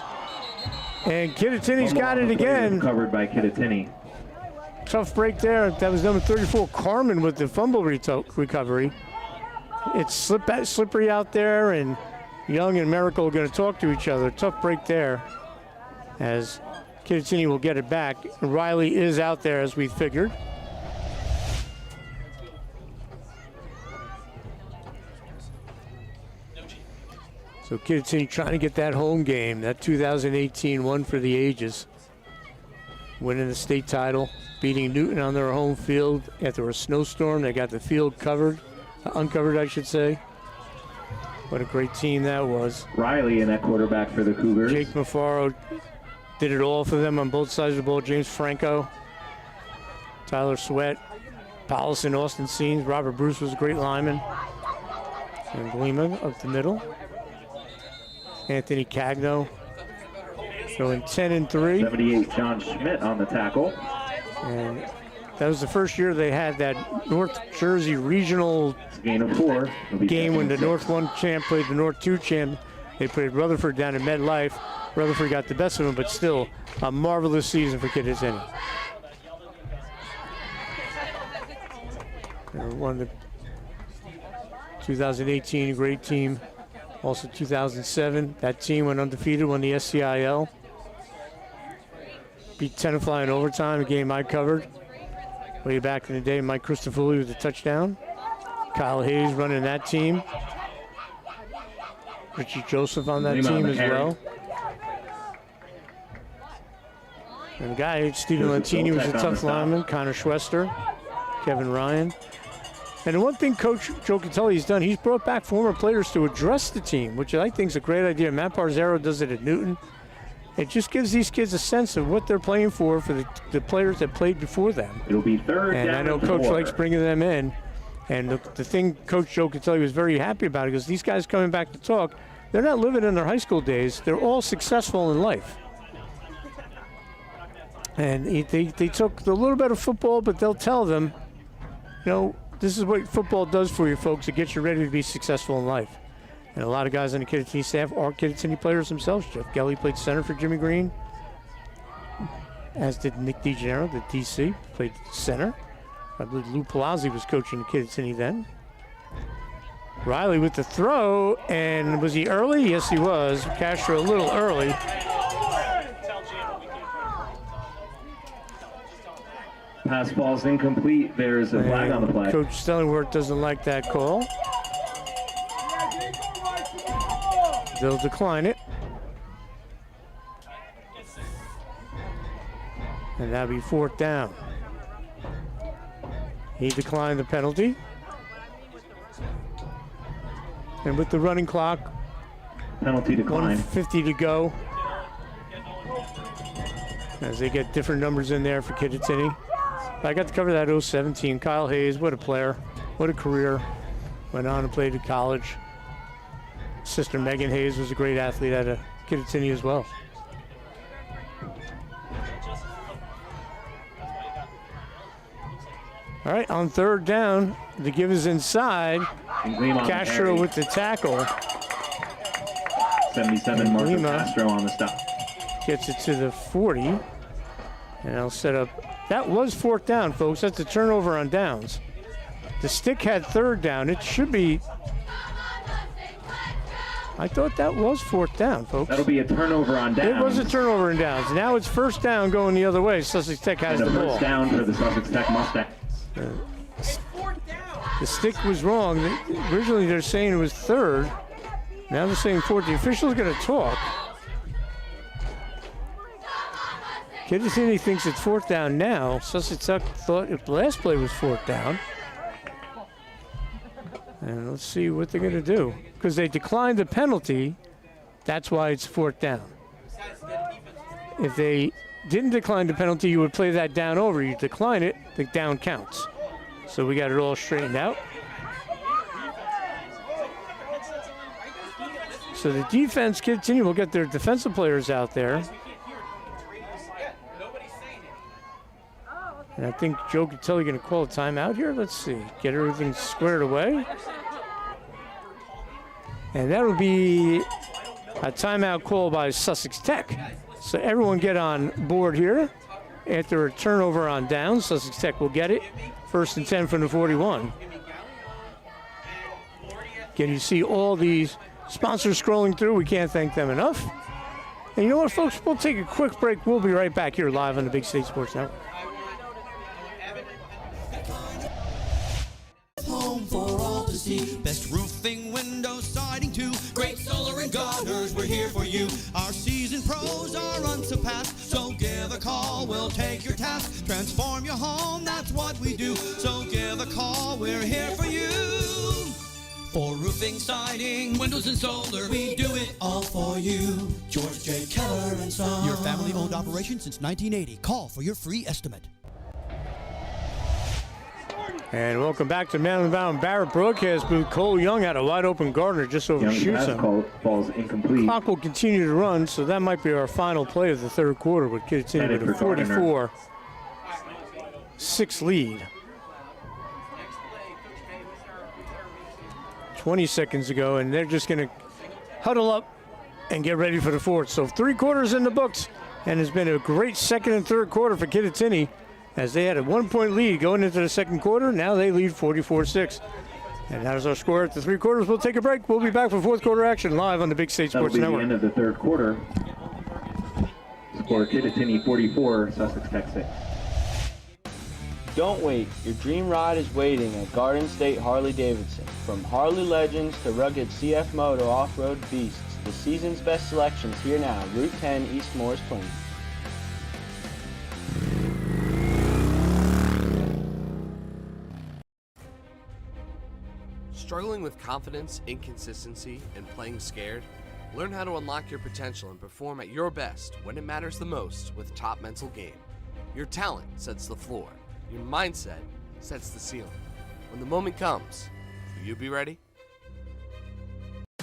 And Kittatinny's got it again. Covered by Kittatinny. Tough break there. That was number 34, Carmen, with the fumble recovery. It's slippery out there, and Young and Miracle are going to talk to each other. Tough break there, as Kittatinny will get it back. Riley is out there, as we figured. So Kittatinny trying to get that home game, that 2018 one for the ages. Winning the state title, beating Newton on their home field after a snowstorm. They got the field covered, uncovered, I should say. What a great team that was. Riley in that quarterback for the Cougars. Jake Mafaro did it all for them on both sides of the ball. James Franco, Tyler Sweat, Paulson, Austin Scenes. Robert Bruce was a great lineman. And Glima up the middle. Anthony Cagno going 10-3. 78, John Schmidt on the tackle. And that was the first year they had that North Jersey regional gain of 4 game when the North 1 champ played the North 2 champ. They played Rutherford down in MetLife. Rutherford got the best of them, but still a marvelous season for Kittatinny. Won the 2018 great team. Also 2007, that team went undefeated, won the SCIL. Beat Tenafly in overtime, a game I covered. Way back in the day, Mike Christofoli with a touchdown. Kyle Hayes running that team. Richie Joseph on that team as well. And the guy, Stephen Lantini, was a tough lineman. Connor Schwester, Kevin Ryan. And the one thing Coach Joe Catelli has done, he's brought back former players to address the team, which I think is a great idea. Matt Parzero does it at Newton. It just gives these kids a sense of what they're playing for the players that played before them. It'll be third and down I know and Coach 4. likes bringing them in. And the thing Coach Joe Catelli was very happy about, because these guys coming back to talk, they're not living in their high school days. They're all successful in life. And they took the little bit of football, but they'll tell them, you know, this is what football does for you folks. It gets you ready to be successful in life. And a lot of guys on the Kittatinny staff are Kittatinny players themselves. Jeff Gelly played center for Jimmy Green, as did Nick DeGennaro, the DC, played center. I believe Lou Palazzi was coaching Kittatinny then. Riley with the throw, and was he early? Yes, he was. Castro a little early. Pass ball's incomplete. There's a flag on the play. Coach Stellingworth doesn't like that call. They'll decline it. And that'll be 4th down. He declined the penalty. And with the running clock, penalty decline. 1:50 to go. As they get different numbers in there for Kittatinny. I got to cover that 017. Kyle Hayes, what a player, what a career. Went on and played at college. Sister Megan Hayes was a great athlete at Kittatinny as well. All right, on 3rd down, the give is inside. Castro with the tackle. 77, Marco Castro on the stop. Gets it to the 40. And I'll set up. That was 4th down, folks. That's a turnover on downs. The stick had 3rd down. It should be. I thought that was 4th down, folks. That'll be a turnover on downs. It was a turnover on downs. Now it's 1st down going the other way. Sussex Tech has the ball. 1st down for the Sussex Tech Mustangs. The stick was wrong. Originally they're saying it was 3rd. Now they're saying 4th. The official's going to talk. Kittatinny thinks it's 4th down now. Sussex Tech thought the last play was 4th down. And let's see what they're going to do. Because they declined the penalty, that's why it's 4th down. If they didn't decline the penalty, you would play that down over. You decline it, the down counts. So we got it all straightened out. So the defense, Kittatinny will get their defensive players out there. And I think Joe Catelli going to call a timeout here. Let's see. Get everything squared away. And that'll be a timeout call by Sussex Tech. So everyone get on board here. After a turnover on downs, Sussex Tech will get it. 1st and 10 from the 41. Again, you see all these sponsors scrolling through. We can't thank them enough. And you know what, folks? We'll take a quick break. We'll be right back here live on the Big State Sports Network. Home for all to see. Best roofing, windows, siding too. Great solar and gutters, we're here for you. Our seasoned pros are unsurpassed. So give a call, we'll take your task. Transform your home, that's what we do. So give a call, we're here for you. For roofing, siding, windows, and solar, we do it all for you. George J. Keller and Son. Your family-owned operation since 1980. Call for your free estimate. And welcome back to Man on the Mound Barrett broadcast booth. Cole Young had a wide open Gardner, just overshoots him. Falls incomplete. Clock will continue to run, so that might be our final play of the third quarter with Kittatinny with a 44-6 lead. 20 seconds ago, and they're just going to huddle up and get ready for the fourth. So 3 quarters in the books, and it's been a great second and third quarter for Kittatinny, as they had a 1-point lead going into the second quarter. Now they lead 44-6. And that is our score at the 3 quarters. We'll take a break. We'll be back for fourth quarter action live on the Big State Sports Network. That'll be the end of the third quarter. Score Kittatinny 44, Sussex Tech 6. Don't wait. Your dream ride is waiting at Garden State Harley-Davidson. From Harley legends to rugged CF Moto off-road beasts, the season's best selections here now. Route 10 East Morris Plains. Struggling with confidence, inconsistency, and playing scared? Learn how to unlock your potential and perform at your best when it matters the most with Top Mental Game. Your talent sets the floor. Your mindset sets the ceiling. When the moment comes, will you be ready?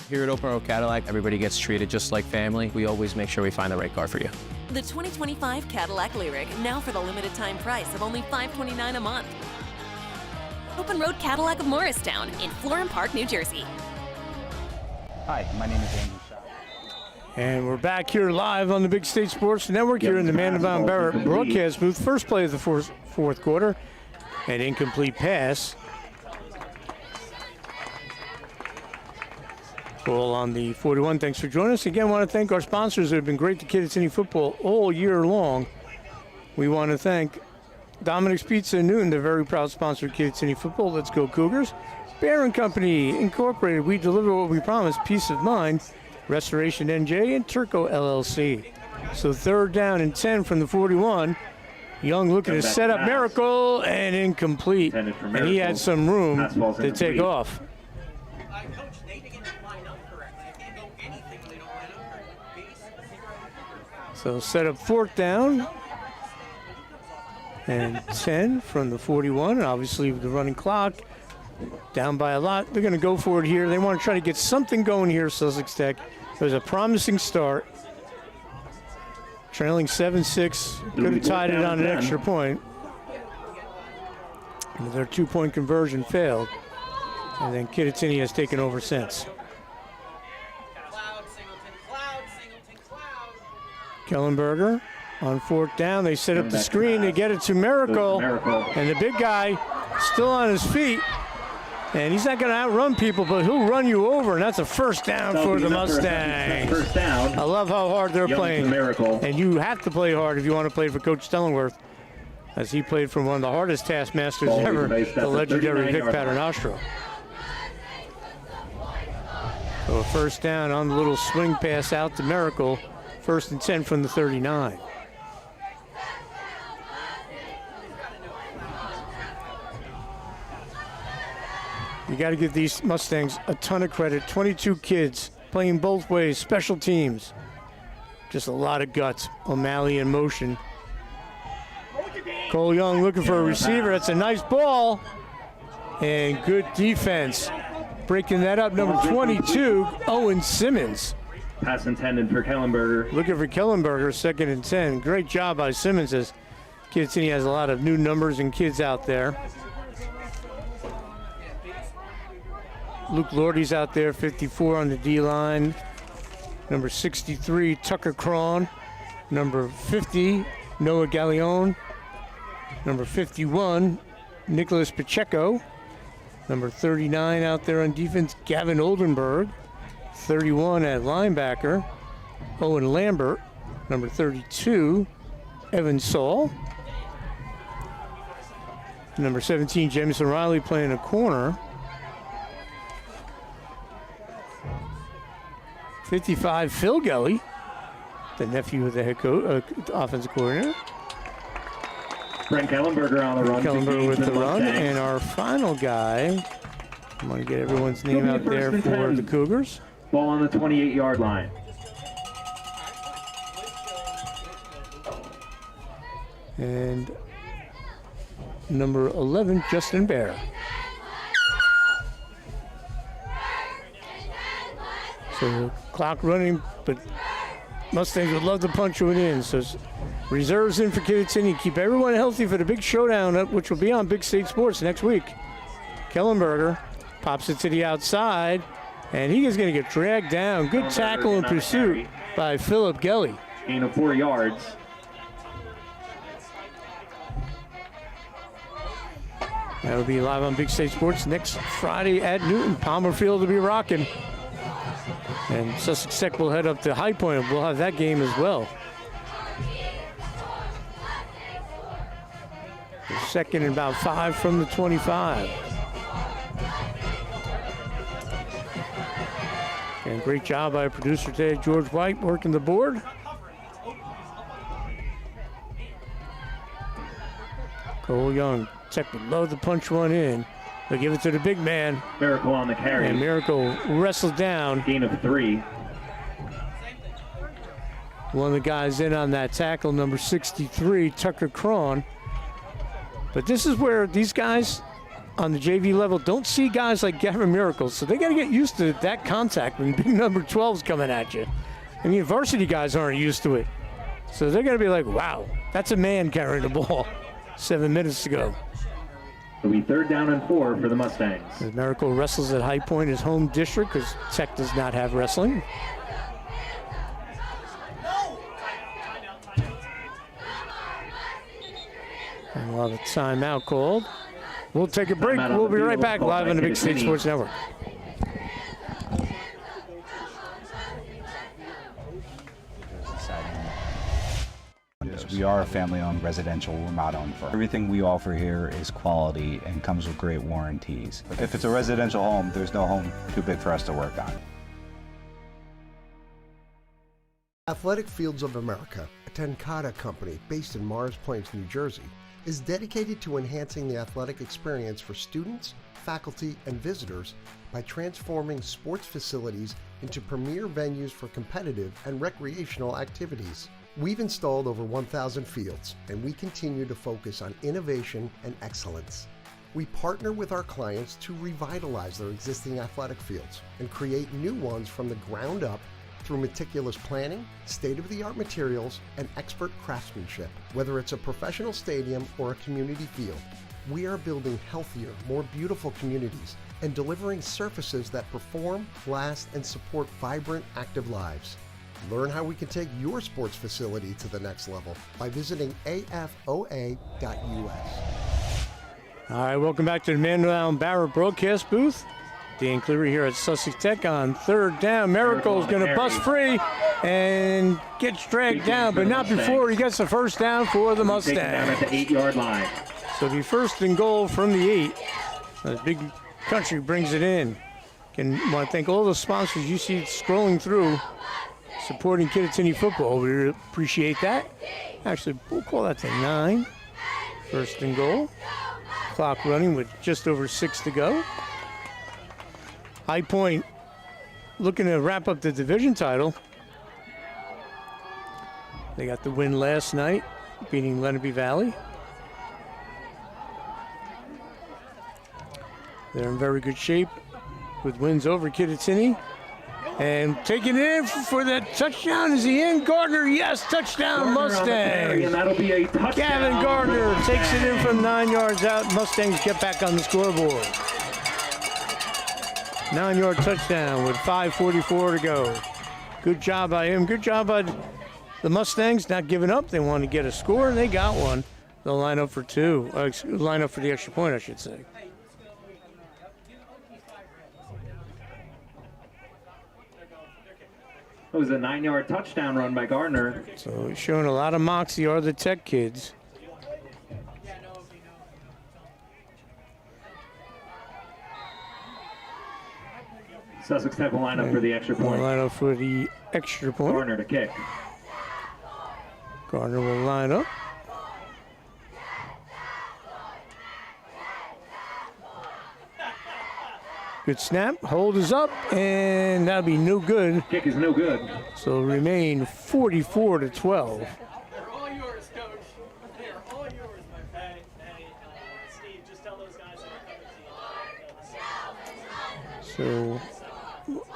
Here at Open Road Cadillac, everybody gets treated just like family. We always make sure we find the right car for you. The 2025 Cadillac Lyriq, now for the limited time price of only $529 a month. Open Road Cadillac of Morristown in Florham Park, New Jersey. Hi, my name is Andrew Shaw. And we're back here live on the Big State Sports Network here in the Man on the Mound Barrett broadcast booth. First play of the fourth quarter, an incomplete pass. Ball on the 41. Thanks for joining us. Again, I want to thank our sponsors that have been great to Kittatinny football all year long. We want to thank Dominic's Pizza in Newton, the very proud sponsor of Kittatinny football. Let's go Cougars. Bear & Company Incorporated. We deliver what we promise, peace of mind. Restoration NJ and Turco LLC. So 3rd down and 10 from the 41. Young looking to set up Miracle and incomplete. And he had some room to take off. So set up 4th down and 10 from the 41. And obviously with the running clock down by a lot, they're going to go for it here. They want to try to get something going here, Sussex Tech. It was a promising start. Trailing 7-6. Could have tied it on an extra point. And their 2-point conversion failed. And then Kittatinny has taken over since. Kellenberger on 4th down. They set up the screen. They get it to Miracle. And the big guy still on his feet. And he's not going to outrun people, but he'll run you over, and that's a 1st down for the Mustangs. First down. I love how hard they're playing. And you have to play hard if you want to play for Coach Stellingworth, as he played for one of the hardest taskmasters ever, the legendary Vic Paternostro. So a 1st down on the little swing pass out to Miracle. 1st and 10 from the 39. You got to give these Mustangs a ton of credit. 22 kids playing both ways, special teams. Just a lot of guts. O'Malley in motion. Cole Young looking for a receiver. That's a nice ball. And good defense. Breaking that up, number 22, Owen Simmons. Pass intended for Kellenberger. Looking for Kellenberger, 2nd and 10. Great job by Simmons, as Kittatinny has a lot of new numbers and kids out there. Luke Lordy's out there, 54 on the D-line. Number 63, Tucker Cron. Number 50, Noah Gallione. Number 51, Nicholas Pacheco. Number 39 out there on defense, Gavin Oldenburg. 31 at linebacker, Owen Lambert. Number 32, Evan Saul. Number 17, Jamison Riley playing a corner. 55, Phil Gelly, the nephew of the head coach, offensive coordinator. Brent Kellenberger on the run. Kellenberger with the run. And our final guy, I'm going to get everyone's name out there for the Cougars. Ball on the 28-yard line. And number 11, Justin Bear. So clock running, but Mustangs would love to punch one in. So reserves in for Kittatinny. Keep everyone healthy for the big showdown, which will be on Big State Sports next week. Kellenberger pops it to the outside, and he is going to get dragged down. Good tackle in pursuit by Philip Gelly. Gain of 4 yards. That'll be live on Big State Sports next Friday at Newton. Palmer Field will be rocking. And Sussex Tech will head up to High Point. We'll have that game as well. The second and about 5 from the 25. And great job by producer today, George White, working the board. Cole Young, Tech would love to punch one in. They'll give it to the big man. Miracle on the carry. And Miracle wrestled down. Gain of 3. One of the guys in on that tackle, number 63, Tucker Cron. But this is where these guys on the JV level don't see guys like Gavin Miracle, so they got to get used to that contact when big number 12's coming at you. I mean, varsity guys aren't used to it. So they're going to be like, wow, that's a man carrying the ball. 7 minutes to go. It'll be 3rd down and 4 for the Mustangs. As Miracle wrestles at High Point, his home district, because Tech does not have wrestling. And we'll have a timeout called. We'll take a break. We'll be right back live on the Big State Sports Network. We are a family-owned residential remodel firm. Everything we offer here is quality and comes with great warranties. If it's a residential home, there's no home too big for us to work on. Athletic Fields of America, a Tenkata company based in Morris Plains, New Jersey, is dedicated to enhancing the athletic experience for students, faculty, and visitors by transforming sports facilities into premier venues for competitive and recreational activities. We've installed over 1,000 fields, and we continue to focus on innovation and excellence. We partner with our clients to revitalize their existing athletic fields and create new ones from the ground up through meticulous planning, state-of-the-art materials, and expert craftsmanship. Whether it's a professional stadium or a community field, we are building healthier, more beautiful communities and delivering surfaces that perform, last, and support vibrant, active lives. Learn how we can take your sports facility to the next level by visiting afoa.us. All right, welcome back to the Manuel Barrett broadcast booth. Dan Cleary here at Sussex Tech on 3rd down. Miracle's going to bust free and gets dragged down, but not before he gets the 1st down for the Mustangs. Down at the 8-yard line. So it'll be 1st and goal from the 8. The big country brings it in. I want to thank all the sponsors you see scrolling through, supporting Kittatinny football. We appreciate that. Actually, we'll call that to 9. 1st and goal. Clock running with just over 6 to go. High Point looking to wrap up the division title. They got the win last night, beating Lenape Valley. They're in very good shape with wins over Kittatinny. And taking it in for that touchdown. Is he in? Gardner, yes, touchdown Mustangs. And that'll be a touchdown. Gavin Gardner takes it in from 9 yards out. Mustangs get back on the scoreboard. 9-yard touchdown with 5:44 to go. Good job by him. Good job by the Mustangs not giving up. They wanted to get a score, and they got one. They'll line up for two. Line up for the extra point, I should say. It was a 9-yard touchdown run by Gardner. So he's showing a lot of moxie, are the Tech kids. Sussex Tech will line up for the extra point. Line up for the extra point. Gardner to kick. Gardner will line up. Good snap. Hold is up, and that'll be no good. Kick is no good. So it'll remain 44-12. They're all yours, Coach. They're all yours, my friend. Hey, Steve, just tell those guys that are coming to you. So,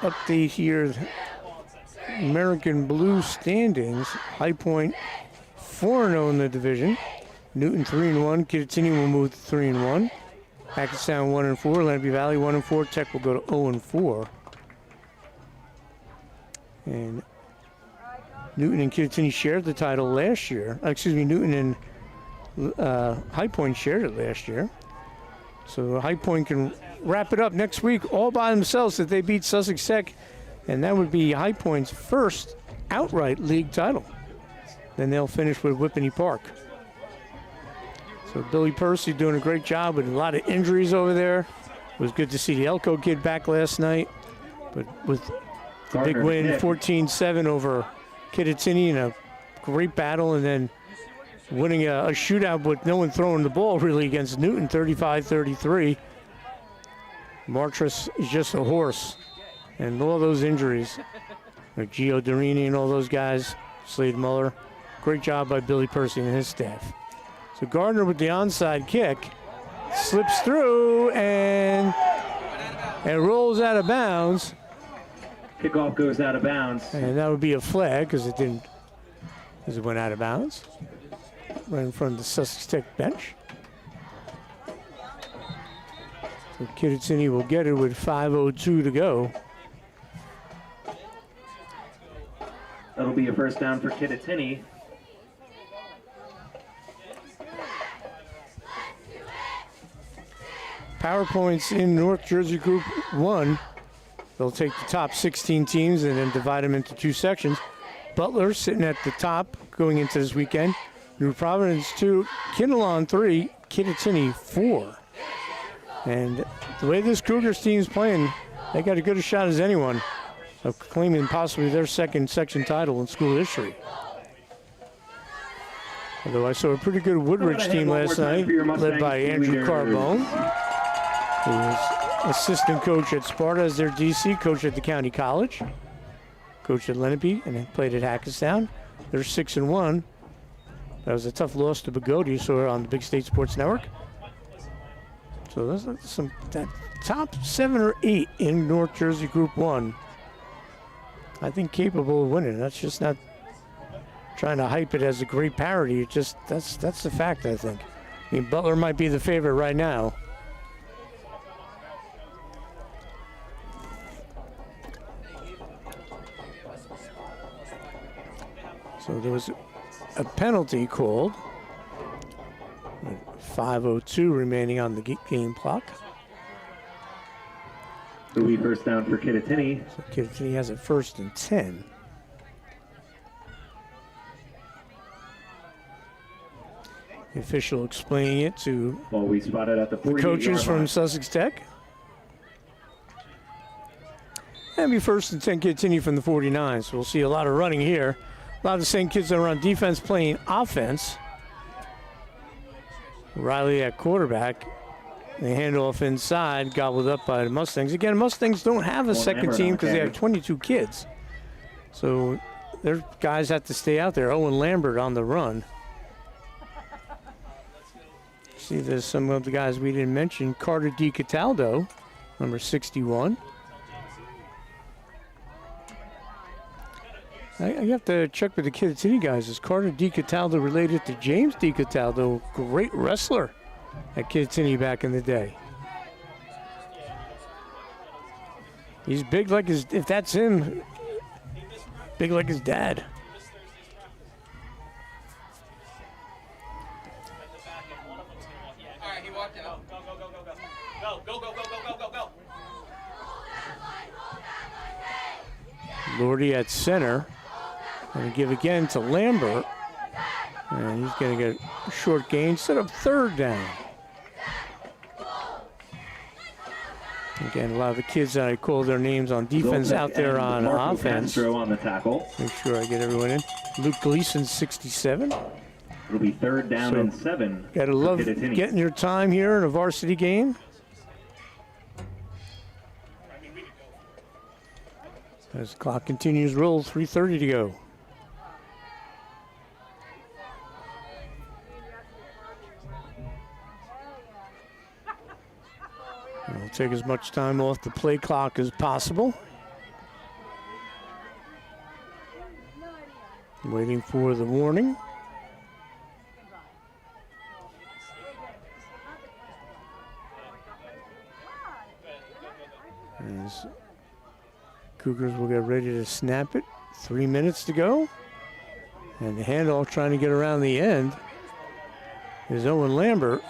update here. American Blue standings. High Point 4-0 in the division. Newton 3-1. Kittatinny will move to 3-1. Hackettstown 1-4. Lenape Valley 1-4. Tech will go to 0-4. And Newton and Kittatinny shared the title last year. Newton and High Point shared it last year. So High Point can wrap it up next week all by themselves if they beat Sussex Tech. And that would be High Point's first outright league title. Then they'll finish with Whippany Park. So Billy Percy doing a great job with a lot of injuries over there. It was good to see the Elko kid back last night. But with the big win, 14-7 over Kittatinny in a great battle, and then winning a shootout with no one throwing the ball really against Newton, 35-33. Martris is just a horse. And all those injuries, like Gio Dorini and all those guys, Slade Muller, great job by Billy Percy and his staff. So Gardner with the onside kick, slips through and rolls out of bounds. Kickoff goes out of bounds. And that would be a flag because it went out of bounds. Right in front of the Sussex Tech bench. So Kittatinny will get it with 5:02 to go. That'll be a first down for Kittatinny. Power points in North Jersey Group 1. They'll take the top 16 teams and then divide them into two sections. Butler sitting at the top going into this weekend. New Providence 2, Kinnelon 3, Kittatinny 4. And the way this Cougars team is playing, they got as good a shot as anyone of claiming possibly their second section title in school history. Although I saw a pretty good Woodridge team last night, led by Andrew Carbone, who was assistant coach at Sparta as their DC, coach at the county college, coach at Lenape, and then played at Hackettstown. They're 6-1. That was a tough loss to Bogota, so on the Big State Sports Network. So there's some top 7 or 8 in North Jersey Group 1. I think capable of winning. That's just not trying to hype it as a great parody. It just that's the fact, I think. I mean, Butler might be the favorite right now. So there was a penalty called. 5:02 remaining on the game clock. It'll be first down for Kittatinny. So Kittatinny has it 1st and 10. The official explaining it to we spotted at the coaches from Sussex Tech. And be 1st and 10 Kittatinny from the 49. So we'll see a lot of running here. A lot of the same kids that are on defense playing offense. Riley at quarterback. The handoff inside, gobbled up by the Mustangs. Again, Mustangs don't have a second team because they have 22 kids. So their guys have to stay out there. Owen Lambert on the run. See, there's some of the guys we didn't mention. Carter D. Cataldo, number 61. I have to check with the Kittatinny guys. Is Carter D. Cataldo related to James D. Cataldo, great wrestler at Kittatinny back in the day? He's big like his, if that's him, big like his dad. All right, he walked out. Go, go, go, go, go. Go, go, go, go, go, go, go, go. Lordy at center. Going to give again to Lambert. And he's going to get a short gain, set up third down. Again, a lot of the kids that I call their names on defense out there on offense. Castro on the tackle. Make sure I get everyone in. Luke Gleason, 67. It'll be third down and 7. Gotta love getting your time here in a varsity game. As the clock continues to roll, 3:30 to go. We'll take as much time off the play clock as possible. Waiting for the warning. As Cougars will get ready to snap it. 3 minutes to go. And the handoff trying to get around the end is Owen Lambert.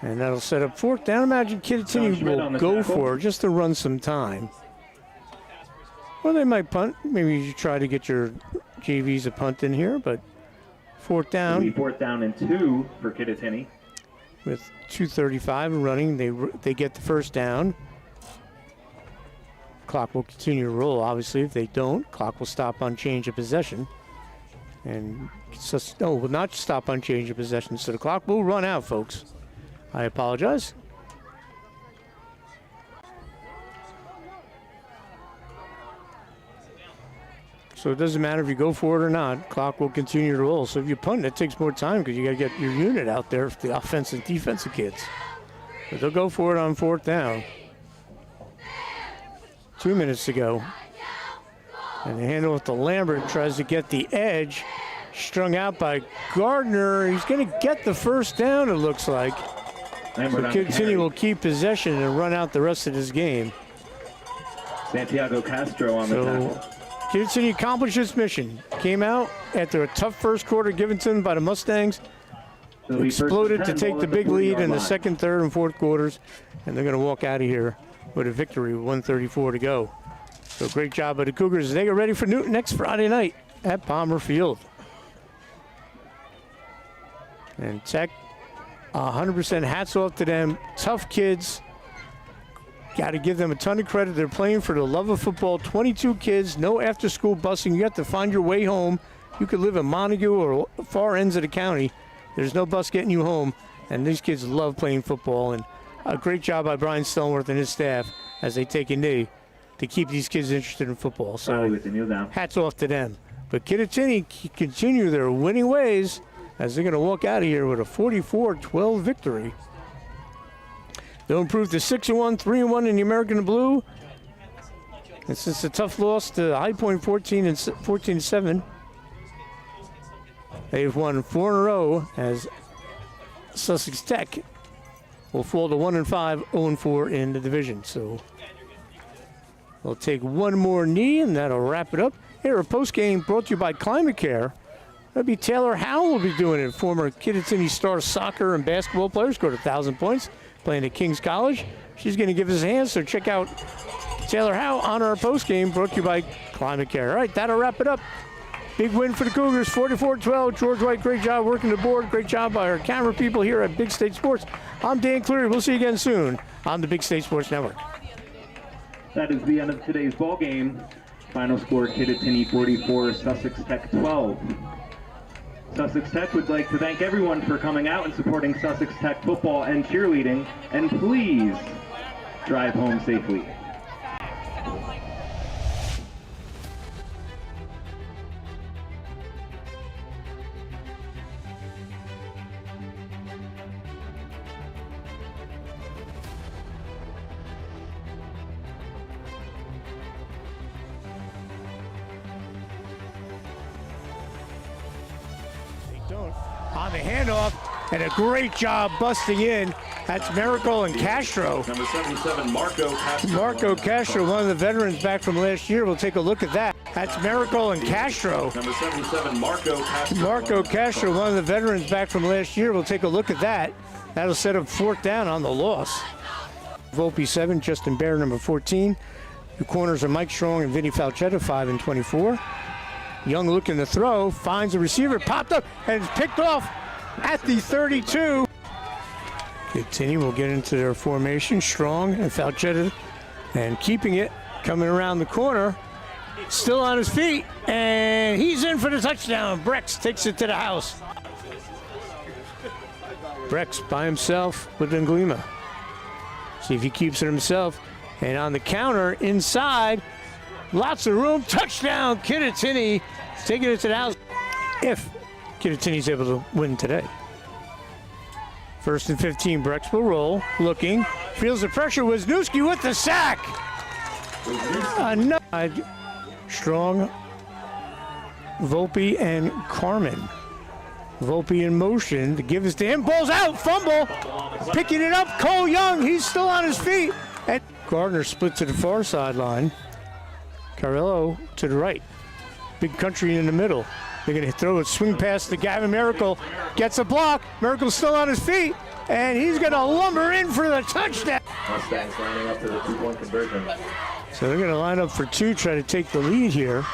And that'll set up fourth down. Imagine Kittatinny will go for it just to run some time. Well, they might punt. Maybe you try to get your JVs a punt in here, but fourth down. It'll be fourth down and 2 for Kittatinny. With 2:35 running, they get the first down. Clock will continue to roll. Obviously, if they don't, clock will stop on change of possession. And will not stop on change of possession. So the clock will run out, folks. I apologize. So it doesn't matter if you go for it or not. Clock will continue to roll. So if you punt, it takes more time because you got to get your unit out there for the offensive and defensive kids. But they'll go for it on fourth down. 2 minutes to go. And the handoff to Lambert tries to get the edge. Strung out by Gardner. He's going to get the first down, it looks like. So Kittatinny will keep possession and run out the rest of this game. Santiago Castro on the tackle. Kittatinny accomplished its mission. Came out after a tough first quarter given to them by the Mustangs. Exploded to take the big lead in the second, third, and fourth quarters. And they're going to walk out of here with a victory with 1:34 to go. So great job by the Cougars. They get ready for Newton next Friday night at Palmer Field. And Tech, 100% hats off to them. Tough kids. Got to give them a ton of credit. They're playing for the love of football. 22 kids, no after-school busing. You have to find your way home. You could live in Montague or far ends of the county. There's no bus getting you home. And these kids love playing football. And a great job by Brian Stonworth and his staff as they take a knee to keep these kids interested in football. So hats off to them. But Kittatinny continue their winning ways as they're going to walk out of here with a 44-12 victory. They'll improve to 6-1, 3-1 in the American Blue. And since a tough loss to High Point 14-7, they've won 4 in a row as Sussex Tech will fall to 1-5, 0-4 in the division. So they'll take one more knee, and that'll wrap it up. Here, a postgame brought to you by Climate Care. That'll be Taylor Howell will be doing it. Former Kittatinny star soccer and basketball player, scored 1,000 points, playing at King's College. She's going to give us a hand, so check out Taylor Howell on our postgame brought to you by Climate Care. All right, that'll wrap it up. Big win for the Cougars, 44-12. George White, great job working the board. Great job by our camera people here at Big State Sports. I'm Dan Cleary. We'll see you again soon on the Big State Sports Network. That is the end of today's ball game. Final score, Kittatinny 44, Sussex Tech 12. Sussex Tech would like to thank everyone for coming out and supporting Sussex Tech football and cheerleading. And please drive home safely. on the handoff, and a great job busting in. That's Miracle and Castro. Number 77, Marco Castro. Marco Castro, one of the veterans back from last year. We'll take a look at that. That's Miracle and Castro. Number 77, Marco Castro. Marco Castro, one of the veterans back from last year. We'll take a look at that. That'll set up 4th down on the loss. Volpe 7, Justin Bear, number 14. The corners are Mike Strong and Vinny Falchetta, 5 and 24. Young looking to throw, finds a receiver, popped up, and it's picked off at the 32. Kittatinny will get into their formation. Strong and Falchetta, and keeping it, coming around the corner. Still on his feet, and he's in for the touchdown. Brex takes it to the house. Brex by himself with Anglima. See if he keeps it himself. And on the counter, inside, lots of room. Touchdown, Kittatinny, taking it to the house. If Kittatinny's able to win today. 1st and 15, Brex will roll, looking, feels the pressure. Wisniewski with the sack. Another. Strong, Volpe, and Carmen. Volpe in motion to give us to him. Ball's out, fumble. Picking it up, Cole Young. He's still on his feet. And Gardner split to the far sideline. Carrillo to the right. Big country in the middle. They're going to throw a swing pass to Gavin Miracle. Gets a block. Miracle's still on his feet. And he's going to lumber in for the touchdown. Mustangs lining up for the 2-point conversion. So they're going to line up for 2, try to take the lead here.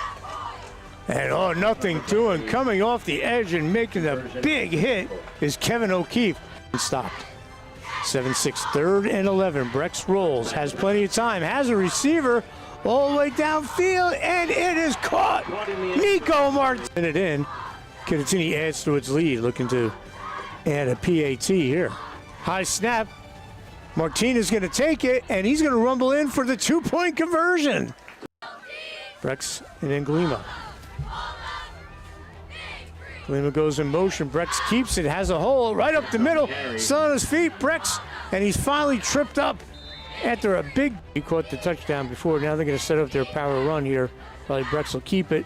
And nothing doing. Coming off the edge and making a big hit is Kevin O'Keefe. Stopped. 7-6, 3rd and 11. Brex rolls, has plenty of time, has a receiver all the way downfield, and it is caught. Nico Martin it in. Kittatinny adds to its lead, looking to add a PAT here. High snap. Martinez going to take it, and he's going to rumble in for the 2-point conversion. Brex and then Anglima. Anglima goes in motion. Brex keeps it, has a hole right up the middle. Still on his feet, Brex, and he's finally tripped up after a big. He caught the touchdown before. Now they're going to set up their power run here. Probably Brex will keep it.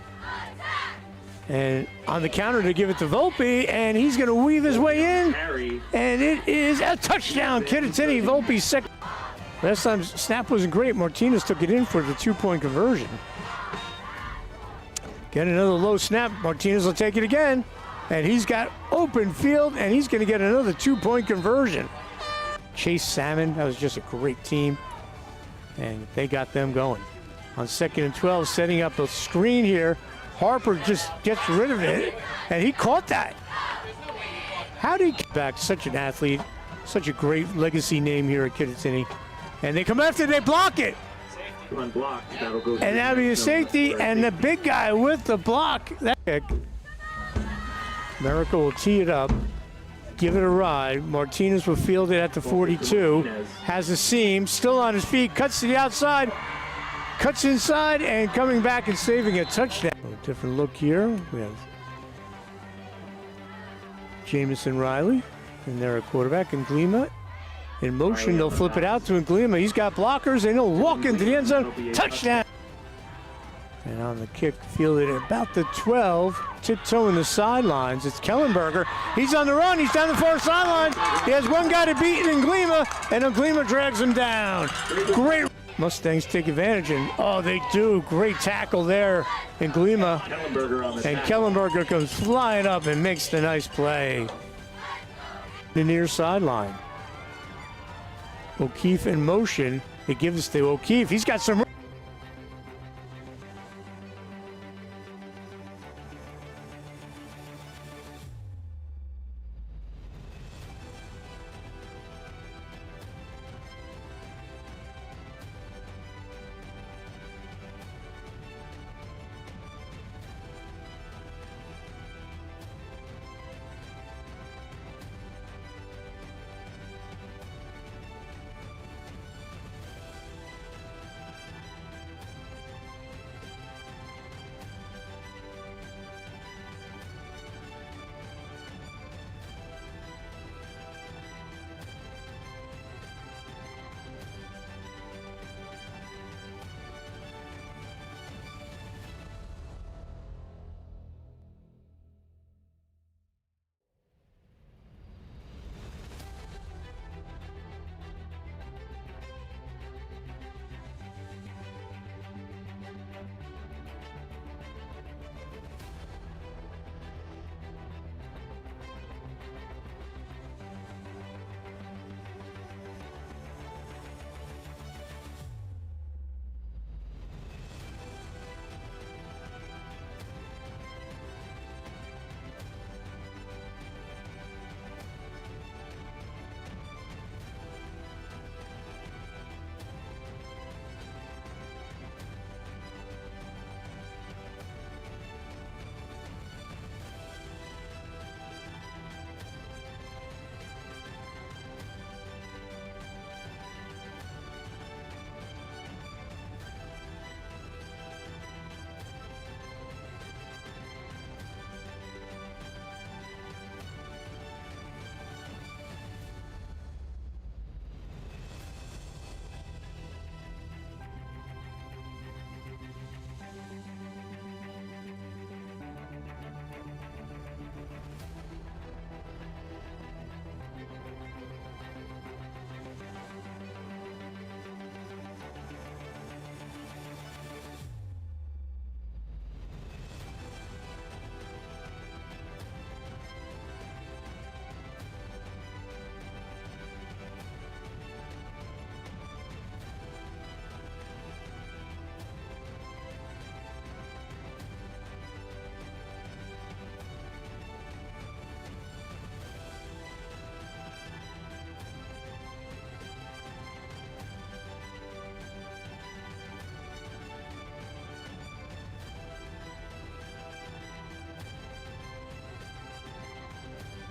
And on the counter to give it to Volpe, and he's going to weave his way in, and it is a touchdown. Kittatinny, Volpe's second. Last time snap wasn't great. Martinez took it in for the 2-point conversion. Get another low snap. Martinez will take it again, and he's got open field, and he's going to get another 2-point conversion. Chase Salmon, that was just a great team, and they got them going. On 2nd and 12, setting up a screen here. Harper just gets rid of it, and he caught that. How did he get back? Such an athlete, such a great legacy name here at Kittatinny. And they come after, they block it. Unblocked. That'll go. And that'll be a safety, and the big guy with the block. That kick. Miracle will tee it up, give it a ride. Martinez will field it at the 42. Has a seam, still on his feet, cuts to the outside. Cuts inside and coming back and saving a touchdown. A different look here. We have Jamison Riley, and they're a quarterback. Anglima in motion. They'll flip it out to Anglima. He's got blockers, and he'll walk into the end zone. Touchdown. And on the kick, fielded at about the 12, tiptoeing the sidelines. It's Kellenberger. He's on the run. He's down the far sideline. He has one guy to beat Anglima, and Anglima drags him down. Great. Mustangs take advantage, and they do. Great tackle there, Anglima. And Kellenberger comes flying up and makes the nice play. The near sideline. O'Keefe in motion. It gives to O'Keefe. He's got some room.